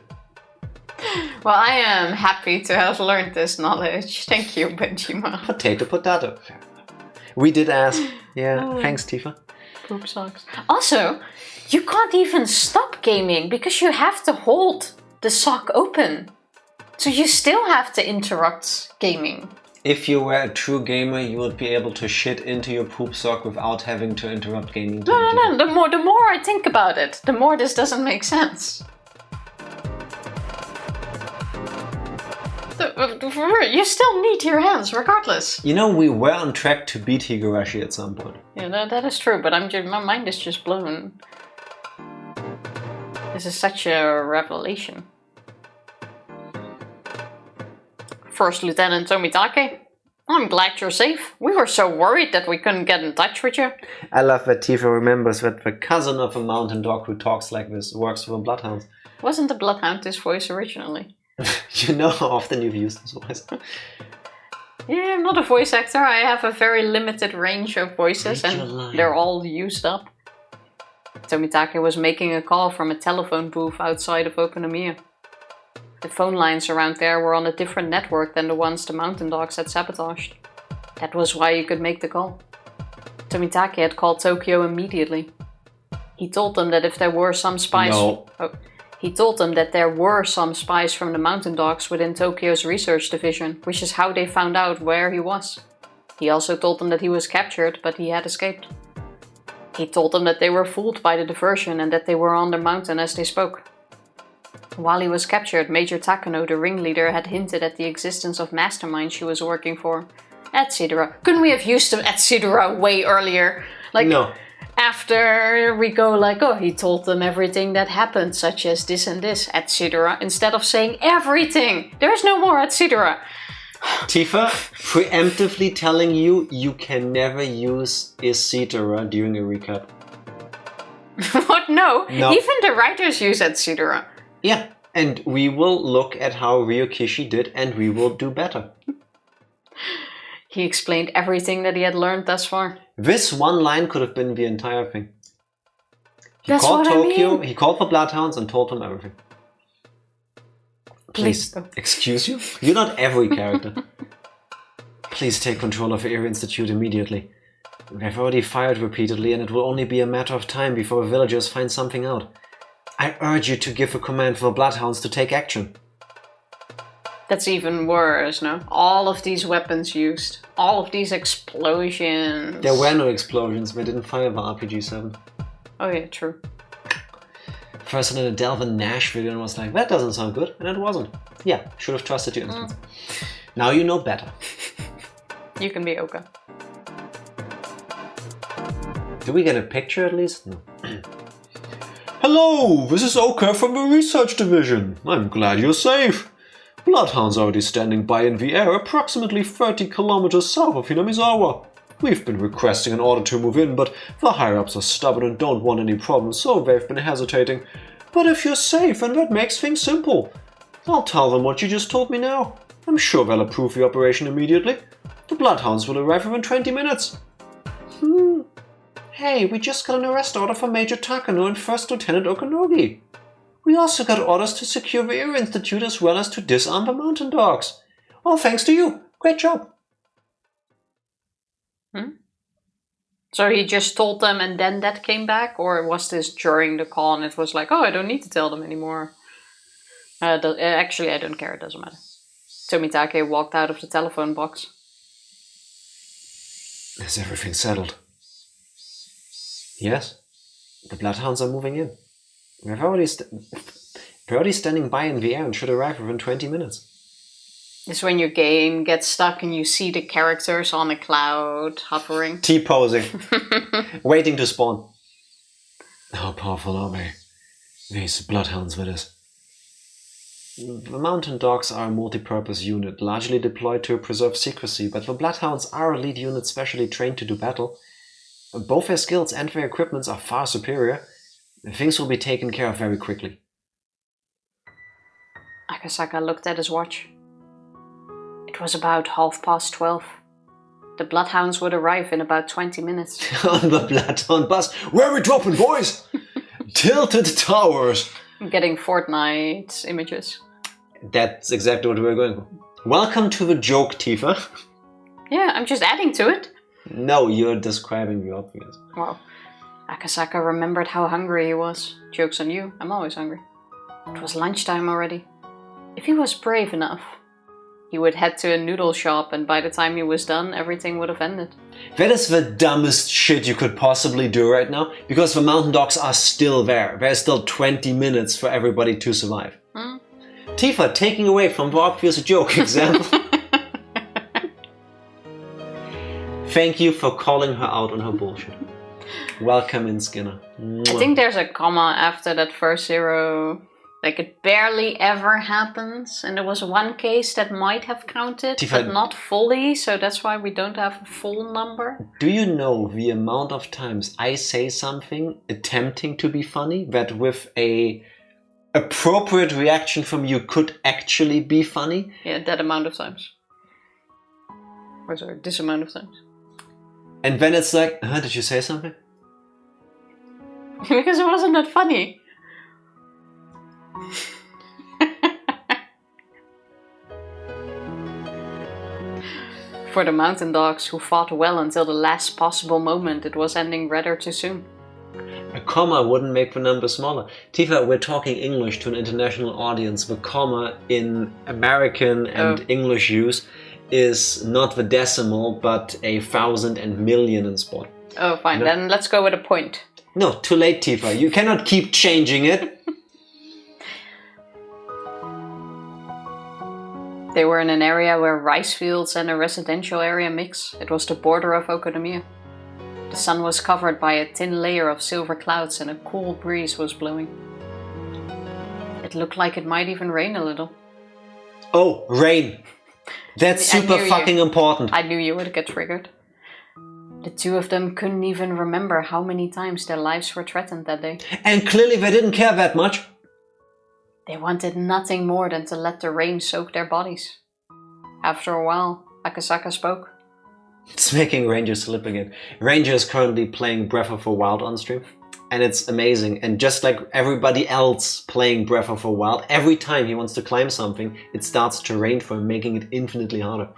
[SPEAKER 2] Well, I am happy to have learned this knowledge. Thank you, Benjamin.
[SPEAKER 1] Potato. We did ask. Yeah, thanks, Tifa.
[SPEAKER 2] Poop socks. Also, you can't even stop gaming because you have to hold the sock open. So you still have to interrupt gaming.
[SPEAKER 1] If you were a true gamer, you would be able to shit into your poop sock without having to interrupt gaming.
[SPEAKER 2] No. The more I think about it, the more this doesn't make sense. You still need your hands, regardless.
[SPEAKER 1] You know, we were on track to beat Higurashi at some point.
[SPEAKER 2] Yeah, that is true, but my mind is just blown. This is such a revelation. First Lieutenant Tomitake, I'm glad you're safe. We were so worried that we couldn't get in touch with you.
[SPEAKER 1] I love that Tifa remembers that the cousin of a mountain dog who talks like this works for the Bloodhounds.
[SPEAKER 2] Wasn't the Bloodhound his voice originally?
[SPEAKER 1] You know how often you've used this voice.
[SPEAKER 2] Yeah, I'm not a voice actor. I have a very limited range of voices and they're all used up. Tomitake was making a call from a telephone booth outside of Okonomiya. The phone lines around there were on a different network than the ones the mountain dogs had sabotaged. That was why he could make the call. Tomitake had called Tokyo immediately. He told them that if there were some spies... He told them that there were some spies from the mountain dogs within Tokyo's research division, which is how they found out where he was. He also told them that he was captured, but he had escaped. He told them that they were fooled by the diversion and that they were on the mountain as they spoke. While he was captured, Major Takano, the ringleader, had hinted at the existence of masterminds she was working for, etc. Couldn't we have used them etc. way earlier?
[SPEAKER 1] No.
[SPEAKER 2] After we go like, oh, he told them everything that happened, such as this and this, etc. Instead of saying everything. There's no more etc.
[SPEAKER 1] Tifa, preemptively telling you can never use Isidora during a recap.
[SPEAKER 2] What? No.
[SPEAKER 1] No.
[SPEAKER 2] Even the writers use Etsidora.
[SPEAKER 1] Yeah, and we will look at how Ryokishi did and we will do better.
[SPEAKER 2] He explained everything that he had learned thus far.
[SPEAKER 1] This one line could have been the entire thing. He
[SPEAKER 2] That's
[SPEAKER 1] called
[SPEAKER 2] what
[SPEAKER 1] Tokyo,
[SPEAKER 2] I mean.
[SPEAKER 1] he called the Bloodhounds and told them everything. Please, excuse you? You're not every character. Please take control of the Area Institute immediately. They've already fired repeatedly and it will only be a matter of time before the villagers find something out. I urge you to give a command for the Bloodhounds to take action.
[SPEAKER 2] That's even worse, no? All of these weapons used. All of these explosions.
[SPEAKER 1] There were no explosions, they didn't fire the RPG-7.
[SPEAKER 2] Oh yeah, true.
[SPEAKER 1] First in a Delvin Nash video and was like, that doesn't sound good, and it wasn't. Yeah, should have trusted your instincts. Now you know better.
[SPEAKER 2] You can be Oka.
[SPEAKER 1] Do we get a picture at least? No.
[SPEAKER 3] Hello, this is Oka from the Research Division. I'm glad you're safe. Bloodhounds are already standing by in the air approximately 30 kilometers south of Hinamizawa. We've been requesting an order to move in, but the higher-ups are stubborn and don't want any problems, so they've been hesitating. But if you're safe, and that makes things simple. I'll tell them what you just told me now. I'm sure they'll approve the operation immediately. The Bloodhounds will arrive within 20 minutes.
[SPEAKER 1] Hey, we just got an arrest order for Major Takano and First Lieutenant Okanogi. We also got orders to secure the Area Institute as well as to disarm the mountain dogs. All thanks to you. Great job.
[SPEAKER 2] So he just told them and then that came back? Or was this during the call and it was like, oh, I don't need to tell them anymore? Actually, I don't care. It doesn't matter. Tomitake walked out of the telephone box.
[SPEAKER 1] Is everything settled? Yes. The Bloodhounds are moving in. They're already standing by in the air and should arrive within 20 minutes.
[SPEAKER 2] It's when your game gets stuck and you see the characters on a cloud hovering.
[SPEAKER 1] T-posing. Waiting to spawn.
[SPEAKER 3] How powerful are they? These Bloodhounds, that is.
[SPEAKER 1] The mountain dogs are a multi-purpose unit, largely deployed to preserve secrecy, but the Bloodhounds are a lead unit specially trained to do battle. Both their skills and their equipments are far superior. Things will be taken care of very quickly.
[SPEAKER 2] Akasaka looked at his watch. It was about 12:30. The Bloodhounds would arrive in about 20 minutes.
[SPEAKER 1] On the Bloodhound bus.
[SPEAKER 3] Where are we dropping, boys? Tilted towers.
[SPEAKER 2] I'm getting Fortnite images.
[SPEAKER 1] That's exactly what we're going for. Welcome to the joke, Tifa.
[SPEAKER 2] Yeah, I'm just adding to it.
[SPEAKER 1] No, you're describing the obvious.
[SPEAKER 2] Wow. Akasaka remembered how hungry he was. Joke's on you, I'm always hungry. It was lunchtime already. If he was brave enough, he would head to a noodle shop and by the time he was done, everything would have ended.
[SPEAKER 1] That is the dumbest shit you could possibly do right now, because the mountain dogs are still there. There's still 20 minutes for everybody to survive. Tifa taking away from the obvious joke example. Thank you for calling her out on her bullshit. Welcome in, Skinner.
[SPEAKER 2] I think there's a comma after that first zero. Like it barely ever happens. And there was one case that might have counted,
[SPEAKER 1] Tifa,
[SPEAKER 2] but not fully. So that's why we don't have a full number.
[SPEAKER 1] Do you know the amount of times I say something attempting to be funny that with a appropriate reaction from you could actually be funny?
[SPEAKER 2] Yeah, that amount of times. Or sorry, this amount of times.
[SPEAKER 1] And then it's like, did you say something?
[SPEAKER 2] Because it wasn't that funny. For the mountain dogs who fought well until the last possible moment, it was ending rather too soon.
[SPEAKER 1] A comma wouldn't make the number smaller. Tifa, we're talking English to an international audience. The comma in American and English use is not the decimal, but 1,000 and million in sport.
[SPEAKER 2] Oh, fine. Then let's go with a point.
[SPEAKER 1] No, too late, Tifa. You cannot keep changing it.
[SPEAKER 2] They were in an area where rice fields and a residential area mix. It was the border of Okonomiya. The sun was covered by a thin layer of silver clouds and a cool breeze was blowing. It looked like it might even rain a little.
[SPEAKER 1] Oh, rain. That's
[SPEAKER 2] I
[SPEAKER 1] super
[SPEAKER 2] knew
[SPEAKER 1] fucking important.
[SPEAKER 2] I knew you would get triggered. The two of them couldn't even remember how many times their lives were threatened that day.
[SPEAKER 1] And clearly they didn't care that much.
[SPEAKER 2] They wanted nothing more than to let the rain soak their bodies. After a while, Akasaka spoke.
[SPEAKER 1] It's making Ranger slip again. Ranger is currently playing Breath of the Wild on stream. And it's amazing. And just like everybody else playing Breath of the Wild, every time he wants to climb something, it starts to rain for him, making it infinitely harder.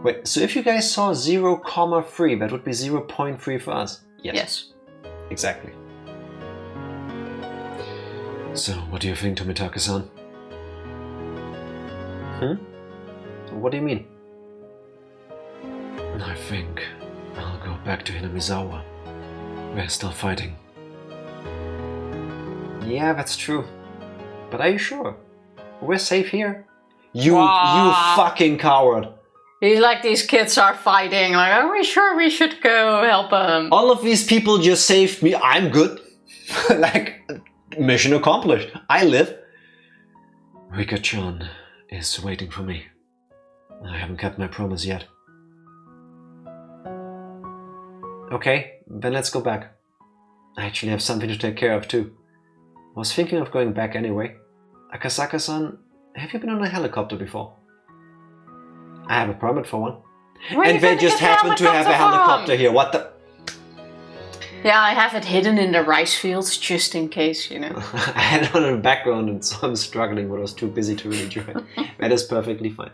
[SPEAKER 1] Wait, so if you guys saw 0,3, that would be 0.3 for us?
[SPEAKER 2] Yes.
[SPEAKER 1] Exactly.
[SPEAKER 3] So, what do you think, Tomitaka-san?
[SPEAKER 1] What do you mean?
[SPEAKER 3] I think I'll go back to Hinamizawa. We're still fighting.
[SPEAKER 1] Yeah, that's true. But are you sure? We're safe here? You fucking coward!
[SPEAKER 2] He's like, these kids are fighting. Like, are we sure we should go help them?
[SPEAKER 1] All of these people just saved me. I'm good. Like, mission accomplished. I live.
[SPEAKER 3] Rika-chan is waiting for me. I haven't kept my promise yet.
[SPEAKER 1] Okay, then let's go back. I actually have something to take care of too. I was thinking of going back anyway. Akasaka-san, have you been on a helicopter before? I have a permit for one. And they just happen to have a helicopter here. What the?
[SPEAKER 2] Yeah, I have it hidden in the rice fields just in case, you know.
[SPEAKER 1] I had it on in the background and so I'm struggling, but I was too busy to really join. That is perfectly fine.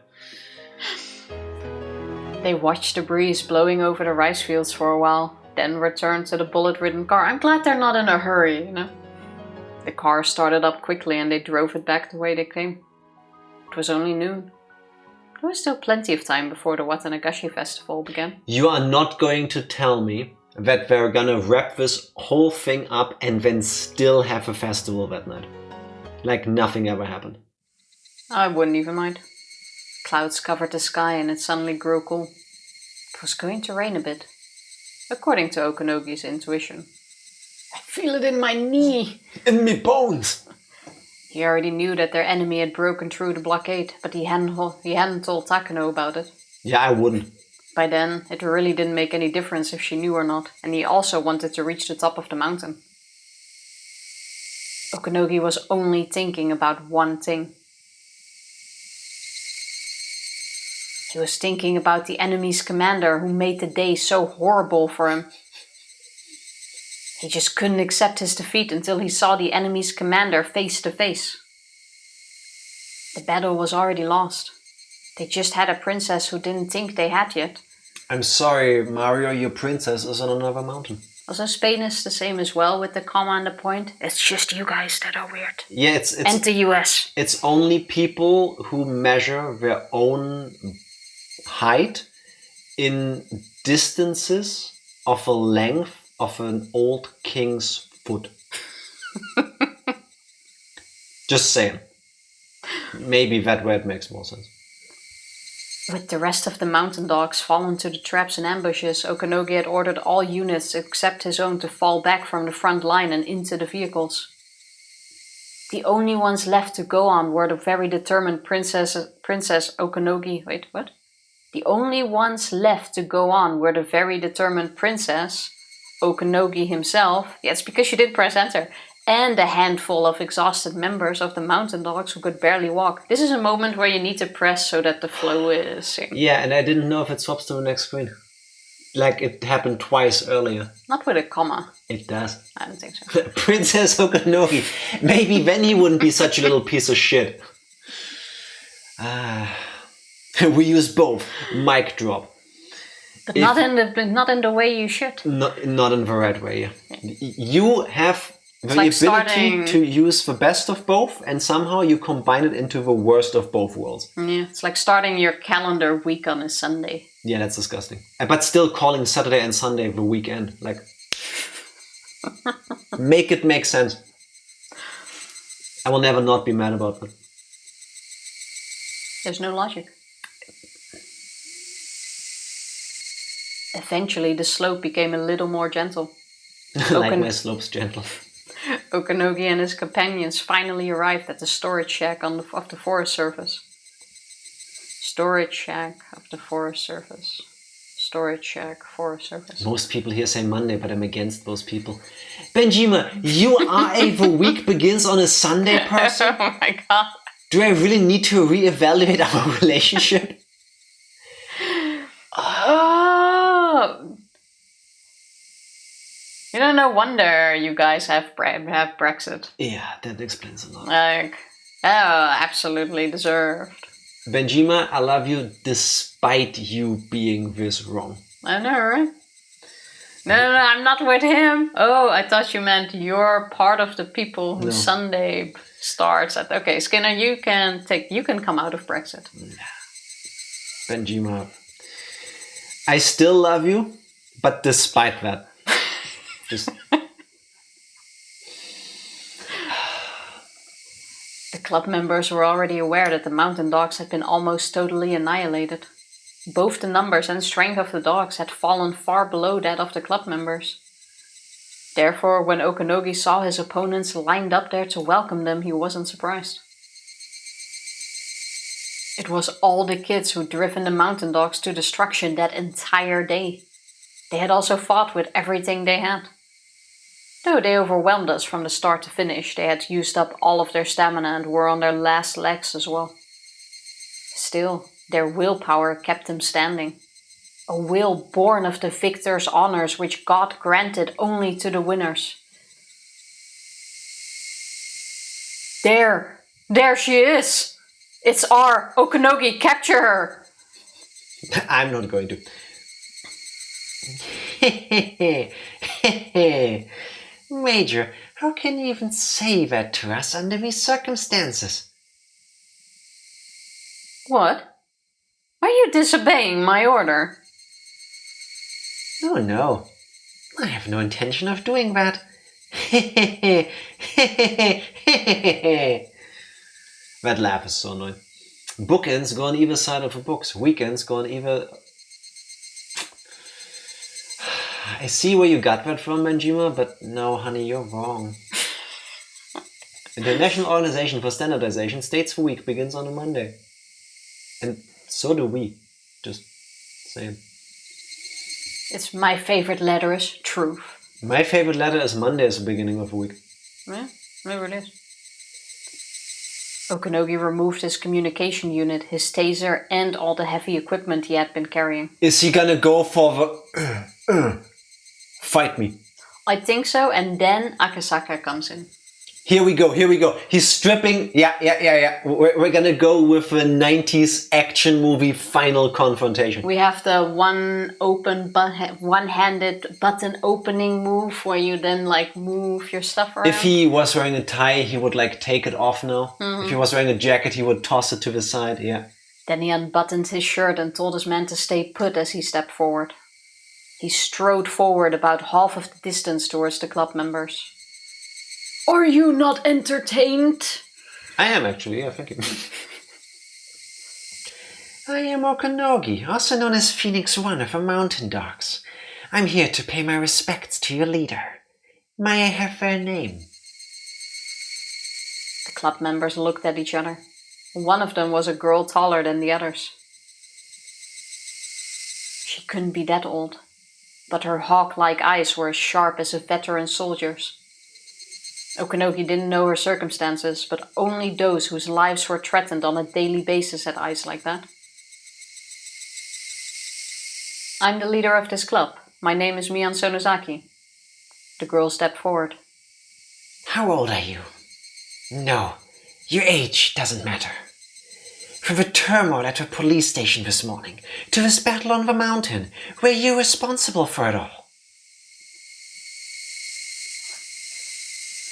[SPEAKER 2] They watched the breeze blowing over the rice fields for a while, then returned to the bullet-ridden car. I'm glad they're not in a hurry, you know. The car started up quickly and they drove it back the way they came. It was only noon. There was still plenty of time before the Watanagashi festival began.
[SPEAKER 1] You are not going to tell me that they're gonna wrap this whole thing up and then still have a festival that night. Like nothing ever happened.
[SPEAKER 2] I wouldn't even mind. Clouds covered the sky and it suddenly grew cool. It was going to rain a bit, according to Okanogi's intuition. I feel it in my knee.
[SPEAKER 1] In me bones!
[SPEAKER 2] He already knew that their enemy had broken through the blockade, but he hadn't told Takano about it.
[SPEAKER 1] Yeah, I wouldn't.
[SPEAKER 2] By then, it really didn't make any difference if she knew or not, and he also wanted to reach the top of the mountain. Okanogi was only thinking about one thing. He was thinking about the enemy's commander who made the day so horrible for him. He just couldn't accept his defeat until he saw the enemy's commander face to face. The battle was already lost. They just had a princess who didn't think they had yet.
[SPEAKER 1] I'm sorry, Mario, your princess is on another mountain.
[SPEAKER 2] Also, Spain is the same as well with the comma and the point. It's just you guys that are weird.
[SPEAKER 1] Yeah, it's
[SPEAKER 2] and the US.
[SPEAKER 1] It's only people who measure their own height in distances of a length of an old king's foot. Just saying. Maybe that way it makes more sense.
[SPEAKER 2] With the rest of the mountain dogs fallen to the traps and ambushes, Okanogi had ordered all units except his own to fall back from the front line and into the vehicles. The only ones left to go on were the very determined Princess Okanogi. Wait, what? The only ones left to go on were the very determined Princess Okanogi himself. Yeah, it's because you did press enter. And a handful of exhausted members of the mountain dogs who could barely walk. This is a moment where you need to press so that the flow is synced.
[SPEAKER 1] Yeah, and I didn't know if it swaps to the next screen. Like it happened twice earlier.
[SPEAKER 2] Not with a comma.
[SPEAKER 1] It does.
[SPEAKER 2] I don't think so.
[SPEAKER 1] Princess Okanogi. Maybe then he wouldn't be such a little piece of shit. We use both. Mic drop.
[SPEAKER 2] But not in the way you should.
[SPEAKER 1] Not in the right way, yeah. You have the
[SPEAKER 2] like
[SPEAKER 1] ability to use the best of both, and somehow you combine it into the worst of both worlds.
[SPEAKER 2] Yeah, it's like starting your calendar week on a Sunday.
[SPEAKER 1] Yeah, that's disgusting. But still calling Saturday and Sunday the weekend. Like, make it make sense. I will never not be mad about it.
[SPEAKER 2] There's no logic. Eventually, the slope became a little more gentle.
[SPEAKER 1] Like my slopes gentle.
[SPEAKER 2] Okanogi and his companions finally arrived at the storage shack of the Forest Service. Storage shack of the Forest Service. Storage shack, Forest Service.
[SPEAKER 1] Most people here say Monday, but I'm against those people. Benjima, you are a the week begins on a Sunday person?
[SPEAKER 2] Oh my god.
[SPEAKER 1] Do I really need to reevaluate our relationship?
[SPEAKER 2] Oh. You know, no wonder you guys have Brexit.
[SPEAKER 1] Yeah, that explains a lot.
[SPEAKER 2] Like, absolutely deserved.
[SPEAKER 1] Benjima, I love you despite you being this wrong.
[SPEAKER 2] I know, right? No, I'm not with him. Oh, I thought you meant you're part of the people whose Sunday starts at... Okay, Skinner, you can come out of Brexit.
[SPEAKER 1] Benjima, I still love you, but despite that, just...
[SPEAKER 2] The club members were already aware that the mountain dogs had been almost totally annihilated. Both the numbers and strength of the dogs had fallen far below that of the club members. Therefore, when Okanogi saw his opponents lined up there to welcome them, he wasn't surprised. It was all the kids who'd driven the mountain dogs to destruction that entire day. They had also fought with everything they had. Though they overwhelmed us from the start to finish, they had used up all of their stamina and were on their last legs as well. Still, their willpower kept them standing. A will born of the victor's honors which God granted only to the winners. There she is! It's our Okanogi, capture her!
[SPEAKER 1] I'm not going to. Major, how can you even say that to us under these circumstances?
[SPEAKER 2] What? Are you disobeying my order?
[SPEAKER 1] Oh no, I have no intention of doing that. That laugh is so annoying. Bookends go on either side of the books. Weekends go on either... I see where you got that from, Benjima, but no, honey, you're wrong. The International Organization for Standardization states the week begins on a Monday. And so do we. Just saying.
[SPEAKER 2] It's my favorite letter is truth.
[SPEAKER 1] My favorite letter is Monday as the beginning of the week.
[SPEAKER 2] Yeah, maybe it is. Okanogi removed his communication unit, his taser, and all the heavy equipment he had been carrying.
[SPEAKER 1] Is he gonna go for the... Fight me.
[SPEAKER 2] I think so, and then Akasaka comes in.
[SPEAKER 1] Here we go. He's stripping... Yeah. We're gonna go with a 90s action movie final confrontation.
[SPEAKER 2] We have the one-handed button opening move where you then like move your stuff around.
[SPEAKER 1] If he was wearing a tie, he would like take it off now. Mm-hmm. If he was wearing a jacket, he would toss it to the side, yeah.
[SPEAKER 2] Then he unbuttoned his shirt and told his men to stay put as he stepped forward. He strode forward about half of the distance towards the club members. Are you not entertained?
[SPEAKER 1] I am actually, yeah, thank you. I am Okanogi, also known as Phoenix One of the Mountain Dogs. I'm here to pay my respects to your leader. May I have their name?
[SPEAKER 2] The club members looked at each other. One of them was a girl taller than the others. She couldn't be that old, but her hawk-like eyes were as sharp as a veteran soldier's. Okanogi didn't know her circumstances, but only those whose lives were threatened on a daily basis had eyes like that. I'm the leader of this club. My name is Mian Sonozaki. The girl stepped forward.
[SPEAKER 1] How old are you? No, your age doesn't matter. From the turmoil at the police station this morning to this battle on the mountain, were you responsible for it all?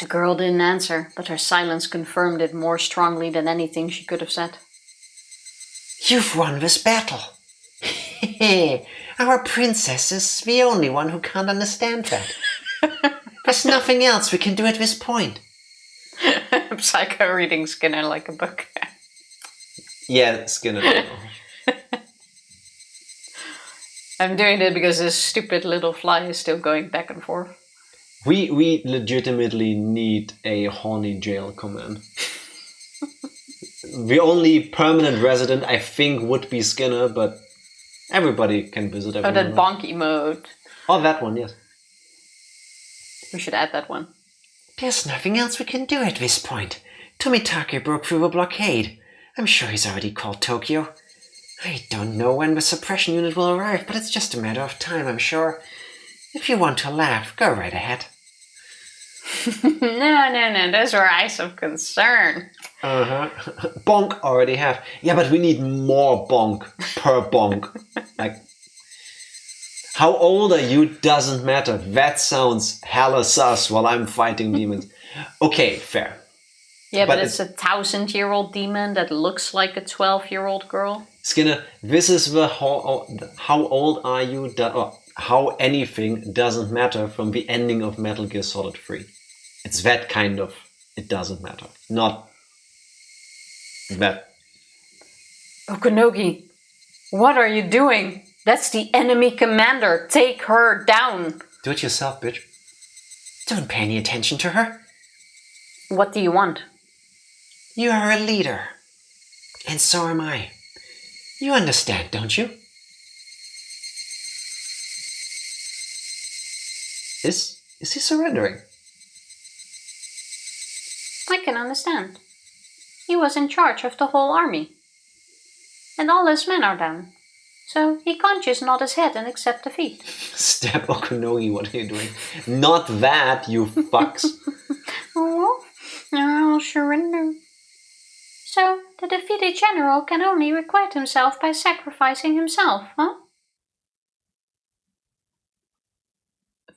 [SPEAKER 2] The girl didn't answer, but her silence confirmed it more strongly than anything she could have said.
[SPEAKER 1] You've won this battle. Our princess is the only one who can't understand that. There's nothing else we can do at this point.
[SPEAKER 2] Psycho reading Skinner like a book.
[SPEAKER 1] Yeah, Skinner.
[SPEAKER 2] I'm doing it because this stupid little fly is still going back and forth.
[SPEAKER 1] We legitimately need a horny jail command. The only permanent resident, I think, would be Skinner, but everybody can visit
[SPEAKER 2] Oh,
[SPEAKER 1] everyone.
[SPEAKER 2] that bonky mode.
[SPEAKER 1] Oh, that one, yes.
[SPEAKER 2] We should add that one.
[SPEAKER 1] There's nothing else we can do at this point. Tomitake broke through the blockade. I'm sure he's already called Tokyo. I don't know when the suppression unit will arrive, but it's just a matter of time, I'm sure. If you want to laugh, go right ahead.
[SPEAKER 2] No, those were eyes of concern.
[SPEAKER 1] Uh-huh. Bonk already have. Yeah, but we need more bonk per bonk. Like, how old are you doesn't matter. That sounds hella sus while I'm fighting demons. Okay, fair.
[SPEAKER 2] Yeah, but
[SPEAKER 1] But
[SPEAKER 2] it's a 1,000-year-old demon that looks like a 12-year-old girl.
[SPEAKER 1] Skinner, this is the how old are you? How anything doesn't matter from the ending of Metal Gear Solid 3. It's that kind of it doesn't matter. Not that.
[SPEAKER 2] Okunogi, what are you doing? That's the enemy commander. Take her down.
[SPEAKER 1] Do it yourself, bitch. Don't pay any attention to her.
[SPEAKER 2] What do you want?
[SPEAKER 1] You are a leader. And so am I. You understand, don't you? Is he surrendering?
[SPEAKER 2] I can understand. He was in charge of the whole army. And all his men are down. So he can't just nod his head and accept defeat.
[SPEAKER 1] Stab Okunogi, what are you doing? Not that, you fucks.
[SPEAKER 2] Oh, I'll surrender. So the defeated general can only requite himself by sacrificing himself, huh?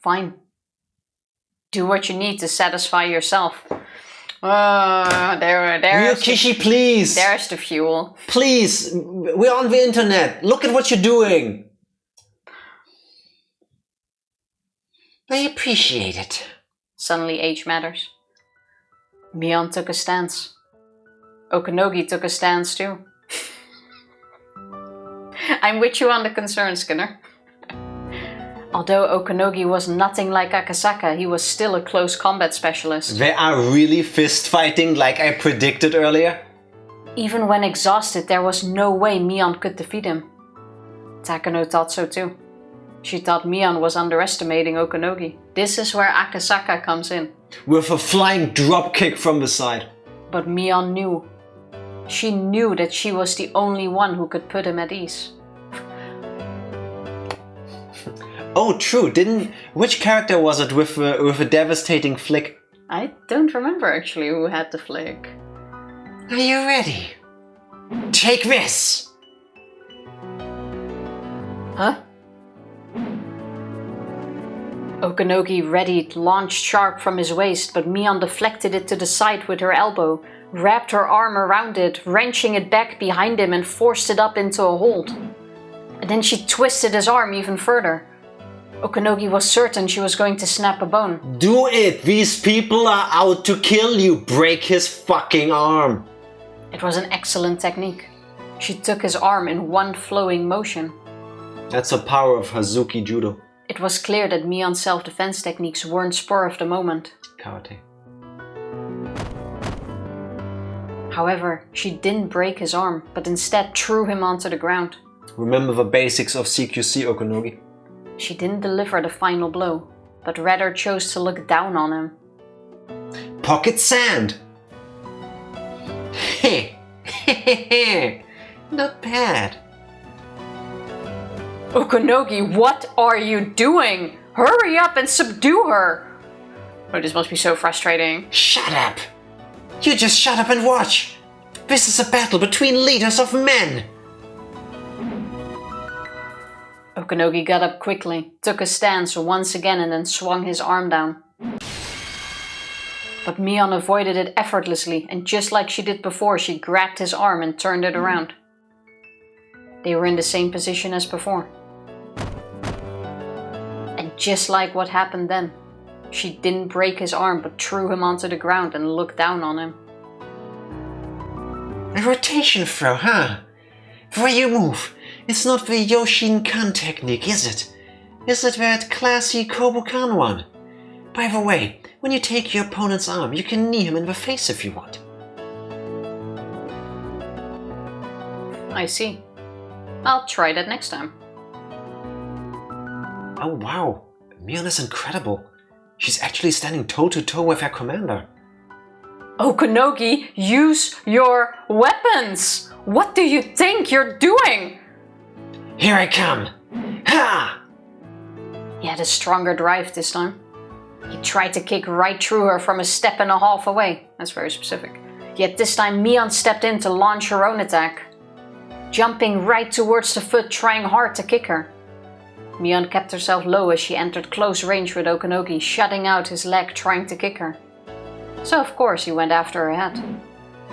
[SPEAKER 2] Fine. Do what you need to satisfy yourself. There's
[SPEAKER 1] Ryukishi, please!
[SPEAKER 2] there's the fuel.
[SPEAKER 1] Please! We're on the internet! Look at what you're doing! I appreciate it.
[SPEAKER 2] Suddenly age matters. Mion took a stance. Okunogi took a stance too. I'm with you on the concern, Skinner. Although Okunogi was nothing like Akasaka, he was still a close combat specialist.
[SPEAKER 1] They are really fist fighting like I predicted earlier?
[SPEAKER 2] Even when exhausted, there was no way Mion could defeat him. Takano thought so too. She thought Mion was underestimating Okunogi. This is where Akasaka comes in.
[SPEAKER 1] With a flying dropkick from the side.
[SPEAKER 2] But Mion knew. She knew that she was the only one who could put him at ease.
[SPEAKER 1] Oh, true. Which character was it with a devastating flick?
[SPEAKER 2] I don't remember actually who had the flick.
[SPEAKER 1] Are you ready? Take this!
[SPEAKER 2] Huh? Okunogi readied, launched sharp from his waist, but Mion deflected it to the side with her elbow, wrapped her arm around it, wrenching it back behind him and forced it up into a hold. And then she twisted his arm even further. Okunogi was certain she was going to snap a bone.
[SPEAKER 1] Do it! These people are out to kill you! Break his fucking arm!
[SPEAKER 2] It was an excellent technique. She took his arm in one flowing motion.
[SPEAKER 1] That's the power of Hazuki Judo.
[SPEAKER 2] It was clear that Mion's self-defense techniques weren't spur of the moment.
[SPEAKER 1] Karate.
[SPEAKER 2] However, she didn't break his arm, but instead threw him onto the ground.
[SPEAKER 1] Remember the basics of CQC, Okunogi.
[SPEAKER 2] She didn't deliver the final blow, but rather chose to look down on him.
[SPEAKER 1] Pocket sand! Heh! Not bad.
[SPEAKER 2] Okunogi, what are you doing? Hurry up and subdue her! Oh, this must be so frustrating.
[SPEAKER 1] Shut up! You just shut up and watch! This is a battle between leaders of men!
[SPEAKER 2] Okunogi got up quickly, took a stance once again and then swung his arm down. But Mion avoided it effortlessly, and just like she did before, she grabbed his arm and turned it around. They were in the same position as before. And just like what happened then, she didn't break his arm but threw him onto the ground and looked down on him.
[SPEAKER 1] A rotation throw, huh? The way you move. It's not the Yoshin-kan technique, is it? Is it that classy Kobukan one? By the way, when you take your opponent's arm, you can knee him in the face if you want.
[SPEAKER 2] I see. I'll try that next time.
[SPEAKER 1] Oh wow, Mion is incredible. She's actually standing toe-to-toe with her commander.
[SPEAKER 2] Okonogi, use your weapons! What do you think you're doing?
[SPEAKER 1] Here I come! Ha!
[SPEAKER 2] He had a stronger drive this time. He tried to kick right through her from a step and a half away. That's very specific. Yet this time Mion stepped in to launch her own attack, jumping right towards the foot, trying hard to kick her. Mion kept herself low as she entered close range with Okonogi, shutting out his leg trying to kick her. So of course he went after her head.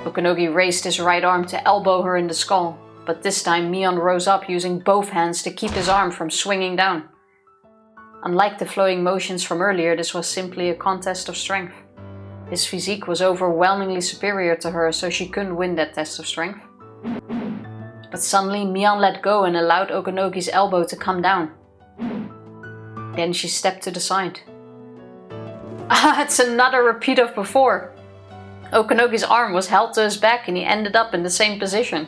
[SPEAKER 2] Okonogi raised his right arm to elbow her in the skull, but this time Mion rose up using both hands to keep his arm from swinging down. Unlike the flowing motions from earlier, this was simply a contest of strength. His physique was overwhelmingly superior to her, so she couldn't win that test of strength. But suddenly Mion let go and allowed Okonogi's elbow to come down. Then she stepped to the side. Ah, it's another repeat of before. Okonogi's arm was held to his back and he ended up in the same position.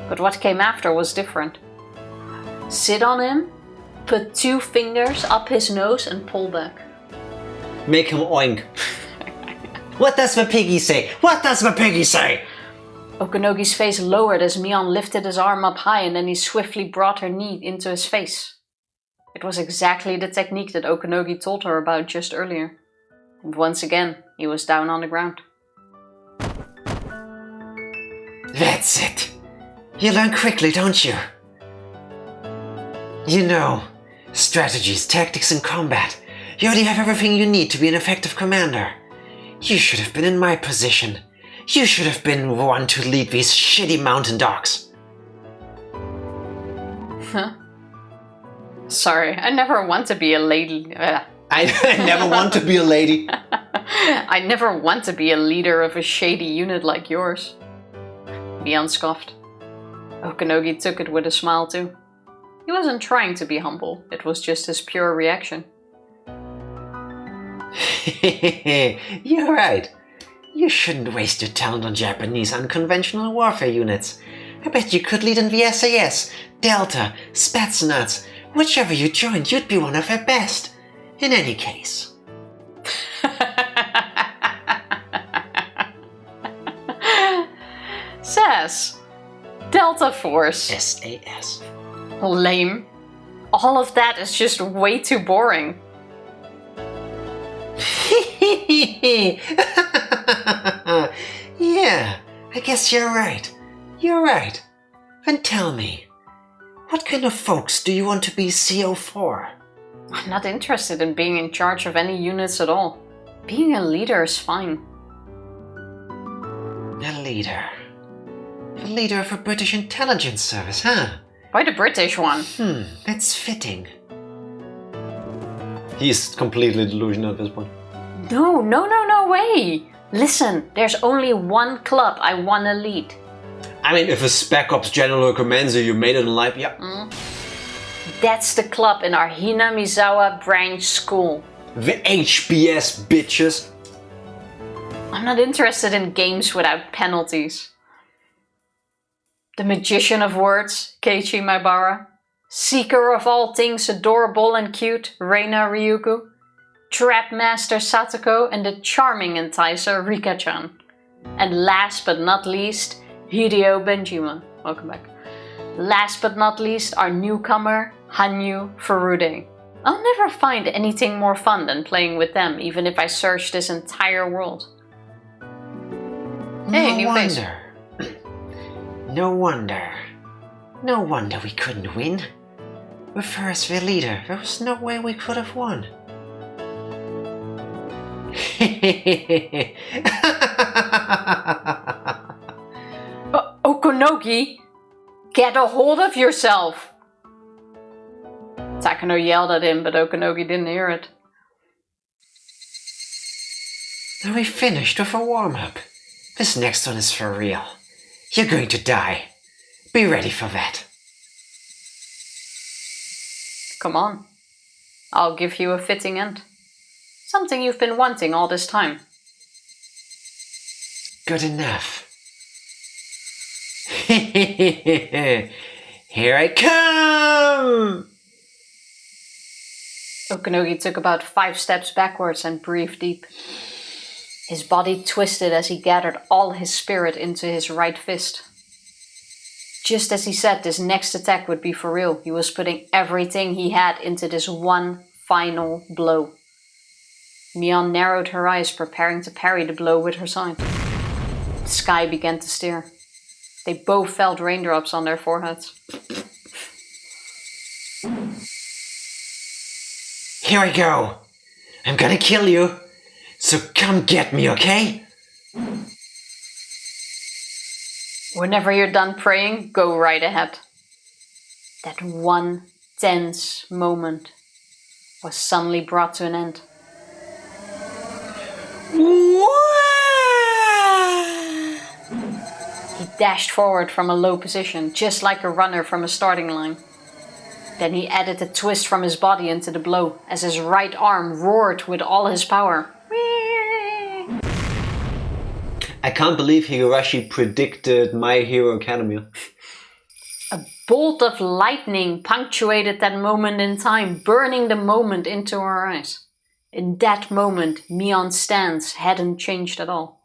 [SPEAKER 2] But what came after was different. Sit on him, put 2 fingers up his nose and pull back.
[SPEAKER 1] Make him oink. What does the piggy say? What does the piggy say?
[SPEAKER 2] Okonogi's face lowered as Mion lifted his arm up high and then he swiftly brought her knee into his face. It was exactly the technique that Okonogi told her about just earlier. And once again, he was down on the ground.
[SPEAKER 1] That's it. You learn quickly, don't you? You know, strategies, tactics, and combat. You already have everything you need to be an effective commander. You should have been in my position. You should have been one to lead these shitty mountain dogs.
[SPEAKER 2] Huh? Sorry, I never want to be a lady.
[SPEAKER 1] I never want to be a lady.
[SPEAKER 2] I never want to be a leader of a shady unit like yours. Mion scoffed. Okonogi took it with a smile too. He wasn't trying to be humble, it was just his pure reaction.
[SPEAKER 1] You're right. You shouldn't waste your talent on Japanese unconventional warfare units. I bet you could lead in the SAS, Delta, Spetsnaz. Whichever you joined, you'd be one of their best. In any case.
[SPEAKER 2] SAS. Delta Force.
[SPEAKER 1] SAS.
[SPEAKER 2] Lame. All of that is just way too boring.
[SPEAKER 1] Yeah, I guess you're right. You're right. Then tell me, what kind of folks do you want to be CO for?
[SPEAKER 2] I'm not interested in being in charge of any units at all. Being a leader is fine.
[SPEAKER 1] A leader. The leader of a British intelligence service, huh?
[SPEAKER 2] Why the British one?
[SPEAKER 1] That's fitting. He's completely delusional at this point.
[SPEAKER 2] No way! Listen, there's only one club I want to lead.
[SPEAKER 1] I mean, if a Spec Ops general commands you, made it in life, yeah.
[SPEAKER 2] That's the club in our Hinamizawa branch school.
[SPEAKER 1] The HBS, bitches.
[SPEAKER 2] I'm not interested in games without penalties. The magician of words, Keiichi Maebara. Seeker of all things adorable and cute, Reina Ryugu. Trap Master Satoko and the charming enticer Rika-chan. And last but not least, Hideo Benjima. Welcome back. Last but not least, our newcomer, Hanyu Furude. I'll never find anything more fun than playing with them, even if I search this entire world. Hey, new face.
[SPEAKER 1] No wonder. No wonder we couldn't win. With her as the leader, there was no way we could have won.
[SPEAKER 2] Okonogi, get a hold of yourself! Takano yelled at him, but Okonogi didn't hear it.
[SPEAKER 1] Now we finished with a warm-up. This next one is for real. You're going to die. Be ready for that.
[SPEAKER 2] Come on. I'll give you a fitting end. Something you've been wanting all this time.
[SPEAKER 1] Good enough. Here I come!
[SPEAKER 2] Okanogi took about 5 steps backwards and breathed deep. His body twisted as he gathered all his spirit into his right fist. Just as he said this next attack would be for real, he was putting everything he had into this one final blow. Mion narrowed her eyes, preparing to parry the blow with her side. The sky began to stir. They both felt raindrops on their foreheads.
[SPEAKER 1] Here I go. I'm gonna kill you. So come get me, okay?
[SPEAKER 2] Whenever you're done praying, go right ahead. That one tense moment was suddenly brought to an end. He dashed forward from a low position, just like a runner from a starting line. Then he added a twist from his body into the blow, as his right arm roared with all his power.
[SPEAKER 1] I can't believe Higurashi predicted My Hero Academia.
[SPEAKER 2] A bolt of lightning punctuated that moment in time, burning the moment into her eyes. In that moment, Mion's stance hadn't changed at all.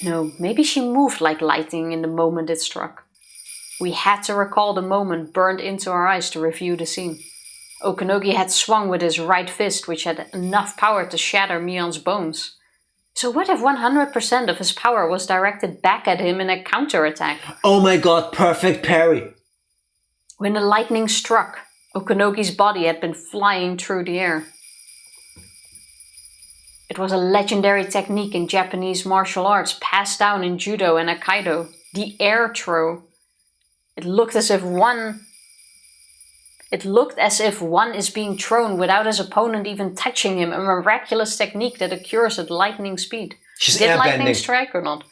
[SPEAKER 2] No, maybe she moved like lightning in the moment it struck. We had to recall the moment burned into our eyes to review the scene. Okanogi had swung with his right fist, which had enough power to shatter Mion's bones. So what if 100% of his power was directed back at him in a counterattack?
[SPEAKER 1] Oh my god, perfect parry!
[SPEAKER 2] When the lightning struck, Okanogi's body had been flying through the air. It was a legendary technique in Japanese martial arts passed down in judo and aikido, the air throw. It looked as if one is being thrown without his opponent even touching him, a miraculous technique that occurs at lightning speed. Did lightning strike or not?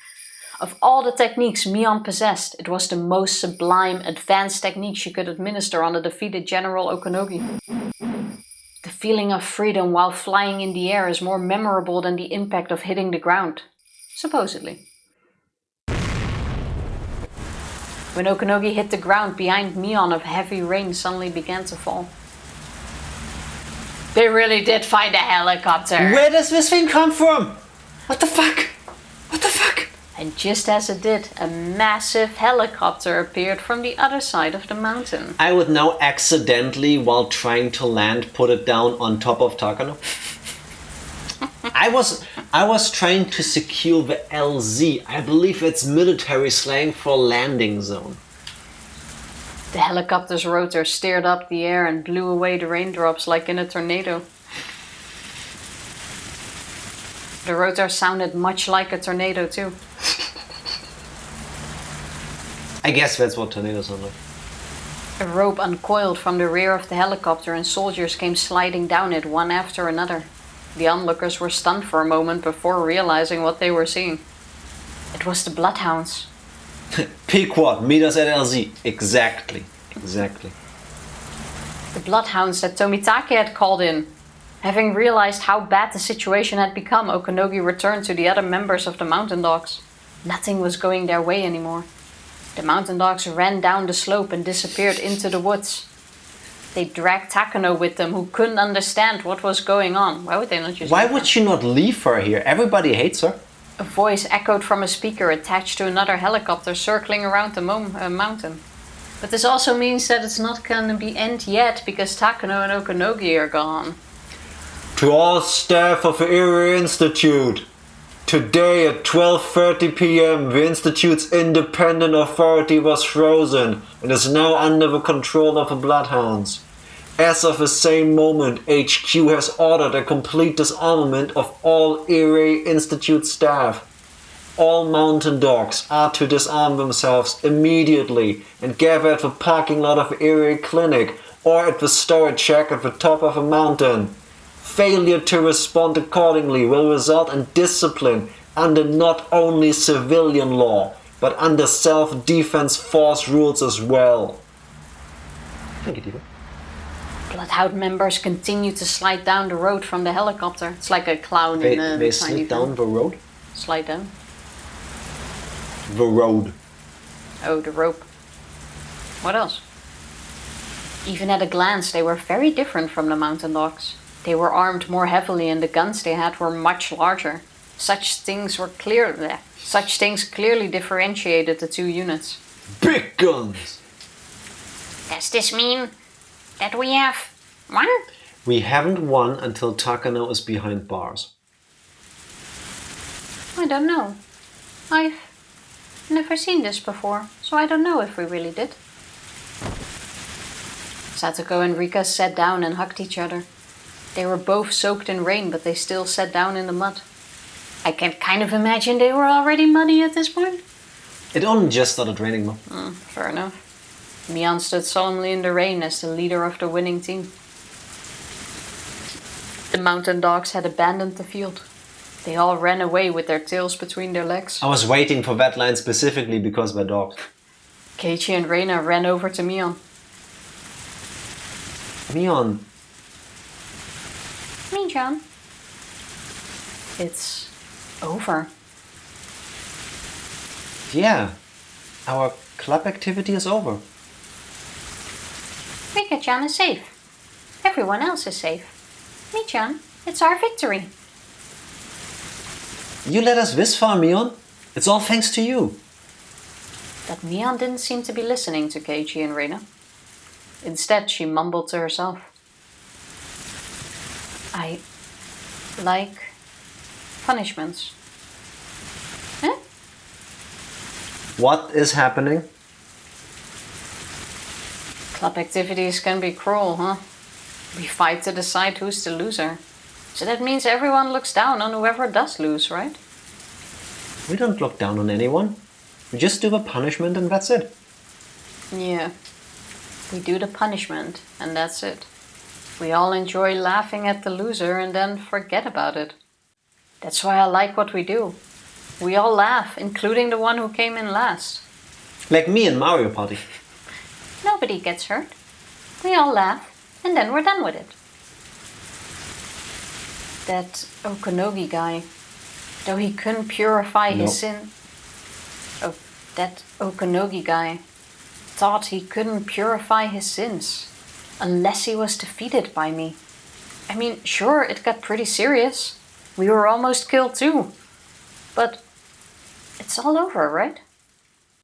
[SPEAKER 2] Of all the techniques Mion possessed, it was the most sublime, advanced technique she could administer on the defeated General Okanogi. The feeling of freedom while flying in the air is more memorable than the impact of hitting the ground. Supposedly. When Okanogi hit the ground behind Mion, a heavy rain suddenly began to fall. They really did find a helicopter.
[SPEAKER 1] Where does this thing come from? What the fuck? What the fuck?
[SPEAKER 2] And just as it did, a massive helicopter appeared from the other side of the mountain.
[SPEAKER 1] I would now accidentally, while trying to land, put it down on top of Takano. I was trying to secure the LZ. I believe it's military slang for landing zone.
[SPEAKER 2] The helicopter's rotor steered up the air and blew away the raindrops like in a tornado. The rotor sounded much like a tornado too.
[SPEAKER 1] I guess that's what tornadoes sound like.
[SPEAKER 2] A rope uncoiled from the rear of the helicopter and soldiers came sliding down it one after another. The onlookers were stunned for a moment before realizing what they were seeing. It was the bloodhounds.
[SPEAKER 1] P-Quad, meet us at LZ. Exactly.
[SPEAKER 2] The bloodhounds that Tomitake had called in. Having realized how bad the situation had become, Okanogi returned to the other members of the mountain dogs. Nothing was going their way anymore. The mountain dogs ran down the slope and disappeared into the woods. They dragged Takano with them, who couldn't understand what was going on. Why would they not just...
[SPEAKER 1] Why would she not leave her here? Everybody hates her.
[SPEAKER 2] A voice echoed from a speaker attached to another helicopter circling around the mountain. But this also means that it's not gonna be end yet, because Takano and Okanogi are gone.
[SPEAKER 1] To all staff of the Erie Institute, today at 12:30 p.m. the Institute's independent authority was frozen and is now under the control of the Bloodhounds. As of the same moment, HQ has ordered a complete disarmament of all Erie Institute staff. All mountain dogs are to disarm themselves immediately and gather at the parking lot of the Erie Clinic or at the storage shack at the top of a mountain. Failure to respond accordingly will result in discipline under not only civilian law, but under self-defense force rules as well. Thank you, Diva.
[SPEAKER 2] Bloodhound members continue to slide down the road from the helicopter. It's like a clown in a
[SPEAKER 1] They
[SPEAKER 2] tiny
[SPEAKER 1] slid down the road?
[SPEAKER 2] Slide down.
[SPEAKER 1] The road.
[SPEAKER 2] Oh, the rope. What else? Even at a glance, they were very different from the mountain dogs. They were armed more heavily and the guns they had were much larger. Such things clearly differentiated the two units.
[SPEAKER 3] Big guns!
[SPEAKER 4] Does this mean that we have won?
[SPEAKER 1] We haven't won until Takano is behind bars.
[SPEAKER 2] I don't know. I've never seen this before, so I don't know if we really did. Satoko and Rika sat down and hugged each other. They were both soaked in rain, but they still sat down in the mud. I can kind of imagine they were already muddy at this point.
[SPEAKER 1] It only just started raining, Mom.
[SPEAKER 2] Fair enough. Mian stood solemnly in the rain as the leader of the winning team. The mountain dogs had abandoned the field. They all ran away with their tails between their legs.
[SPEAKER 1] I was waiting for that line specifically because we're dogs.
[SPEAKER 2] Keiichi and Reina ran over to Mian.
[SPEAKER 1] Mion,
[SPEAKER 2] Michan. It's over.
[SPEAKER 1] yeah, our club activity is over.
[SPEAKER 2] Rika-chan is safe. Everyone else is safe. Michan, it's our victory.
[SPEAKER 1] You led us this far, Mion. It's all thanks to you.
[SPEAKER 2] But Mian didn't seem to be listening to Keiichi and Reina. Instead, she mumbled to herself. I like punishments. Huh?
[SPEAKER 1] What is happening?
[SPEAKER 2] Club activities can be cruel, huh? We fight to decide who's the loser. So that means everyone looks down on whoever does lose, right?
[SPEAKER 1] We don't look down on anyone. We just do the punishment and that's it.
[SPEAKER 2] Yeah. We do the punishment and that's it. We all enjoy laughing at the loser and then forget about it. That's why I like what we do. We all laugh, including the one who came in last.
[SPEAKER 1] Like me in Mario Party.
[SPEAKER 2] Nobody gets hurt. We all laugh, and then we're done with it. That Okonogi guy, though he couldn't purify his sin... Oh, that Okonogi guy thought he couldn't purify his sins unless he was defeated by me. I mean, sure, it got pretty serious. We were almost killed too. But it's all over, right?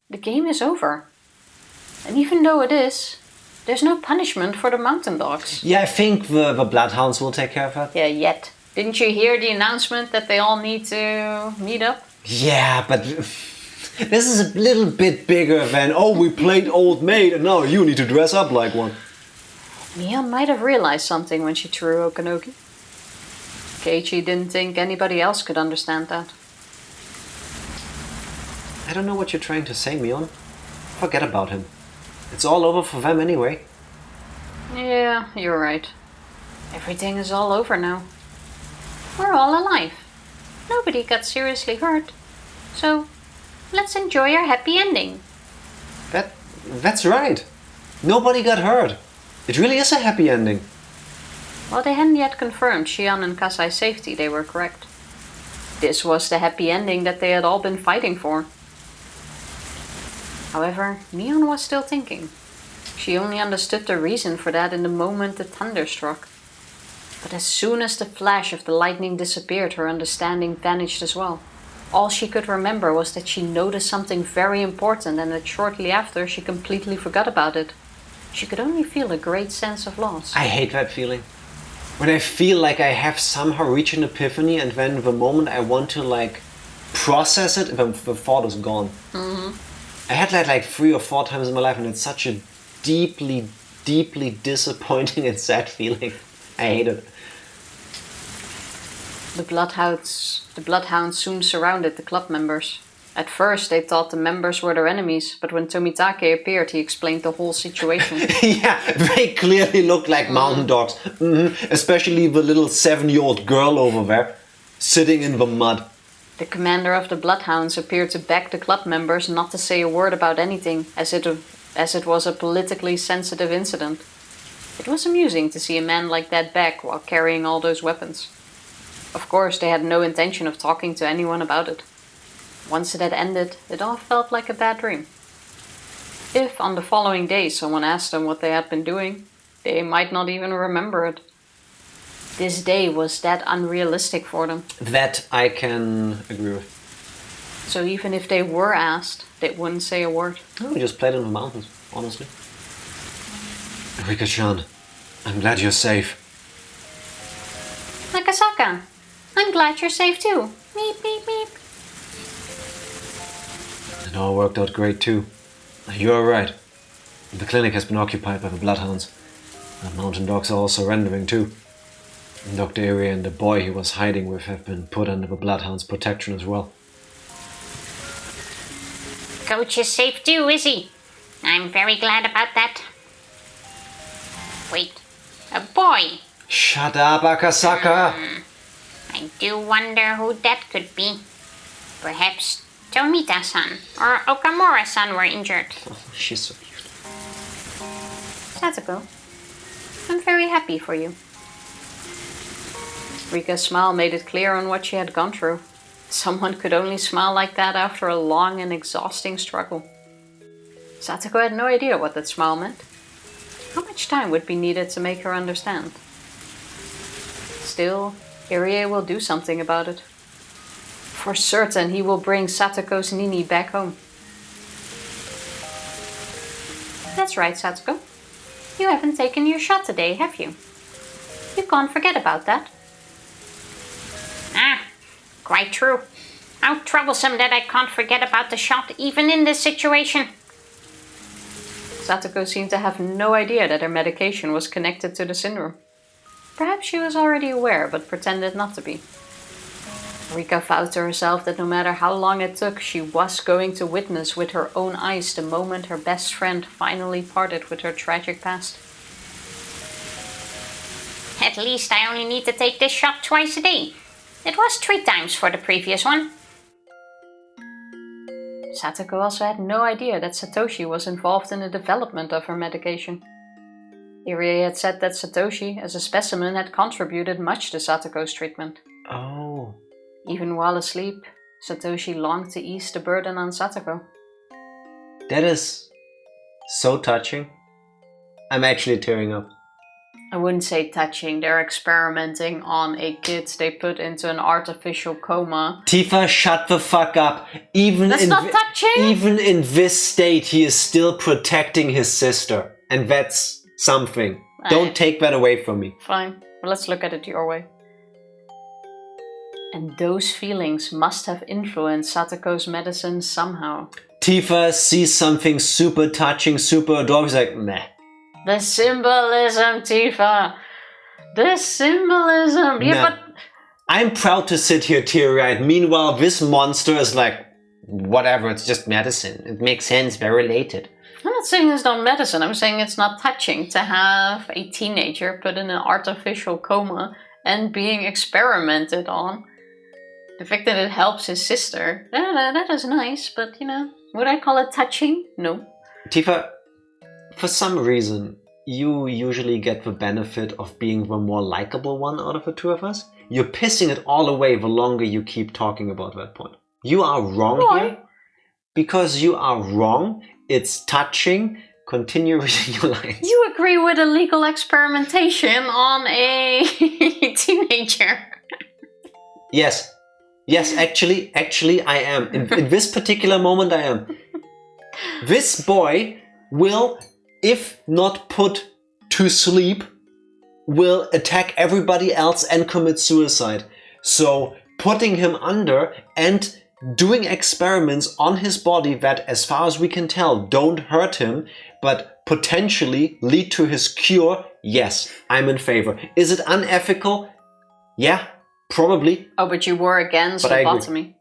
[SPEAKER 2] The game is over. And even though it is, there's no punishment for the mountain dogs.
[SPEAKER 1] Yeah, I think the Bloodhounds will take care of that.
[SPEAKER 2] Yeah, yet. Didn't you hear the announcement that they all need to meet up?
[SPEAKER 1] Yeah, but this is a little bit bigger than, oh, we played Old Maid and now you need to dress up like one.
[SPEAKER 2] Mia might have realized something when she threw Okanogi. Keiichi didn't think anybody else could understand that.
[SPEAKER 1] I don't know what you're trying to say, Mion. Forget about him. It's all over for them anyway.
[SPEAKER 2] Yeah, you're right. Everything is all over now. We're all alive. Nobody got seriously hurt. So, let's enjoy our happy ending.
[SPEAKER 1] That's right. Nobody got hurt. It really is a happy ending.
[SPEAKER 2] Well, they hadn't yet confirmed Shion and Kasai's safety, they were correct. This was the happy ending that they had all been fighting for. However, Mion was still thinking. She only understood the reason for that in the moment the thunder struck. But as soon as the flash of the lightning disappeared, her understanding vanished as well. All she could remember was that she noticed something very important and that shortly after she completely forgot about it. She could only feel a great sense of loss.
[SPEAKER 1] I hate that feeling. When I feel like I have somehow reached an epiphany and then the moment I want to process it, the thought is gone. I had that like 3 or 4 times in my life and it's such a deeply, deeply disappointing and sad feeling. I hate it.
[SPEAKER 2] The bloodhounds soon surrounded the club members. At first they thought the members were their enemies, but when Tomitake appeared he explained the whole situation.
[SPEAKER 1] Yeah, they clearly look like mountain dogs. Especially the little 7-year-old girl over there, sitting in the mud.
[SPEAKER 2] The commander of the bloodhounds appeared to beg the club members not to say a word about anything, as it was a politically sensitive incident. It was amusing to see a man like that beg while carrying all those weapons. Of course, they had no intention of talking to anyone about it. Once it had ended, it all felt like a bad dream. if on the following day someone asked them what they had been doing, they might not even remember it. This day was that unrealistic for them.
[SPEAKER 1] That I can agree with.
[SPEAKER 2] So even if they were asked, they wouldn't say a word.
[SPEAKER 1] No, we just played in the mountains, honestly. Rika-chan, I'm glad you're safe.
[SPEAKER 4] Nakasaka, I'm glad you're safe too. Meep, meep, meep.
[SPEAKER 1] It all worked out great too. You're right. The clinic has been occupied by the bloodhounds. The mountain dogs are all surrendering too. Dr. Irie and the boy he was hiding with have been put under the bloodhounds' protection as well.
[SPEAKER 4] Coach is safe too, is he? I'm very glad about that. Wait, a boy?
[SPEAKER 1] Shut up, Akasaka!
[SPEAKER 4] I do wonder who that could be. Perhaps Tomita-san or Okamura-san were injured.
[SPEAKER 1] Oh, she's so cute.
[SPEAKER 2] Satoko, I'm very happy for you. Rika's smile made it clear on what she had gone through. Someone could only smile like that after a long and exhausting struggle. Satoko had no idea what that smile meant. How much time would be needed to make her understand? Still, Irie will do something about it. For certain, he will bring Satoko's Nini back home. That's right, Satoko. You haven't taken your shot today, have you? You can't forget about that.
[SPEAKER 4] Ah, quite true. How troublesome that I can't forget about the shot even in this situation.
[SPEAKER 2] Satoko seemed to have no idea that her medication was connected to the syndrome. Perhaps she was already aware, but pretended not to be. Rika vowed to herself that no matter how long it took, she was going to witness with her own eyes the moment her best friend finally parted with her tragic past.
[SPEAKER 4] At least I only need to take this shot twice a day. It was 3 times for the previous one.
[SPEAKER 2] Satoko also had no idea that Satoshi was involved in the development of her medication. Irie had said that Satoshi, as a specimen, had contributed much to Satoko's treatment.
[SPEAKER 1] Oh.
[SPEAKER 2] Even while asleep, Satoshi longed to ease the burden on Satoko.
[SPEAKER 1] That is so touching. I'm actually tearing up.
[SPEAKER 2] I wouldn't say touching, they're experimenting on a kid they put into an artificial coma.
[SPEAKER 1] Tifa, shut the fuck up.
[SPEAKER 2] That's not touching!
[SPEAKER 1] Even in this state, he is still protecting his sister. And that's something. Don't take that away from me.
[SPEAKER 2] Fine, well, let's look at it your way. And those feelings must have influenced Satoko's medicine somehow.
[SPEAKER 1] Tifa sees something super touching, super adorable. He's like, meh.
[SPEAKER 2] The symbolism, Tifa. The symbolism. Yeah,
[SPEAKER 1] Nah.
[SPEAKER 2] but
[SPEAKER 1] I'm proud to sit here teary-eyed. Meanwhile, this monster is like, whatever, it's just medicine. It makes sense, they're related.
[SPEAKER 2] I'm not saying it's not medicine. I'm saying it's not touching to have a teenager put in an artificial coma and being experimented on. The fact that it helps his sister, that is nice, but you know, would I call it touching? No.
[SPEAKER 1] Tifa, for some reason, you usually get the benefit of being the more likable one out of the two of us. You're pissing it all away the longer you keep talking about that point. You are wrong here. Because you are wrong. It's touching. Continue reading your lines.
[SPEAKER 2] You agree with illegal experimentation on a teenager.
[SPEAKER 1] Yes. Yes, actually, I am. In this particular moment, I am. This boy will, if not put to sleep, will attack everybody else and commit suicide. So putting him under and doing experiments on his body that, as far as we can tell, don't hurt him, but potentially lead to his cure, yes, I'm in favor. Is it unethical? Yeah, probably.
[SPEAKER 2] Oh, but you were against
[SPEAKER 1] But I agree.
[SPEAKER 2] lobotomy.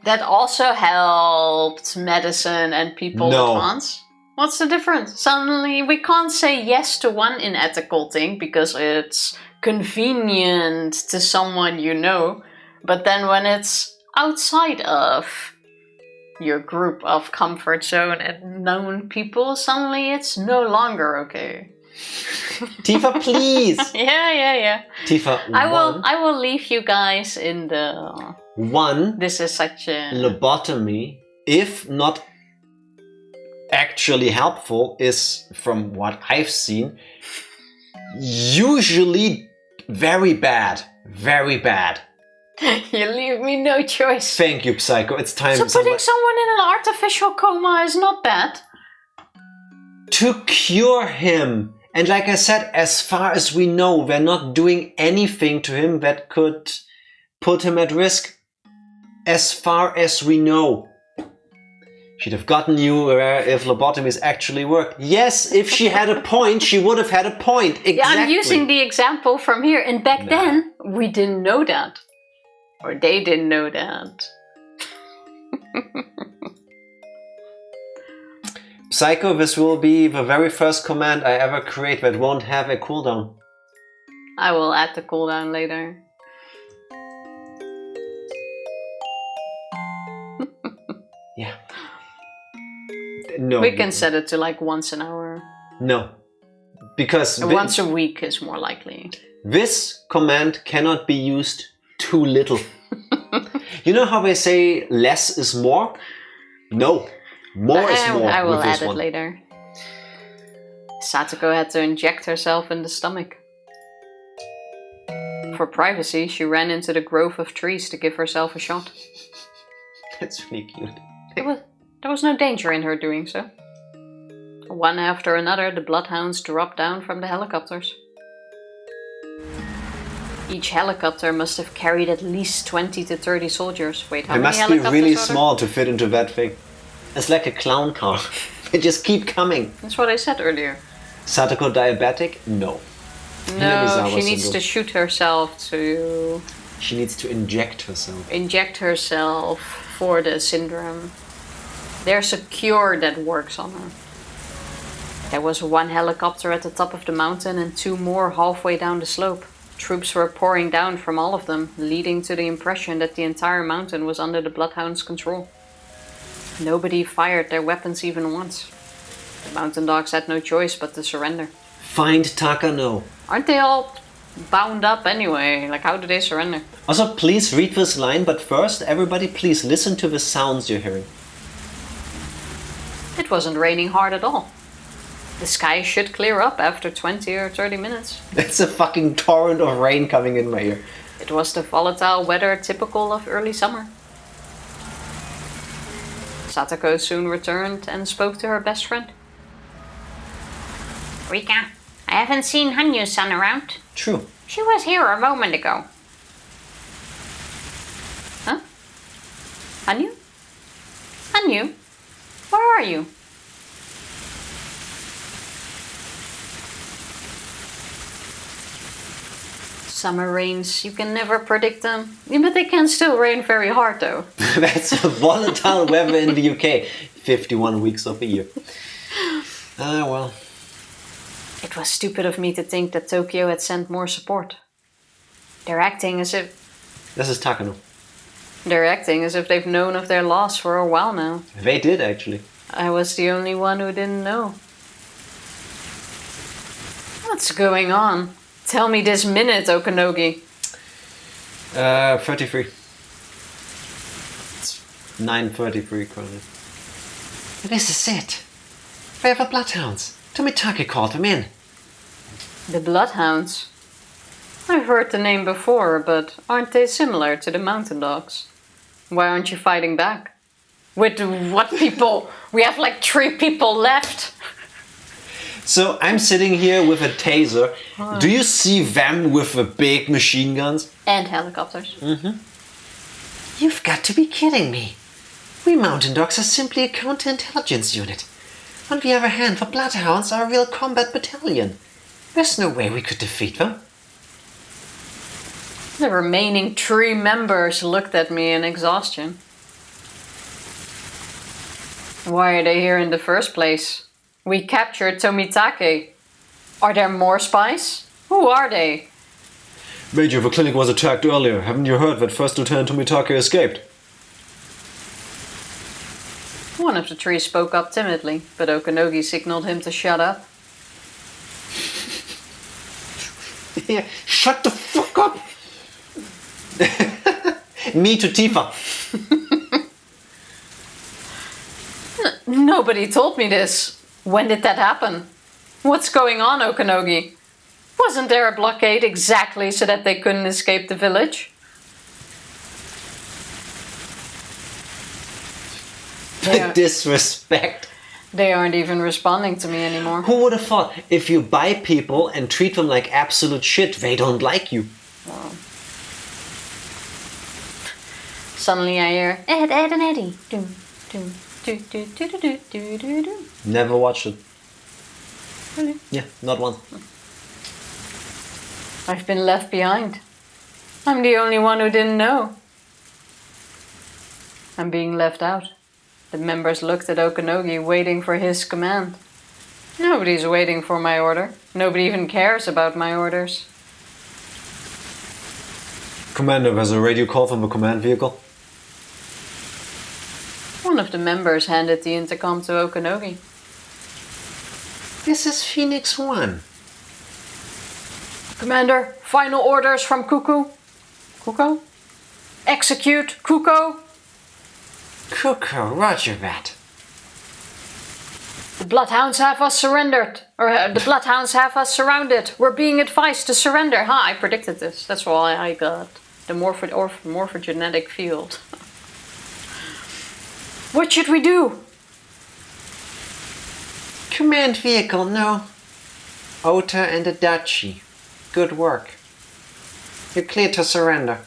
[SPEAKER 2] That also helped medicine and people
[SPEAKER 1] No.
[SPEAKER 2] advance. What's the difference? Suddenly, we can't say yes to one unethical thing because it's convenient to someone you know. But then when it's outside of your group of comfort zone and known people, suddenly it's no longer okay.
[SPEAKER 1] Tifa, please.
[SPEAKER 2] Yeah.
[SPEAKER 1] Tifa,
[SPEAKER 2] I will leave you guys in the...
[SPEAKER 1] one
[SPEAKER 2] This is such a...
[SPEAKER 1] lobotomy, if not actually helpful is, from what I've seen, usually very bad. Very bad.
[SPEAKER 2] You leave me no choice.
[SPEAKER 1] Thank you, Psycho. It's time.
[SPEAKER 2] So putting someone in an artificial coma is not bad.
[SPEAKER 1] To cure him. And like I said, as far as we know, we're not doing anything to him that could put him at risk. As far as we know. She'd have gotten you if lobotomies actually worked. Yes, if she had a point, she would have had a point. Exactly.
[SPEAKER 2] Yeah, I'm using the example from here. And back then, we didn't know that. Or they didn't know that.
[SPEAKER 1] Psycho, this will be the very first command I ever create that won't have a cooldown.
[SPEAKER 2] I will add the cooldown later.
[SPEAKER 1] Yeah. No.
[SPEAKER 2] We can set it to like once an hour.
[SPEAKER 1] No. Because
[SPEAKER 2] once a week is more likely.
[SPEAKER 1] This command cannot be used too little. You know how they say less is more? No. More is more.
[SPEAKER 2] I will
[SPEAKER 1] with this
[SPEAKER 2] add it
[SPEAKER 1] one.
[SPEAKER 2] later. Satoko had to inject herself in the stomach. For privacy, she ran into the grove of trees to give herself a shot.
[SPEAKER 1] That's really cute.
[SPEAKER 2] There was no danger in her doing so. One after another, the bloodhounds dropped down from the helicopters. Each helicopter must have carried at least 20 to 30 soldiers. Wait, how
[SPEAKER 1] They
[SPEAKER 2] many
[SPEAKER 1] must be
[SPEAKER 2] helicopters
[SPEAKER 1] really
[SPEAKER 2] are there?
[SPEAKER 1] small to fit into that thing. It's like a clown car. They just keep coming.
[SPEAKER 2] That's what I said earlier.
[SPEAKER 1] Satoko diabetic? No.
[SPEAKER 2] No,
[SPEAKER 1] Hinamizawa
[SPEAKER 2] she needs
[SPEAKER 1] syndrome.
[SPEAKER 2] to shoot herself to
[SPEAKER 1] She needs to inject herself.
[SPEAKER 2] inject herself for the syndrome. There's a cure that works on her. There was one helicopter at the top of the mountain and two more halfway down the slope. Troops were pouring down from all of them, leading to the impression that the entire mountain was under the Bloodhound's control. Nobody fired their weapons even once. The mountain dogs had no choice but to surrender.
[SPEAKER 1] Find Takano.
[SPEAKER 2] Aren't they all bound up anyway? Like, how do they surrender?
[SPEAKER 1] Also, please read this line, but first, everybody, please listen to the sounds you're hearing.
[SPEAKER 2] It wasn't raining hard at all. The sky should clear up after 20 or 30 minutes.
[SPEAKER 1] It's a fucking torrent of rain coming in my ear.
[SPEAKER 2] It was the volatile weather typical of early summer. Satoko soon returned and spoke to her best friend.
[SPEAKER 4] Rika, I haven't seen Hanyu-san around.
[SPEAKER 1] True.
[SPEAKER 4] She was here a moment ago.
[SPEAKER 2] Huh? Hanyu? Hanyu? Where are you? Summer rains, you can never predict them. Yeah, but they can still rain very hard though.
[SPEAKER 1] That's a volatile weather in the UK. 51 weeks of the year. Ah, well.
[SPEAKER 2] It was stupid of me to think that Tokyo had sent more support. They're acting as if
[SPEAKER 1] This is Takano.
[SPEAKER 2] they've known of their loss for a while now.
[SPEAKER 1] They did, actually.
[SPEAKER 2] I was the only one who didn't know. What's going on? Tell me this minute, Okanogi.
[SPEAKER 1] 33. It's 9:33 currently. This is it. They have the Bloodhounds. Tomitake called them in.
[SPEAKER 2] The Bloodhounds? I've heard the name before, but aren't they similar to the Mountain Dogs? Why aren't you fighting back? With what people? We have like 3 people left.
[SPEAKER 1] So I'm sitting here with a taser. Do you see them with the big machine guns?
[SPEAKER 2] And helicopters.
[SPEAKER 1] You've got to be kidding me. We Mountain Dogs are simply a counterintelligence unit. On the other hand, the Bloodhounds are a real combat battalion. There's no way we could defeat them.
[SPEAKER 2] The remaining 3 members looked at me in exhaustion. Why are they here in the first place? We captured Tomitake. Are there more spies? Who are they?
[SPEAKER 3] Major, the clinic was attacked earlier. Haven't you heard that First Lieutenant Tomitake escaped?
[SPEAKER 2] One of the 3 spoke up timidly, but Okanogi signaled him to shut up.
[SPEAKER 1] Yeah, shut the fuck up! Me to Tifa.
[SPEAKER 2] No Nobody told me this. When did that happen? What's going on, Okanogi? Wasn't there a blockade exactly so that they couldn't escape the village?
[SPEAKER 1] The disrespect.
[SPEAKER 2] They aren't even responding to me anymore.
[SPEAKER 1] Who would have thought if you buy people and treat them like absolute shit, they don't like you?
[SPEAKER 2] Wow. Suddenly I hear Ed, Ed and Eddie. Doom, doom, do, do, do, do, do, do, do, do.
[SPEAKER 1] Never watched it.
[SPEAKER 2] Really?
[SPEAKER 1] Yeah, not once.
[SPEAKER 2] I've been left behind. I'm the only one who didn't know. I'm being left out. The members looked at Okanogi, waiting for his command. Nobody's waiting for my order. Nobody even cares about my orders.
[SPEAKER 1] Commander, there's a radio call from the command vehicle.
[SPEAKER 2] One of the members handed the intercom to Okanogi.
[SPEAKER 1] This is Phoenix 1.
[SPEAKER 2] Commander, final orders from Cuckoo. Cuckoo? Execute, Cuckoo!
[SPEAKER 1] Cuckoo, roger that.
[SPEAKER 2] The Bloodhounds have us surrendered. The Bloodhounds have us surrounded. We're being advised to surrender. I predicted this. That's why I got the morphogenetic field. What should we do?
[SPEAKER 1] Command vehicle, no. Ota and Adachi. Good work. You're clear to surrender.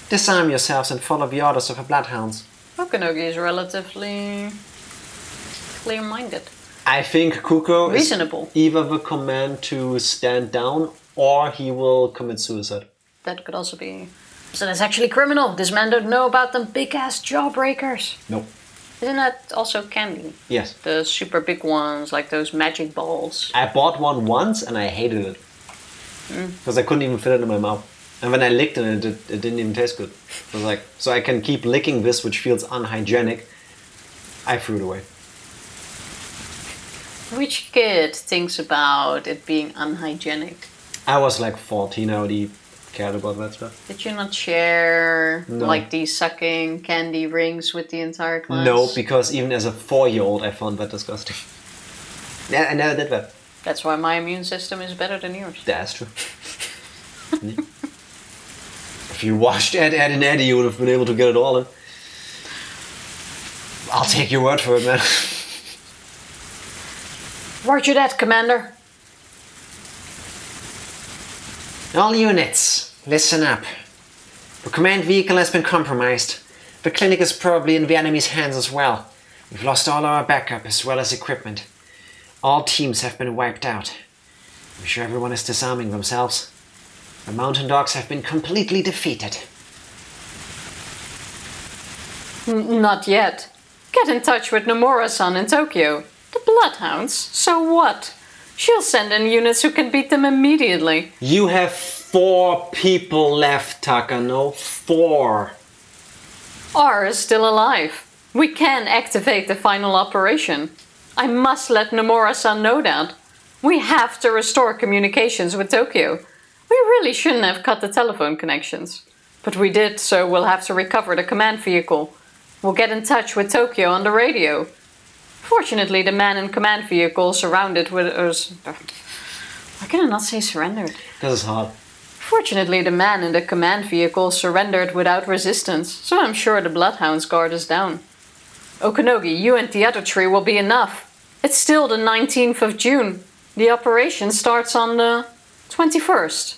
[SPEAKER 1] Disarm yourselves and follow the orders of the Bloodhounds.
[SPEAKER 2] Okanogi is relatively clear-minded.
[SPEAKER 1] I think Kuko
[SPEAKER 2] Reasonable.
[SPEAKER 1] is either the command to stand down or he will commit suicide.
[SPEAKER 2] That could also be... So that's actually criminal. This man don't know about them big-ass jawbreakers.
[SPEAKER 1] No.
[SPEAKER 2] Isn't that also candy?
[SPEAKER 1] Yes.
[SPEAKER 2] The super big ones, like those magic balls.
[SPEAKER 1] I bought one once and I hated it. Because I couldn't even fit it in my mouth. And when I licked it, it didn't even taste good. I was like, so I can keep licking this, which feels unhygienic. I threw it away.
[SPEAKER 2] Which kid thinks about it being unhygienic?
[SPEAKER 1] I was like 14, I already cared about that stuff.
[SPEAKER 2] Did you not share
[SPEAKER 1] No.
[SPEAKER 2] like these sucking candy rings with the entire class?
[SPEAKER 1] No, because even as a 4-year-old I found that disgusting. Yeah, I never did that.
[SPEAKER 2] That's why my immune system is better than yours.
[SPEAKER 1] That's true. If you watched Ed, Ed and Eddie, you would have been able to get it all in. I'll take your word for it, man.
[SPEAKER 2] Roger that, Commander.
[SPEAKER 1] All units, listen up. The command vehicle has been compromised. The clinic is probably in the enemy's hands as well. We've lost all our backup as well as equipment. All teams have been wiped out. I'm sure everyone is disarming themselves. The mountain dogs have been completely defeated.
[SPEAKER 2] Not yet. Get in touch with Nomura-san in Tokyo. The Bloodhounds? So what? She'll send in units who can beat them immediately.
[SPEAKER 1] You have 4 people left, Takano. 4.
[SPEAKER 2] R is still alive. We can activate the final operation. I must let Nomura-san know that. We have to restore communications with Tokyo. We really shouldn't have cut the telephone connections. But we did, so we'll have to recover the command vehicle. We'll get in touch with Tokyo on the radio. Fortunately, the man in command vehicle surrounded with us... Why can I not say surrendered?
[SPEAKER 1] This is hard.
[SPEAKER 2] Fortunately, the man in the command vehicle surrendered without resistance, so I'm sure the Bloodhound's guard is down. Okanogi, you and the other 3 will be enough. It's still the 19th of June. The operation starts on the 21st.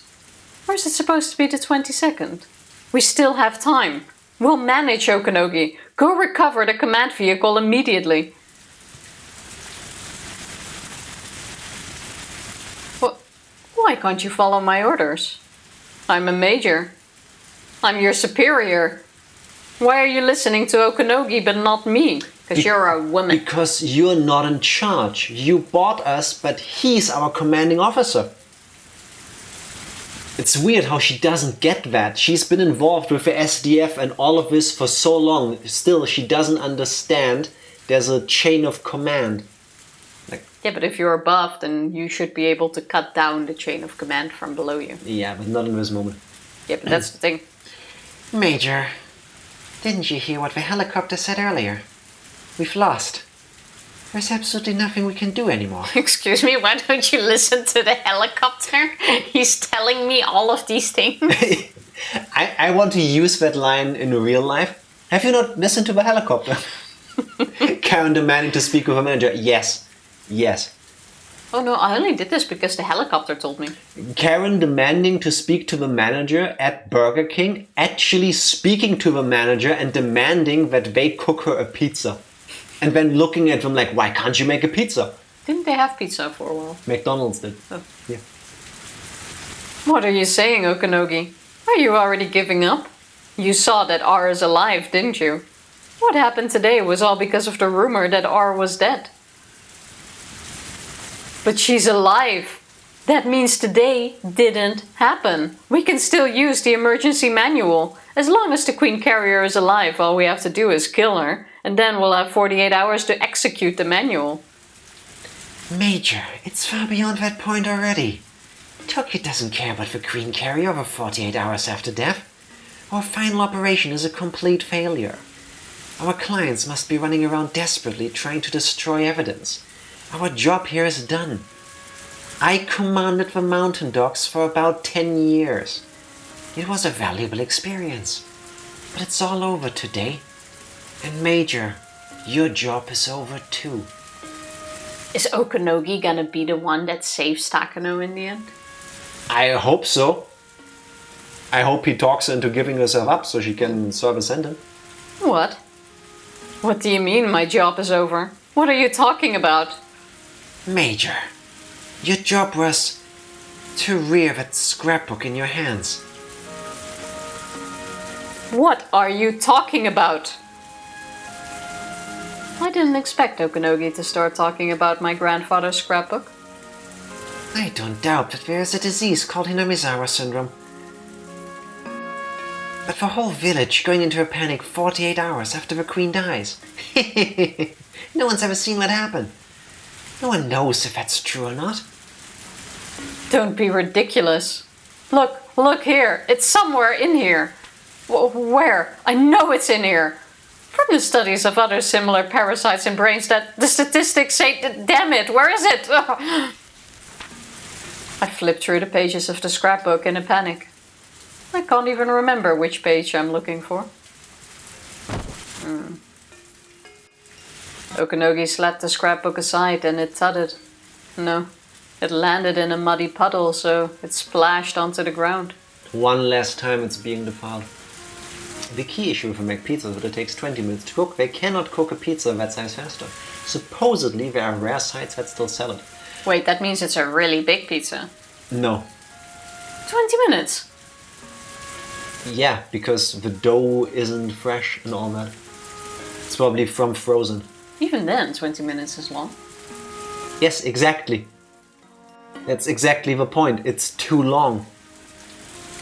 [SPEAKER 2] Or is it supposed to be the 22nd? We still have time. We'll manage, Okanogi. Go recover the command vehicle immediately. Why can't you follow my orders? I'm a major. I'm your superior. Why are you listening to Okanogi but not me? Because you're a woman.
[SPEAKER 1] Because you're not in charge. You bought us, but he's our commanding officer. It's weird how she doesn't get that. She's been involved with the SDF and all of this for so long. Still, she doesn't understand there's a chain of command.
[SPEAKER 2] Yeah, but if you're above, then you should be able to cut down the chain of command from below you.
[SPEAKER 1] Yeah, but not in this moment.
[SPEAKER 2] Yeah, but that's the thing.
[SPEAKER 1] Major, didn't you hear what the helicopter said earlier? We've lost. There's absolutely nothing we can do anymore.
[SPEAKER 2] Excuse me, why don't you listen to the helicopter? He's telling me all of these things.
[SPEAKER 1] I want to use that line in real life. Have you not listened to the helicopter? Karen demanding to speak with a manager. Yes. Yes.
[SPEAKER 2] Oh no, I only did this because the helicopter told me.
[SPEAKER 1] Karen demanding to speak to the manager at Burger King, actually speaking to the manager and demanding that they cook her a pizza. And then looking at them like, why can't you make a pizza?
[SPEAKER 2] Didn't they have pizza for a while?
[SPEAKER 1] McDonald's did.
[SPEAKER 2] Oh.
[SPEAKER 1] Yeah.
[SPEAKER 2] What are you saying, Okanogi? Are you already giving up? You saw that R is alive, didn't you? What happened today was all because of the rumor that R was dead. But she's alive. That means today didn't happen. We can still use the emergency manual. As long as the Queen Carrier is alive, all we have to do is kill her. And then we'll have 48 hours to execute the manual.
[SPEAKER 1] Major, it's far beyond that point already. Tokyo doesn't care about the Queen Carrier over 48 hours after death. Our final operation is a complete failure. Our clients must be running around desperately trying to destroy evidence. Our job here is done. I commanded the Mountain Dogs for about 10 years. It was a valuable experience. But it's all over today. And Major, your job is over too.
[SPEAKER 2] Is Okanogi gonna be the one that saves Takano in the end?
[SPEAKER 1] I hope so. I hope he talks her into giving herself up so she can serve a sentence.
[SPEAKER 2] What? What do you mean my job is over? What are you talking about?
[SPEAKER 1] Major, your job was to rear that scrapbook in your hands.
[SPEAKER 2] What are you talking about? I didn't expect Okanogi to start talking about my grandfather's scrapbook.
[SPEAKER 1] I don't doubt that there is a disease called Hinamizawa syndrome. But the whole village going into a panic 48 hours after the queen dies. No one's ever seen that happen. No one knows if that's true or not.
[SPEAKER 2] Don't be ridiculous. Look here. It's somewhere in here. Where? I know it's in here. From the studies of other similar parasites in brains that the statistics say, damn it, where is it? I flipped through the pages of the scrapbook in a panic. I can't even remember which page I'm looking for. Okanogi slapped the scrapbook aside and it thudded. No, it landed in a muddy puddle, so it splashed onto the ground.
[SPEAKER 1] One last time it's being defiled. The key issue if you make pizzas is that it takes 20 minutes to cook. They cannot cook a pizza that size faster. Supposedly there are rare sites that still sell it.
[SPEAKER 2] Wait, that means it's a really big pizza.
[SPEAKER 1] No.
[SPEAKER 2] 20 minutes?
[SPEAKER 1] Yeah, because the dough isn't fresh and all that. It's probably from frozen.
[SPEAKER 2] Even then, 20 minutes is long.
[SPEAKER 1] Yes, exactly. That's exactly the point. It's too long.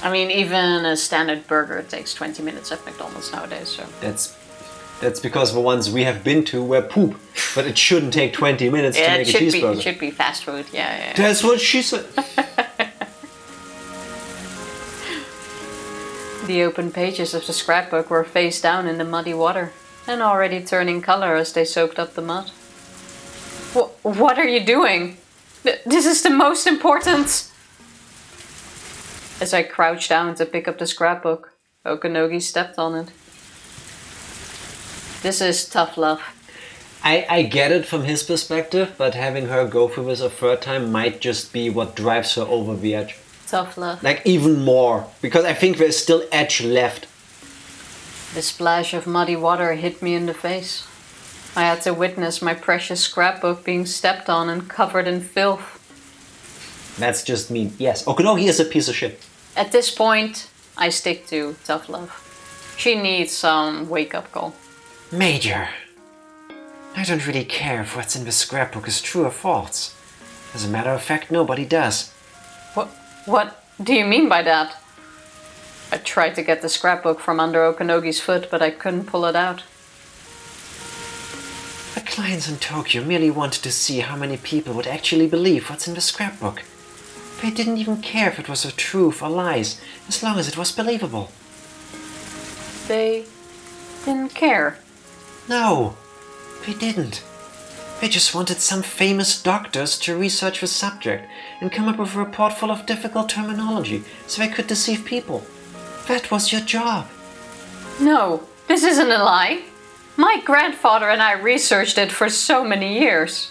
[SPEAKER 2] I mean, even a standard burger takes 20 minutes at McDonald's nowadays, so...
[SPEAKER 1] That's because the ones we have been to were poop. But it shouldn't take 20 minutes to make a cheeseburger.
[SPEAKER 2] It should be fast food, yeah.
[SPEAKER 1] That's what she said.
[SPEAKER 2] The open pages of the scrapbook were face down in the muddy water, and already turning color as they soaked up the mud. What are you doing? This is the most important... As I crouched down to pick up the scrapbook, Okanogi stepped on it. This is tough love.
[SPEAKER 1] I get it from his perspective, but having her go through this a third time might just be what drives her over the edge.
[SPEAKER 2] Tough love.
[SPEAKER 1] Like even more, because I think there's still edge left.
[SPEAKER 2] The splash of muddy water hit me in the face. I had to witness my precious scrapbook being stepped on and covered in filth.
[SPEAKER 1] That's just mean. Yes, Okanogi is a piece of shit.
[SPEAKER 2] At this point, I stick to tough love. She needs some wake-up call.
[SPEAKER 1] Major, I don't really care if what's in the scrapbook is true or false. As a matter of fact, nobody does.
[SPEAKER 2] What do you mean by that? I tried to get the scrapbook from under Okanogi's foot, but I couldn't pull it out.
[SPEAKER 1] The clients in Tokyo merely wanted to see how many people would actually believe what's in the scrapbook. They didn't even care if it was the truth or lies, as long as it was believable.
[SPEAKER 2] They didn't care.
[SPEAKER 1] No, they didn't. They just wanted some famous doctors to research the subject and come up with a report full of difficult terminology so they could deceive people. That was your job.
[SPEAKER 2] No, this isn't a lie. My grandfather and I researched it for so many years.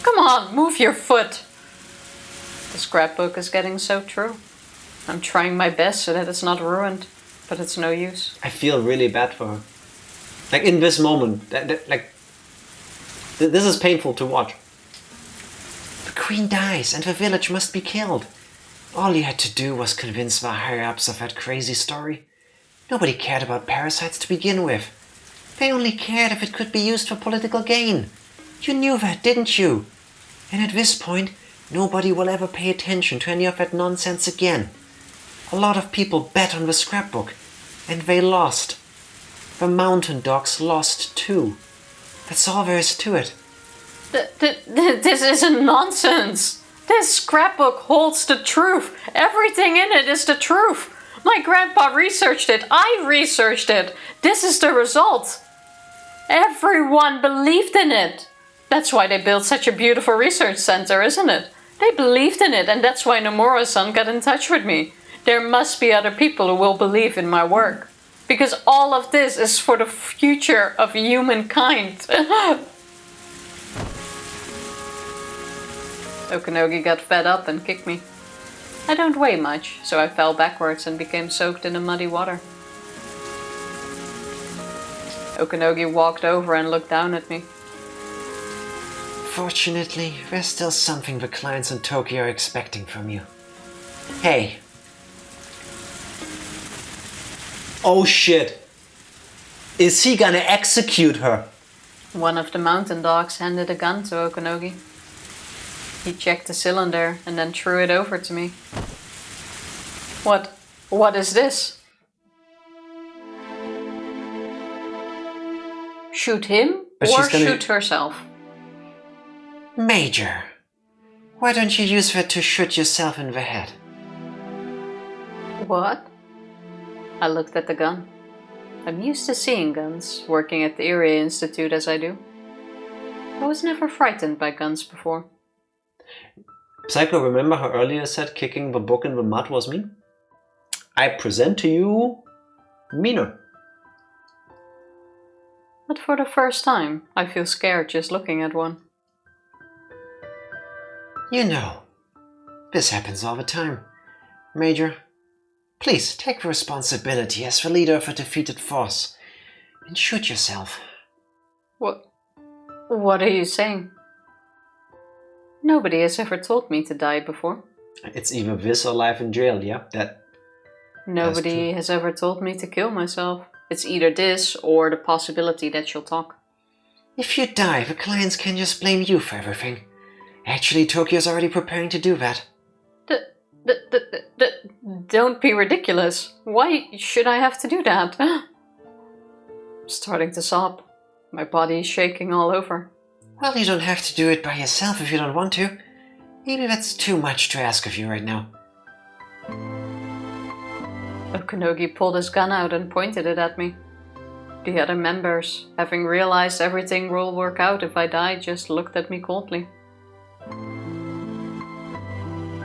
[SPEAKER 2] Come on, move your foot. The scrapbook is getting so true. I'm trying my best so that it's not ruined, but it's no use.
[SPEAKER 1] I feel really bad for her. Like in this moment, this is painful to watch. The queen dies and the village must be killed. All you had to do was convince the higher-ups of that crazy story. Nobody cared about parasites to begin with. They only cared if it could be used for political gain. You knew that, didn't you? And at this point, nobody will ever pay attention to any of that nonsense again. A lot of people bet on the scrapbook, and they lost. The mountain dogs lost too. That's all there is to it.
[SPEAKER 2] This isn't nonsense. This scrapbook holds the truth. Everything in it is the truth. My grandpa researched it. I researched it. This is the result. Everyone believed in it. That's why they built such a beautiful research center, isn't it? They believed in it, and that's why Nomura-san got in touch with me. There must be other people who will believe in my work. Because all of this is for the future of humankind. Okanogi got fed up and kicked me. I don't weigh much, so I fell backwards and became soaked in the muddy water. Okanogi walked over and looked down at me.
[SPEAKER 1] Fortunately, there's still something the clients in Tokyo are expecting from you. Hey. Oh shit. Is he gonna execute her?
[SPEAKER 2] One of the mountain dogs handed a gun to Okanogi. He checked the cylinder and then threw it over to me. What is this? Shoot him or shoot herself?
[SPEAKER 1] Major, why don't you use that to shoot yourself in the head?
[SPEAKER 2] What? I looked at the gun. I'm used to seeing guns, working at the Erie Institute as I do. I was never frightened by guns before.
[SPEAKER 1] Psycho, remember how earlier said kicking the book in the mud was mean? I present to you meaner.
[SPEAKER 2] But for the first time, I feel scared just looking at one.
[SPEAKER 1] You know, this happens all the time. Major, please take the responsibility as the leader of a defeated force and shoot yourself.
[SPEAKER 2] What are you saying? Nobody has ever told me to die before.
[SPEAKER 1] It's either this or life in jail, yeah?
[SPEAKER 2] Nobody has ever told me to kill myself. It's either this or the possibility that she'll talk.
[SPEAKER 1] If you die, the clients can just blame you for everything. Actually, Tokyo's already preparing to do that.
[SPEAKER 2] Don't be ridiculous. Why should I have to do that? I'm starting to sob. My body is shaking all over.
[SPEAKER 1] Well, you don't have to do it by yourself if you don't want to. Maybe that's too much to ask of you right now.
[SPEAKER 2] Okanogi pulled his gun out and pointed it at me. The other members, having realized everything will work out if I die, just looked at me coldly.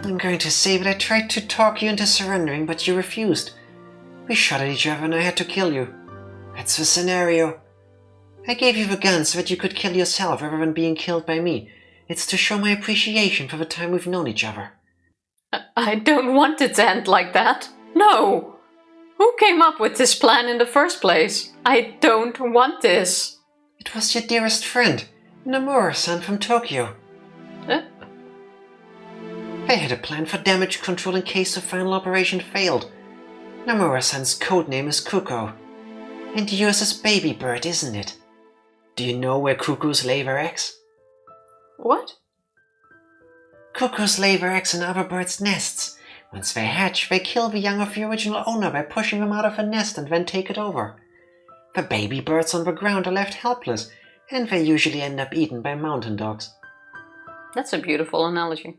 [SPEAKER 1] I'm going to say that I tried to talk you into surrendering, but you refused. We shot at each other and I had to kill you. That's the scenario. I gave you the gun so that you could kill yourself rather than being killed by me. It's to show my appreciation for the time we've known each other.
[SPEAKER 2] I don't want it to end like that. No! Who came up with this plan in the first place? I don't want this.
[SPEAKER 1] It was your dearest friend, Nomura-san from Tokyo. They had a plan for damage control in case the final operation failed. Nomura-san's codename is Kuko. And yours is Baby Bird, isn't it? Do you know where cuckoos lay their eggs?
[SPEAKER 2] What?
[SPEAKER 1] Cuckoos lay their eggs in other birds' nests. Once they hatch, they kill the young of the original owner by pushing them out of the nest and then take it over. The baby birds on the ground are left helpless, and they usually end up eaten by mountain dogs.
[SPEAKER 2] That's a beautiful analogy.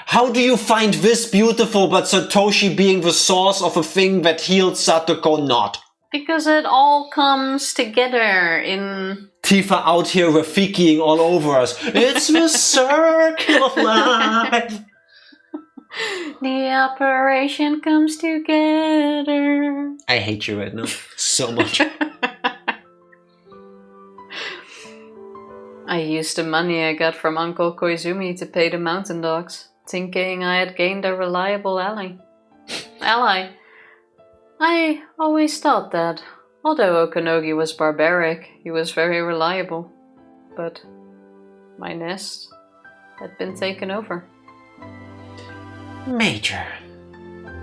[SPEAKER 1] How do you find this beautiful but Satoshi being the source of a thing that healed Satoko not?
[SPEAKER 2] Because it all comes together in...
[SPEAKER 1] Tifa out here Rafikiing all over us. It's the circle of life.
[SPEAKER 2] The operation comes together.
[SPEAKER 1] I hate you right now so much.
[SPEAKER 2] I used the money I got from Uncle Koizumi to pay the mountain dogs, thinking I had gained a reliable ally. I always thought that, although Okanogi was barbaric, he was very reliable. But my nest had been taken over.
[SPEAKER 1] Major,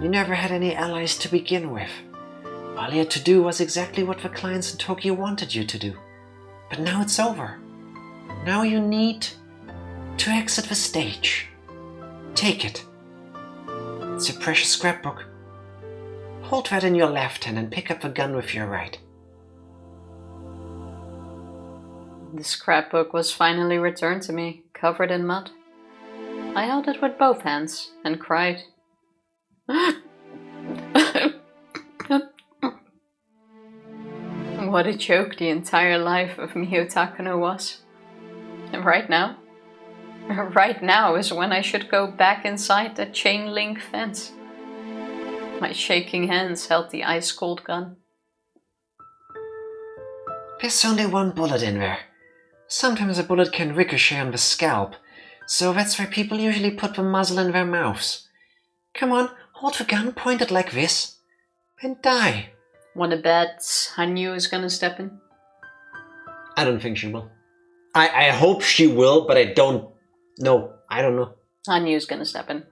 [SPEAKER 1] you never had any allies to begin with. All you had to do was exactly what the clients in Tokyo wanted you to do. But now it's over. Now you need to exit the stage. Take it. It's your precious scrapbook. Hold that in your left hand and pick up the gun with your right.
[SPEAKER 2] The scrapbook was finally returned to me, covered in mud. I held it with both hands and cried. What a joke the entire life of Miho Takano was. And right now is when I should go back inside that chain link fence. My shaking hands held the ice-cold gun.
[SPEAKER 1] There's only one bullet in there. Sometimes a bullet can ricochet on the scalp, so that's why people usually put the muzzle in their mouths. Come on, hold the gun pointed like this, and die.
[SPEAKER 2] Wanna bet Hanyu is gonna step in?
[SPEAKER 1] I don't think she will. I hope she will, but I don't know. I don't know.
[SPEAKER 2] Hanyu is gonna step in.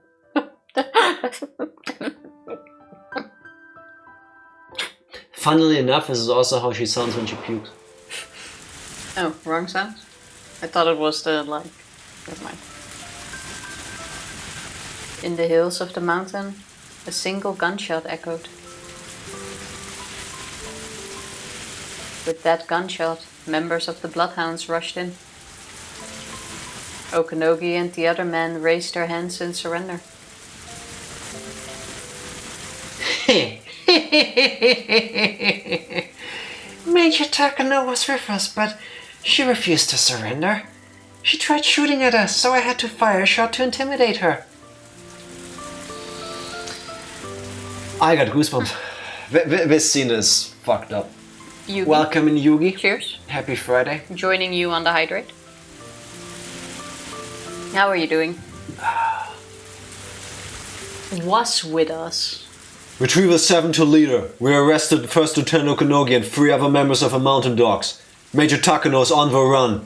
[SPEAKER 1] Funnily enough, this is also how she sounds when she pukes.
[SPEAKER 2] Oh, wrong sound? I thought it was the, like... Never mind. In the hills of the mountain, a single gunshot echoed. With that gunshot, members of the Bloodhounds rushed in. Okanogi and the other men raised their hands in surrender.
[SPEAKER 1] Major Takano was with us, but she refused to surrender. She tried shooting at us, so I had to fire a shot to intimidate her. I got goosebumps. This scene is fucked up.
[SPEAKER 2] Yugi.
[SPEAKER 1] Welcome in Yugi.
[SPEAKER 2] Cheers.
[SPEAKER 1] Happy Friday.
[SPEAKER 2] Joining you on the hydrate. How are you doing? Was with us.
[SPEAKER 3] Retriever 7 to leader. We arrested First Lieutenant Okanogi and 3 other members of the Mountain Dogs. Major Takano is on the run.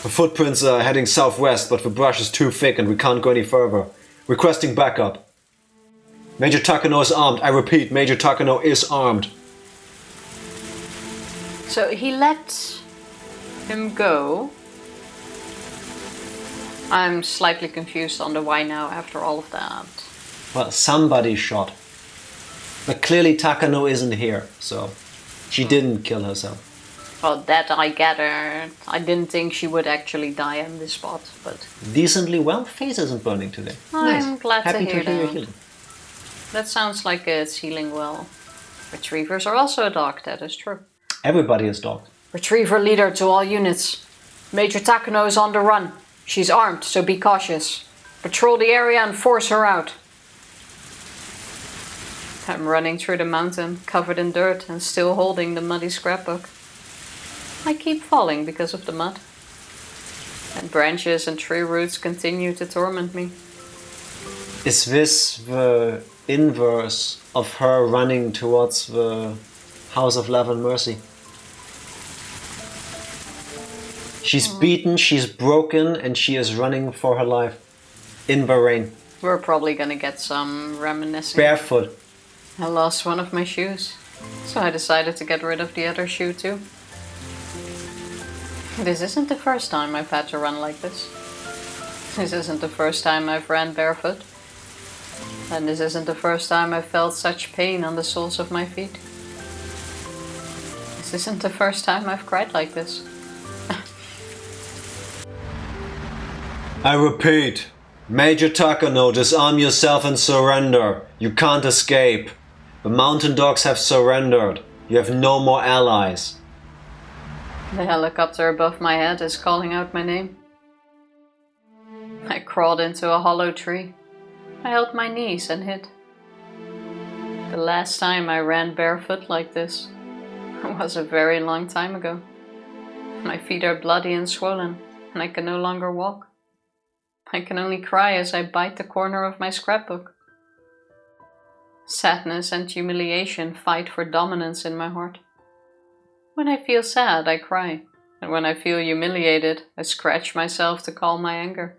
[SPEAKER 3] The footprints are heading southwest, but the brush is too thick and we can't go any further. Requesting backup. Major Takano is armed. I repeat, Major Takano is armed.
[SPEAKER 2] So he let him go. I'm slightly confused on the why now after all of that.
[SPEAKER 1] Well, somebody shot. But clearly Takano isn't here, so she didn't kill herself.
[SPEAKER 2] Well, that I gathered. I didn't think she would actually die on this spot, but...
[SPEAKER 1] Decently well, face isn't burning today.
[SPEAKER 2] I'm glad
[SPEAKER 1] Happy
[SPEAKER 2] to hear
[SPEAKER 1] your
[SPEAKER 2] that.
[SPEAKER 1] healing.
[SPEAKER 2] That sounds like it's healing well. Retrievers are also a dog, that is true.
[SPEAKER 1] Everybody is dogged.
[SPEAKER 2] Retriever leader to all units. Major Takano is on the run. She's armed, so be cautious. Patrol the area and force her out. I'm running through the mountain, covered in dirt and still holding the muddy scrapbook. I keep falling because of the mud. And branches and tree roots continue to torment me.
[SPEAKER 1] Is this the inverse of her running towards the House of Love and Mercy? She's beaten, she's broken, and she is running for her life in the rain.
[SPEAKER 2] We're probably gonna get some reminiscing.
[SPEAKER 1] Barefoot.
[SPEAKER 2] I lost one of my shoes, so I decided to get rid of the other shoe too. This isn't the first time I've had to run like this. This isn't the first time I've ran barefoot. And this isn't the first time I've felt such pain on the soles of my feet. This isn't the first time I've cried like this.
[SPEAKER 3] I repeat, Major Takano, disarm yourself and surrender. You can't escape.
[SPEAKER 1] The mountain dogs have surrendered. You have no more allies.
[SPEAKER 2] The helicopter above my head is calling out my name. I crawled into a hollow tree. I held my knees and hid. The last time I ran barefoot like this was a very long time ago. My feet are bloody and swollen, and I can no longer walk. I can only cry as I bite the corner of my scrapbook. Sadness and humiliation fight for dominance in my heart. When I feel sad, I cry, and when I feel humiliated, I scratch myself to calm my anger.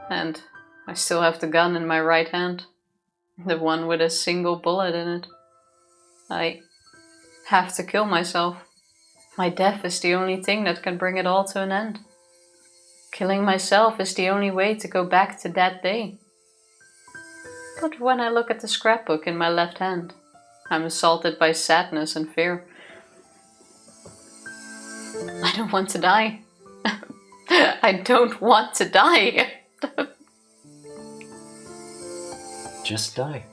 [SPEAKER 2] And I still have the gun in my right hand, the one with a single bullet in it. I have to kill myself. My death is the only thing that can bring it all to an end. Killing myself is the only way to go back to that day. But when I look at the scrapbook in my left hand, I'm assaulted by sadness and fear. I don't want to die. I don't want to die.
[SPEAKER 1] Just die.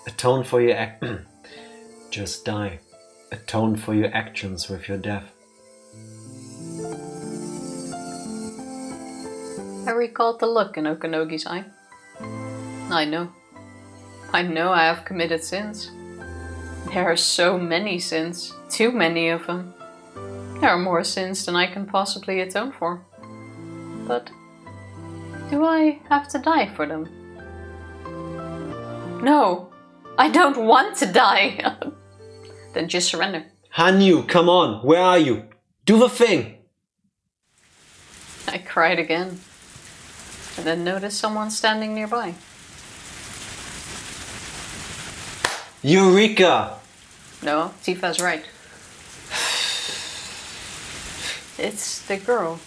[SPEAKER 1] Atone for your Just die. Atone for your actions with your death.
[SPEAKER 2] I recalled the look in Okanogi's eye. I know I have committed sins. There are so many sins, too many of them. There are more sins than I can possibly atone for. But do I have to die for them? No, I don't want to die. Then just surrender.
[SPEAKER 1] Hanyu, come on, where are you? Do the thing!
[SPEAKER 2] I cried again, and then noticed someone standing nearby.
[SPEAKER 1] Eureka!
[SPEAKER 2] No, Tifa's right. It's the girl.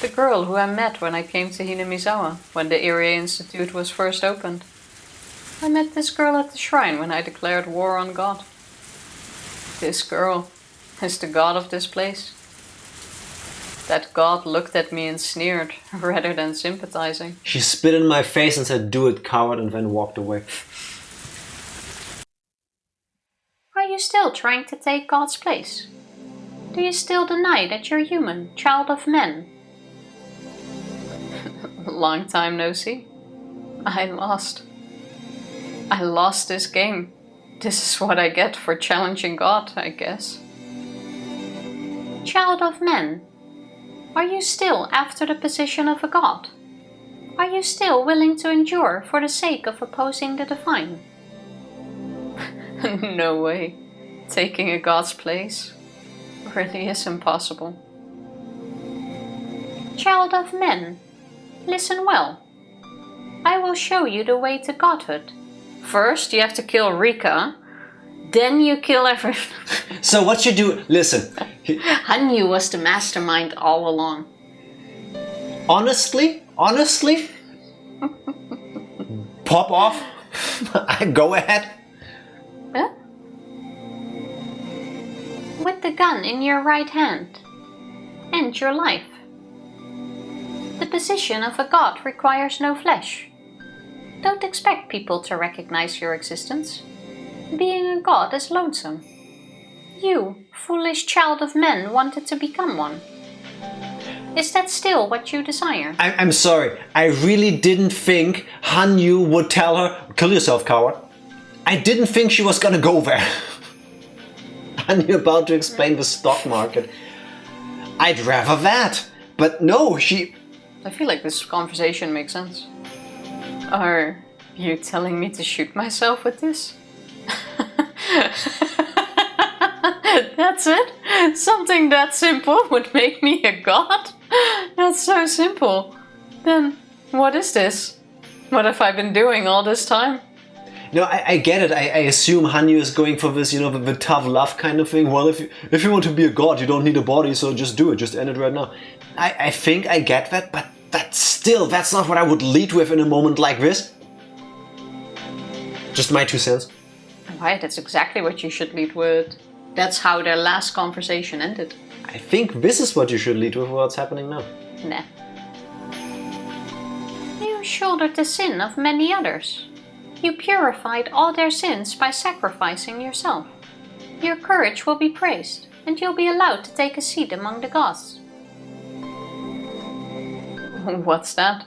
[SPEAKER 2] The girl who I met when I came to Hinamizawa, when the Irie Institute was first opened. I met this girl at the shrine when I declared war on God. This girl is the god of this place. That god looked at me and sneered, rather than sympathizing.
[SPEAKER 1] She spit in my face and said, "Do it, coward," and then walked away.
[SPEAKER 4] Are you still trying to take God's place? Do you still deny that you're human, child of men?
[SPEAKER 2] Long time no see. I lost. I lost this game. This is what I get for challenging God, I guess.
[SPEAKER 4] Child of men, are you still after the position of a god? Are you still willing to endure for the sake of opposing the divine?
[SPEAKER 2] No way. Taking a god's place really is impossible.
[SPEAKER 4] Child of men, listen well. I will show you the way to godhood.
[SPEAKER 2] First, you have to kill Rika, then you kill everyone.
[SPEAKER 1] So what you do, listen.
[SPEAKER 2] Hanyu was the mastermind all along.
[SPEAKER 1] Honestly? Pop off? Go ahead.
[SPEAKER 2] Huh?
[SPEAKER 4] With the gun in your right hand, end your life. The position of a god requires no flesh. Don't expect people to recognize your existence. Being a god is lonesome. You, foolish child of men, wanted to become one. Is that still what you desire?
[SPEAKER 1] I'm sorry. I really didn't think Hanyu would tell her, "Kill yourself, coward." I didn't think she was gonna go there. Hanyu about to explain the stock market. I'd rather that. But no, she...
[SPEAKER 2] I feel like this conversation makes sense. Are you telling me to shoot myself with this? That's it? Something that simple would make me a god? That's so simple. Then what is this? What have I been doing all this time?
[SPEAKER 1] No, I get it. I assume Hanyu is going for this, the tough love kind of thing. Well, if you want to be a god, you don't need a body, so just do it. Just end it right now. I think I get that, but that's not what I would lead with in a moment like this. Just my 2 cents.
[SPEAKER 2] Right, that's exactly what you should lead with. That's how their last conversation ended.
[SPEAKER 1] I think this is what you should lead with what's happening now.
[SPEAKER 2] Nah.
[SPEAKER 4] You shouldered the sin of many others. You purified all their sins by sacrificing yourself. Your courage will be praised, and you'll be allowed to take a seat among the gods.
[SPEAKER 2] What's that?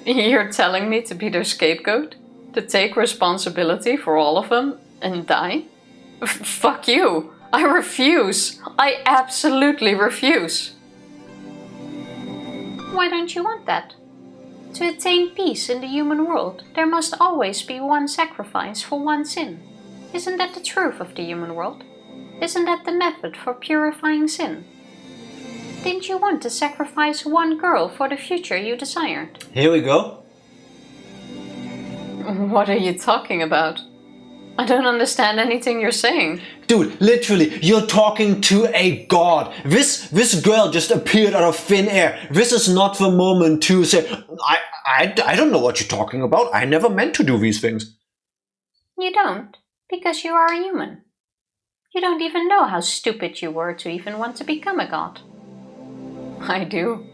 [SPEAKER 2] You're telling me to be their scapegoat? To take responsibility for all of them and die? Fuck you! I refuse! I absolutely refuse!
[SPEAKER 4] Why don't you want that? To attain peace in the human world, there must always be one sacrifice for one sin. Isn't that the truth of the human world? Isn't that the method for purifying sin? Didn't you want to sacrifice one girl for the future you desired?
[SPEAKER 1] Here we go.
[SPEAKER 2] What are you talking about? I don't understand anything you're saying.
[SPEAKER 1] Dude, literally, you're talking to a god. This girl just appeared out of thin air. This is not the moment to say, I don't know what you're talking about. I never meant to do these things.
[SPEAKER 4] You don't, because you are a human. You don't even know how stupid you were to even want to become a god.
[SPEAKER 2] I do.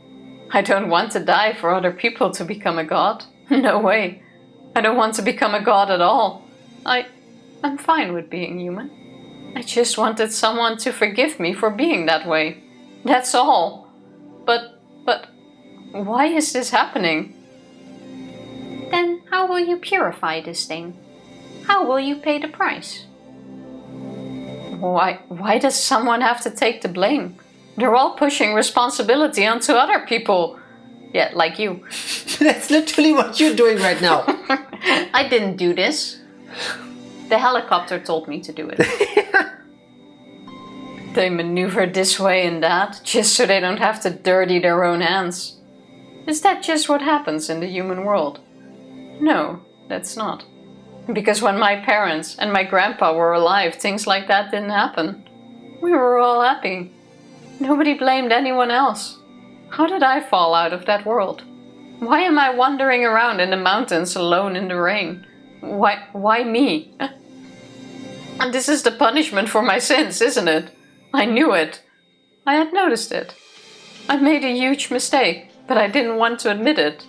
[SPEAKER 2] I don't want to die for other people to become a god. No way. I don't want to become a god at all. I'm fine with being human. I just wanted someone to forgive me for being that way. That's all. But why is this happening?
[SPEAKER 4] Then how will you purify this thing? How will you pay the price?
[SPEAKER 2] Why does someone have to take the blame? They're all pushing responsibility onto other people. Yeah, like you.
[SPEAKER 1] That's literally what you're doing right now.
[SPEAKER 2] I didn't do this. The helicopter told me to do it. They maneuver this way and that, just so they don't have to dirty their own hands. Is that just what happens in the human world? No, that's not. Because when my parents and my grandpa were alive, things like that didn't happen. We were all happy. Nobody blamed anyone else. How did I fall out of that world? Why am I wandering around in the mountains alone in the rain? Why me? And this is the punishment for my sins, isn't it? I knew it. I had noticed it. I made a huge mistake, but I didn't want to admit it.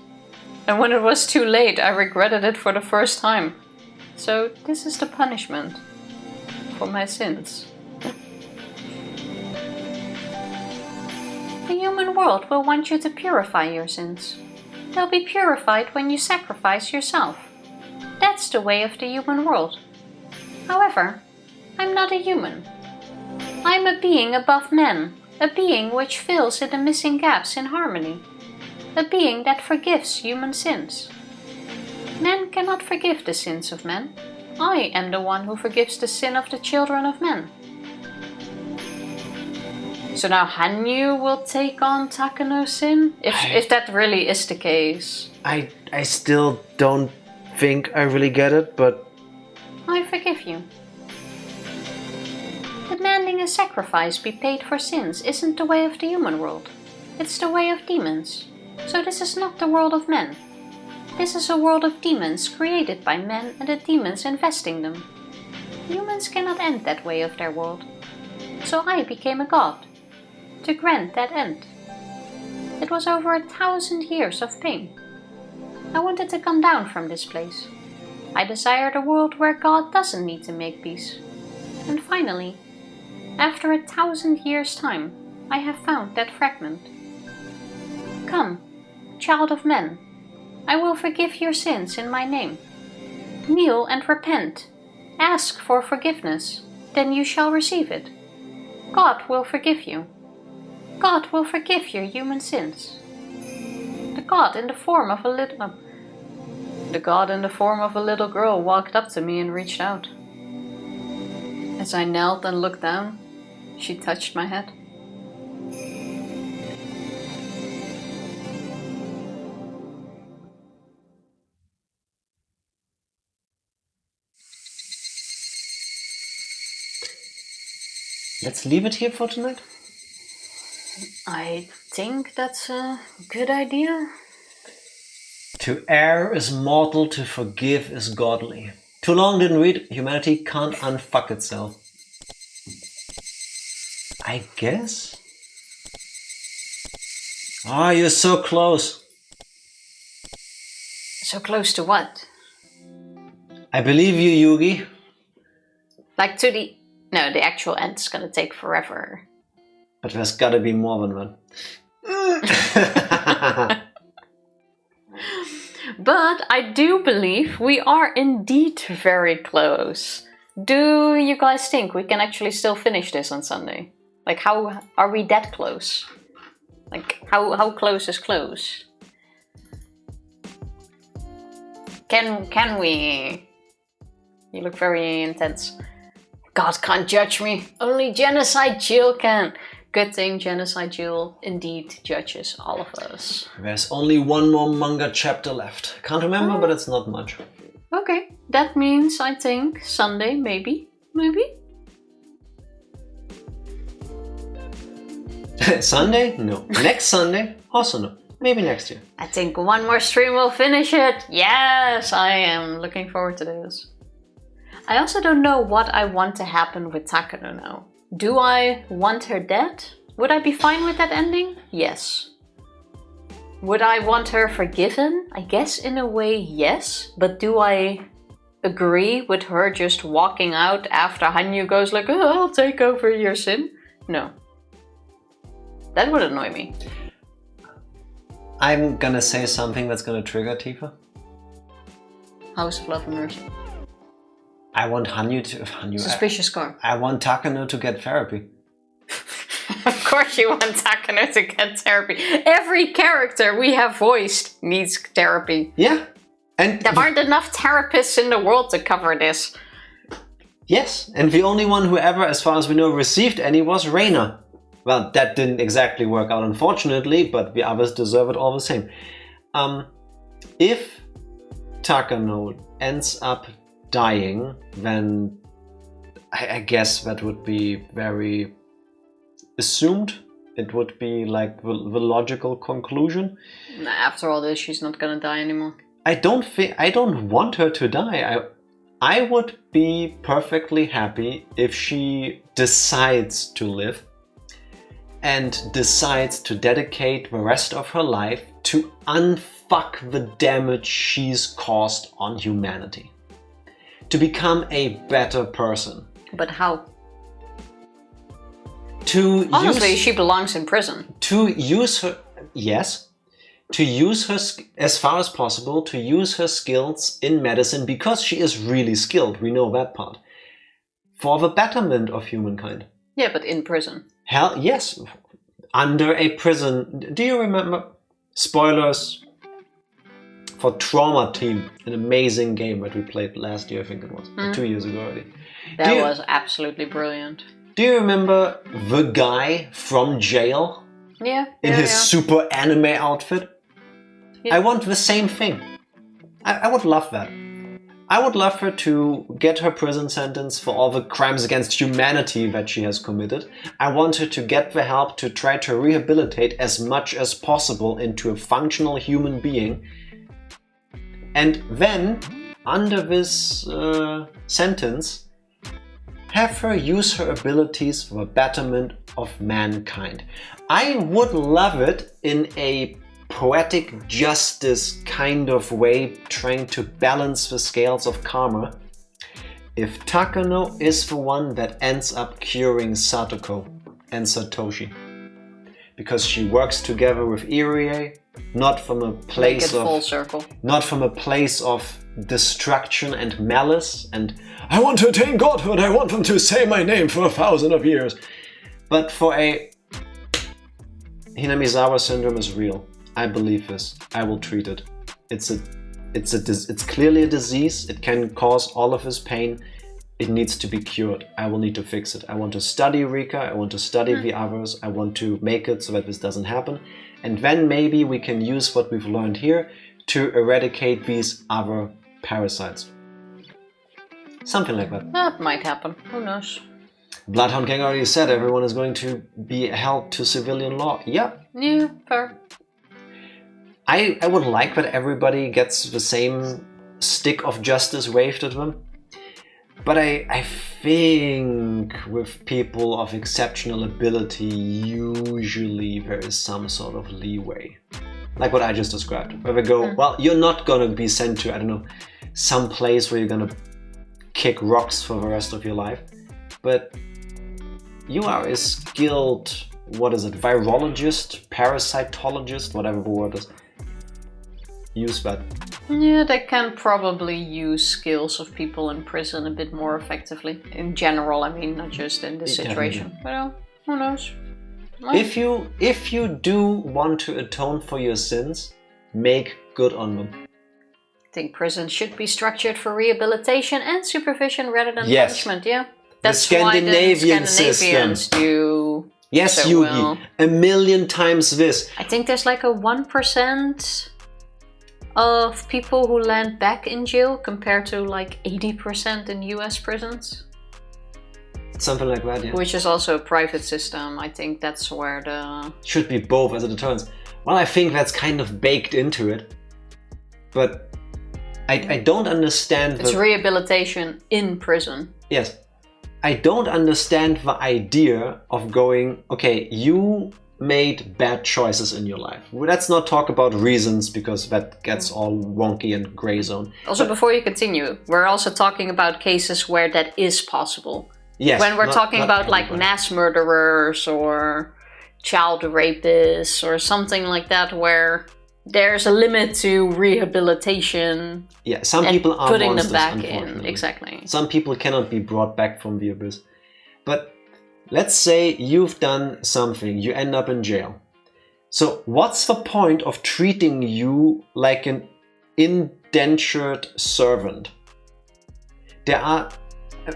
[SPEAKER 2] And when it was too late, I regretted it for the first time. So this is the punishment for my sins.
[SPEAKER 4] The human world will want you to purify your sins. They'll be purified when you sacrifice yourself. That's the way of the human world. However, I'm not a human. I'm a being above men, a being which fills in the missing gaps in harmony, a being that forgives human sins. Men cannot forgive the sins of men. I am the one who forgives the sin of the children of men.
[SPEAKER 2] So now Hanyu will take on Takano's sin? If that really is the case.
[SPEAKER 1] I still don't think I really get it, but...
[SPEAKER 4] I forgive you. Demanding a sacrifice be paid for sins isn't the way of the human world. It's the way of demons. So this is not the world of men. This is a world of demons created by men and the demons investing them. Humans cannot end that way of their world. So I became a god, to grant that end. It was over 1,000 years of pain. I wanted to come down from this place. I desired a world where God doesn't need to make peace. And finally, after 1,000 years' time, I have found that fragment. Come, child of men, I will forgive your sins in my name. Kneel and repent. Ask for forgiveness, then you shall receive it. God will forgive you. God will forgive your human sins. The God in the form of a little girl walked up to me and reached out. As I knelt and looked down, she touched my head.
[SPEAKER 1] Let's leave it here for tonight.
[SPEAKER 2] I think that's a good idea.
[SPEAKER 1] To err is mortal, to forgive is godly. Too long didn't read, humanity can't unfuck itself. I guess? Ah, you're so close.
[SPEAKER 2] So close to what?
[SPEAKER 1] I believe you, Yugi.
[SPEAKER 2] Like to the... No, the actual end's gonna take forever.
[SPEAKER 1] But there's gotta be more than one.
[SPEAKER 2] But I do believe we are indeed very close. Do you guys think we can actually still finish this on Sunday? Like, how are we that close? Like, how close is close? Can we? You look very intense. God can't judge me. Only Genocide Jill can. Good thing Genocide Jill indeed judges all of us.
[SPEAKER 1] There's only one more manga chapter left. Can't remember, but it's not much.
[SPEAKER 2] Okay, that means I think Sunday, maybe?
[SPEAKER 1] Sunday? No. Next Sunday? Also no. Maybe next year.
[SPEAKER 2] I think one more stream will finish it. Yes, I am looking forward to this. I also don't know what I want to happen with Takano now. Do I want her dead? Would I be fine with that ending? Yes. Would I want her forgiven? I guess in a way, yes. But do I agree with her just walking out after Hanyu goes like, oh, I'll take over your sin? No. That would annoy me.
[SPEAKER 1] I'm gonna say something that's gonna trigger Tifa.
[SPEAKER 2] House of Love and Mercy.
[SPEAKER 1] I want Hanyu
[SPEAKER 2] Suspicious car.
[SPEAKER 1] I want Takano to get therapy.
[SPEAKER 2] Of course you want Takano to get therapy. Every character we have voiced needs therapy.
[SPEAKER 1] Yeah. And
[SPEAKER 2] there aren't enough therapists in the world to cover this.
[SPEAKER 1] Yes, and the only one who ever, as far as we know, received any was Reina. Well, that didn't exactly work out, unfortunately, but the others deserve it all the same. If Takano ends up dying, then I guess that would be very assumed. It would be like the logical conclusion.
[SPEAKER 2] After all this, she's not gonna die anymore.
[SPEAKER 1] I don't want her to die. I would be perfectly happy if she decides to live and decides to dedicate the rest of her life to unfuck the damage she's caused on humanity. To become a better person.
[SPEAKER 2] But how? Honestly, she belongs in prison.
[SPEAKER 1] To use her... Yes. To use her, as far as possible, to use her skills in medicine, because she is really skilled, we know that part, for the betterment of humankind.
[SPEAKER 2] Yeah, but in prison.
[SPEAKER 1] Hell, yes. Under a prison. Do you remember? Spoilers for Trauma Team, an amazing game that we played last year, I think it was. 2 years ago already.
[SPEAKER 2] That was absolutely brilliant.
[SPEAKER 1] Do you remember the guy from jail?
[SPEAKER 2] Yeah.
[SPEAKER 1] In his super anime outfit?
[SPEAKER 2] Yeah.
[SPEAKER 1] I want the same thing. I would love that. I would love her to get her prison sentence for all the crimes against humanity that she has committed. I want her to get the help to try to rehabilitate as much as possible into a functional human being. And then, under this sentence, have her use her abilities for the betterment of mankind. I would love it in a poetic justice kind of way, trying to balance the scales of karma, if Takano is the one that ends up curing Satoko and Satoshi. Because she works together with Irie, not from a place of
[SPEAKER 2] full circle.
[SPEAKER 1] Not from a place of destruction and malice and I want to attain godhood, I want them to say my name for 1,000 years. But for a Hinamizawa syndrome is real. I believe this. I will treat it. It's clearly a disease. It can cause all of this pain. It needs to be cured. I will need to fix it. I want to study Rika. I want to study the others. I want to make it so that this doesn't happen. And then maybe we can use what we've learned here to eradicate these other parasites. Something like that.
[SPEAKER 2] That might happen. Who knows?
[SPEAKER 1] Bloodhound Gang already said everyone is going to be held to civilian law. Yeah.
[SPEAKER 2] Yeah, fair.
[SPEAKER 1] I would like that everybody gets the same stick of justice waved at them. But I think with people of exceptional ability, usually there is some sort of leeway. Like what I just described. Where they go, well, you're not going to be sent to, I don't know, some place where you're gonna kick rocks for the rest of your life. But you are a skilled, virologist, parasitologist, whatever the word is. Use that.
[SPEAKER 2] Yeah, they can probably use skills of people in prison a bit more effectively. In general, I mean, not just in this situation. Well, who knows? Well,
[SPEAKER 1] If you do want to atone for your sins, make good on them.
[SPEAKER 2] I think prison should be structured for rehabilitation and supervision rather than
[SPEAKER 1] Yes.
[SPEAKER 2] punishment, yeah.
[SPEAKER 1] The
[SPEAKER 2] That's why
[SPEAKER 1] Scandinavian
[SPEAKER 2] the Scandinavians
[SPEAKER 1] system.
[SPEAKER 2] do
[SPEAKER 1] Yes,
[SPEAKER 2] so
[SPEAKER 1] Yugi.
[SPEAKER 2] well.
[SPEAKER 1] A million times this.
[SPEAKER 2] I think there's like a 1% of people who land back in jail compared to like 80% in US prisons.
[SPEAKER 1] Something like that, yeah.
[SPEAKER 2] Which is also a private system. I think that's where the...
[SPEAKER 1] Should be both as a deterrence. Well, I think that's kind of baked into it. But I don't understand
[SPEAKER 2] It's rehabilitation in prison.
[SPEAKER 1] Yes. I don't understand the idea of going, okay, you made bad choices in your life. Let's not talk about reasons because that gets all wonky and gray zone.
[SPEAKER 2] Also, before you continue, we're also talking about cases where that is possible.
[SPEAKER 1] Yes.
[SPEAKER 2] When we're talking
[SPEAKER 1] not
[SPEAKER 2] about like
[SPEAKER 1] everybody.
[SPEAKER 2] mass murderers or child rapists or something like that where there's a limit to rehabilitation.
[SPEAKER 1] Yeah, some
[SPEAKER 2] and
[SPEAKER 1] people are
[SPEAKER 2] putting
[SPEAKER 1] monsters,
[SPEAKER 2] them back in.
[SPEAKER 1] unfortunately.
[SPEAKER 2] Exactly.
[SPEAKER 1] Some people cannot be brought back from the abyss. But let's say you've done something, you end up in jail. So what's the point of treating you like an indentured servant?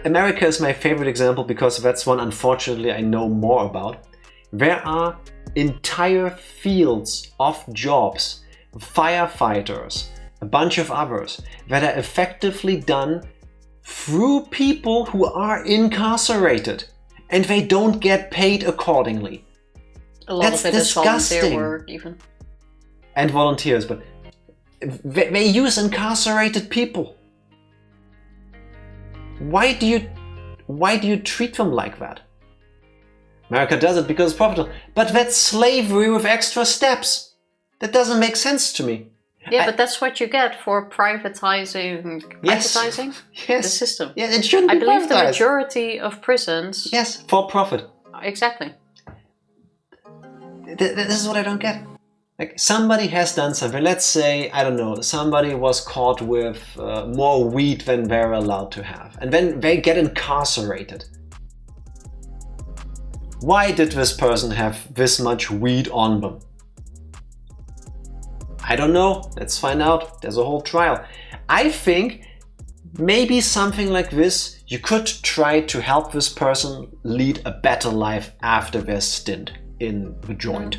[SPEAKER 1] America is my favorite example because that's one unfortunately I know more about. There are entire fields of jobs, firefighters, a bunch of others, that are effectively done through people who are incarcerated and they don't get paid accordingly.
[SPEAKER 2] A lot
[SPEAKER 1] That's
[SPEAKER 2] of it is
[SPEAKER 1] disgusting.
[SPEAKER 2] volunteer work even.
[SPEAKER 1] And volunteers, but they use incarcerated people. Why do you treat them like that? America does it because it's profitable, but that's slavery with extra steps. That doesn't make sense to me.
[SPEAKER 2] Yeah, but that's what you get for privatizing
[SPEAKER 1] Yes.
[SPEAKER 2] the system.
[SPEAKER 1] Yeah, it shouldn't be
[SPEAKER 2] I believe the
[SPEAKER 1] privatized.
[SPEAKER 2] majority of prisons...
[SPEAKER 1] Yes, for profit.
[SPEAKER 2] Exactly.
[SPEAKER 1] This is what I don't get. Like, somebody has done something. Let's say, I don't know, somebody was caught with more weed than they're allowed to have. And then they get incarcerated. Why did this person have this much weed on them? I don't know. Let's find out. There's a whole trial. I think maybe something like this, you could try to help this person lead a better life after their stint in the joint.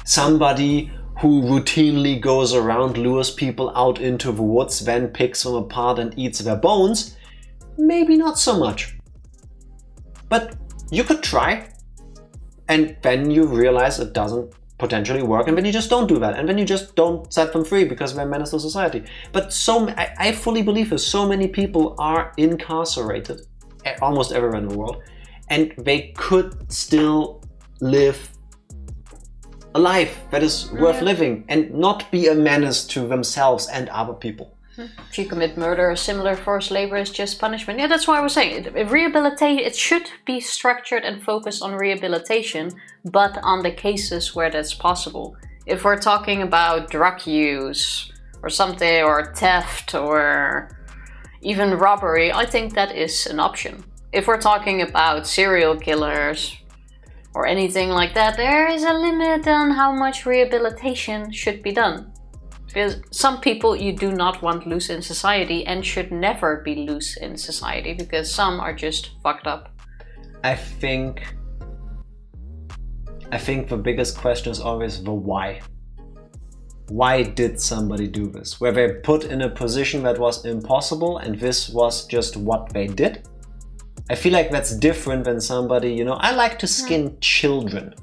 [SPEAKER 1] Somebody who routinely goes around, lures people out into the woods, then picks them apart and eats their bones, maybe not so much. But you could try, and then you realize it doesn't potentially work, and then you just don't do that, and then you just don't set them free because they're menace to society. But I fully believe this. So many people are incarcerated, almost everywhere in the world, and they could still live a life that is worth living and not be a menace to themselves and other people.
[SPEAKER 2] If you commit murder or similar forced labor is just punishment. Yeah, that's why I was saying it should be structured and focused on rehabilitation, but on the cases where that's possible. If we're talking about drug use or something, or theft or even robbery, I think that is an option. If we're talking about serial killers or anything like that, there is a limit on how much rehabilitation should be done. Because some people you do not want loose in society and should never be loose in society because some are just fucked up.
[SPEAKER 1] I think the biggest question is always the why. Why did somebody do this? Were they put in a position that was impossible and this was just what they did? I feel like that's different than somebody, I like to skin children.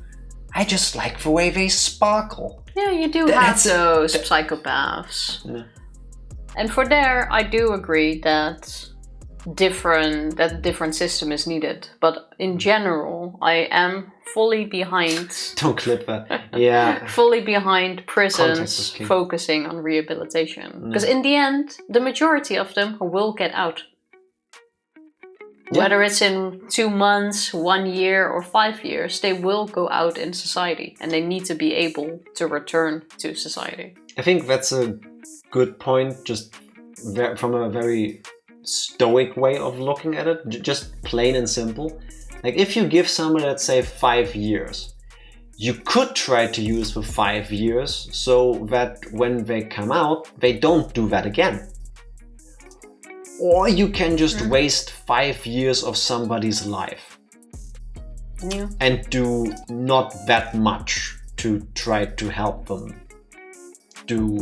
[SPEAKER 1] I just like the way they sparkle.
[SPEAKER 2] Yeah, you do have those psychopaths.
[SPEAKER 1] Yeah.
[SPEAKER 2] And for there, I do agree that different system is needed. But in general, I am fully behind.
[SPEAKER 1] Don't clip that. Yeah.
[SPEAKER 2] Fully behind
[SPEAKER 1] Context is
[SPEAKER 2] prisons
[SPEAKER 1] key.
[SPEAKER 2] focusing on rehabilitation. Because in the end, the majority of them will get out.
[SPEAKER 1] Yeah.
[SPEAKER 2] Whether it's in 2 months, 1 year, or 5 years, they will go out in society, and they need to be able to return to society.
[SPEAKER 1] I think that's a good point, just from a very stoic way of looking at it, just plain and simple. Like if you give someone, let's say, 5 years, you could try to use for 5 years so that when they come out, they don't do that again. Or you can just waste 5 years of somebody's life and do not that much to try to help them do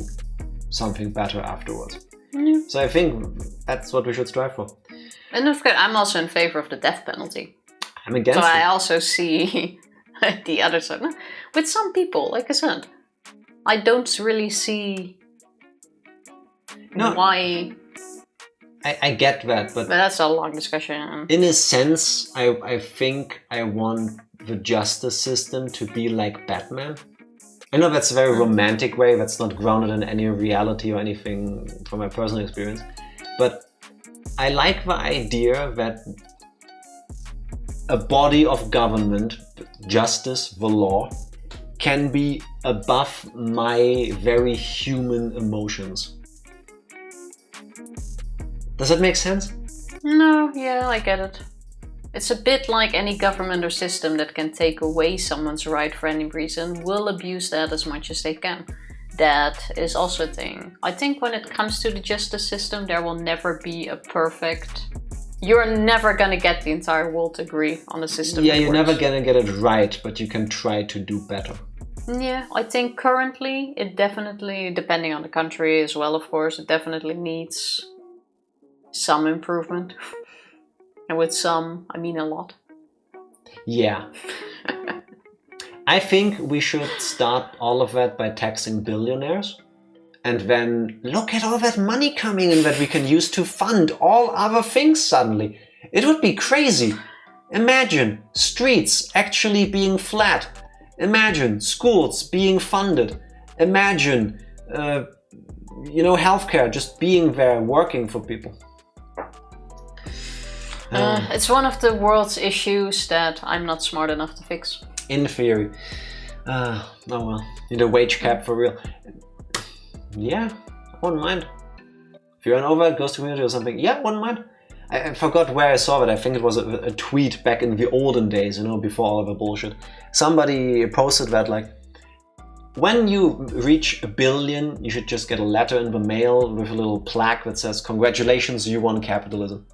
[SPEAKER 1] something better afterwards. So I think that's what we should strive for.
[SPEAKER 2] And of course, I'm also in favor of the death penalty.
[SPEAKER 1] I'm against
[SPEAKER 2] So
[SPEAKER 1] it.
[SPEAKER 2] I also see the other side. With some people, like I said, I don't really see why.
[SPEAKER 1] I get that, but
[SPEAKER 2] that's a long discussion.
[SPEAKER 1] in a sense, I think I want the justice system to be like Batman. I know that's a very romantic way, that's not grounded in any reality or anything from my personal experience, but I like the idea that a body of government, justice, the law, can be above my very human emotions. Does that make sense?
[SPEAKER 2] No, yeah, I get it. It's a bit like any government or system that can take away someone's right for any reason will abuse that as much as they can. That is also a thing. I think when it comes to the justice system, there will never be a perfect... You're never gonna get the entire world to agree on a system.
[SPEAKER 1] Yeah,
[SPEAKER 2] that
[SPEAKER 1] you're
[SPEAKER 2] works.
[SPEAKER 1] never gonna get it right, but you can try to do better.
[SPEAKER 2] Yeah, I think currently it definitely, depending on the country as well, of course, it definitely needs some improvement. And with some, I mean a lot.
[SPEAKER 1] Yeah. I think we should start all of that by taxing billionaires. And then look at all that money coming in that we can use to fund all other things suddenly. It would be crazy. Imagine streets actually being flat. Imagine schools being funded. Imagine, healthcare just being there working for people.
[SPEAKER 2] It's one of the world's issues that I'm not smart enough to fix.
[SPEAKER 1] In theory. Oh well. Need a wage cap for real. Yeah, I wouldn't mind. If you're an overhead ghost community or something, yeah, I wouldn't mind. I forgot where I saw it. I think it was a tweet back in the olden days, before all of the bullshit. Somebody posted that, like, when you reach 1 billion, you should just get a letter in the mail with a little plaque that says, "Congratulations, you won capitalism."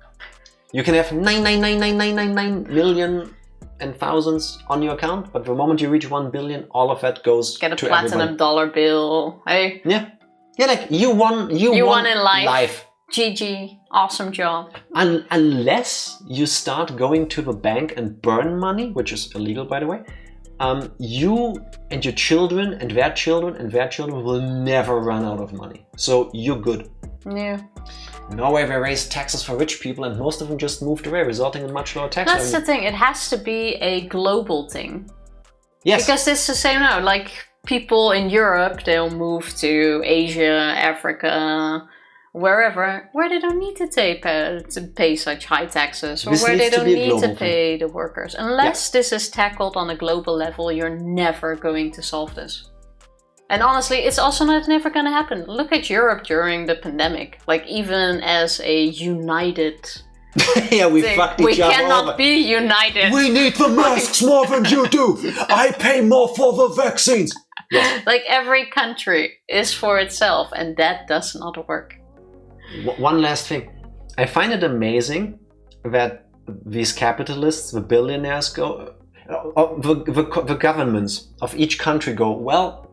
[SPEAKER 1] You can have 9999999 million and thousands on your account, but the moment you reach 1 billion, all of that goes
[SPEAKER 2] Get a
[SPEAKER 1] to
[SPEAKER 2] platinum
[SPEAKER 1] everybody.
[SPEAKER 2] dollar bill. Hey,
[SPEAKER 1] Yeah, like you won. You
[SPEAKER 2] won in life. GG, awesome job.
[SPEAKER 1] Unless you start going to the bank and burn money, which is illegal, by the way, you and your children and their children and their children will never run out of money. So you're good.
[SPEAKER 2] Yeah.
[SPEAKER 1] Norway, they raise taxes for rich people, and most of them just moved away, resulting in much lower tax
[SPEAKER 2] That's
[SPEAKER 1] revenue.
[SPEAKER 2] the thing. It has to be a global thing.
[SPEAKER 1] Yes.
[SPEAKER 2] Because it's the same now. Like people in Europe, they'll move to Asia, Africa, wherever, where they don't need to pay such high taxes, or
[SPEAKER 1] This
[SPEAKER 2] where they
[SPEAKER 1] needs to
[SPEAKER 2] don't
[SPEAKER 1] be a
[SPEAKER 2] need
[SPEAKER 1] global
[SPEAKER 2] to pay the workers. Unless this is tackled on a global level, you're never going to solve this. And honestly, it's also never going to happen. Look at Europe during the pandemic. Like, even as a united
[SPEAKER 1] Yeah, we
[SPEAKER 2] thing,
[SPEAKER 1] fucked
[SPEAKER 2] we
[SPEAKER 1] each other
[SPEAKER 2] cannot
[SPEAKER 1] over.
[SPEAKER 2] be united.
[SPEAKER 3] We need the masks more than you do. I pay more for the vaccines.
[SPEAKER 2] Like, every country is for itself, and that does not work.
[SPEAKER 1] One last thing. I find it amazing that these capitalists, the billionaires, the governments of each country go, well,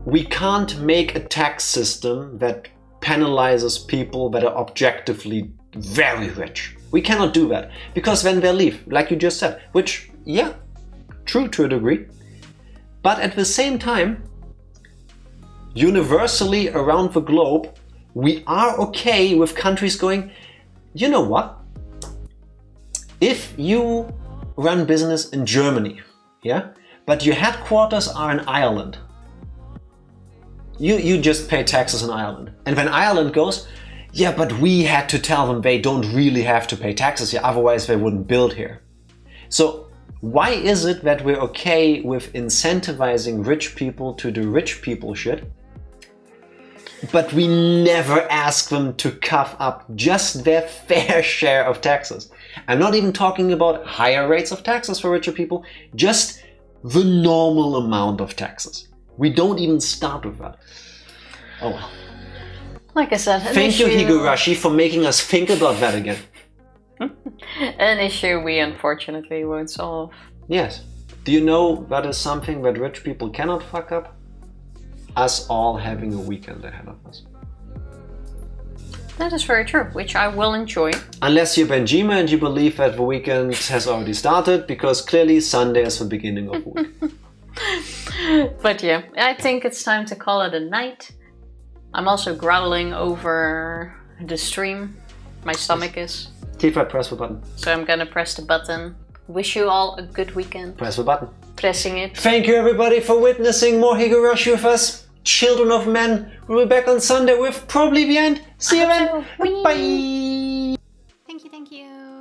[SPEAKER 1] we can't make a tax system that penalizes people that are objectively very rich. We cannot do that, because then they'll leave, like you just said, which, yeah, true to a degree. But at the same time, universally around the globe, we are okay with countries going, you know what? If you run business in Germany, yeah, but your headquarters are in Ireland, you just pay taxes in Ireland. And when Ireland goes, yeah, but we had to tell them they don't really have to pay taxes here, otherwise they wouldn't build here. So why is it that we're okay with incentivizing rich people to do rich people shit, but we never ask them to cough up just their fair share of taxes? I'm not even talking about higher rates of taxes for richer people, just the normal amount of taxes. We don't even start with that. Oh well.
[SPEAKER 2] Like I said,
[SPEAKER 1] thank you, Higurashi, for making us think about that again.
[SPEAKER 2] An issue we unfortunately won't solve.
[SPEAKER 1] Yes. Do you know that is something that rich people cannot fuck up? Us all having a weekend ahead of us.
[SPEAKER 2] That is very true, which I will enjoy.
[SPEAKER 1] Unless you're Benjima and you believe that the weekend has already started, because clearly Sunday is the beginning of the week.
[SPEAKER 2] But yeah, I think it's time to call it a night. I'm also growling over the stream. My stomach is.
[SPEAKER 1] Tifa, press the button.
[SPEAKER 2] So I'm gonna press the button. Wish you all a good weekend.
[SPEAKER 1] Press the button.
[SPEAKER 2] Pressing it.
[SPEAKER 1] Thank you everybody for witnessing more Higurashi with us. Children of Men. We'll be back on Sunday with probably the end. See you then. Bye.
[SPEAKER 4] Thank you.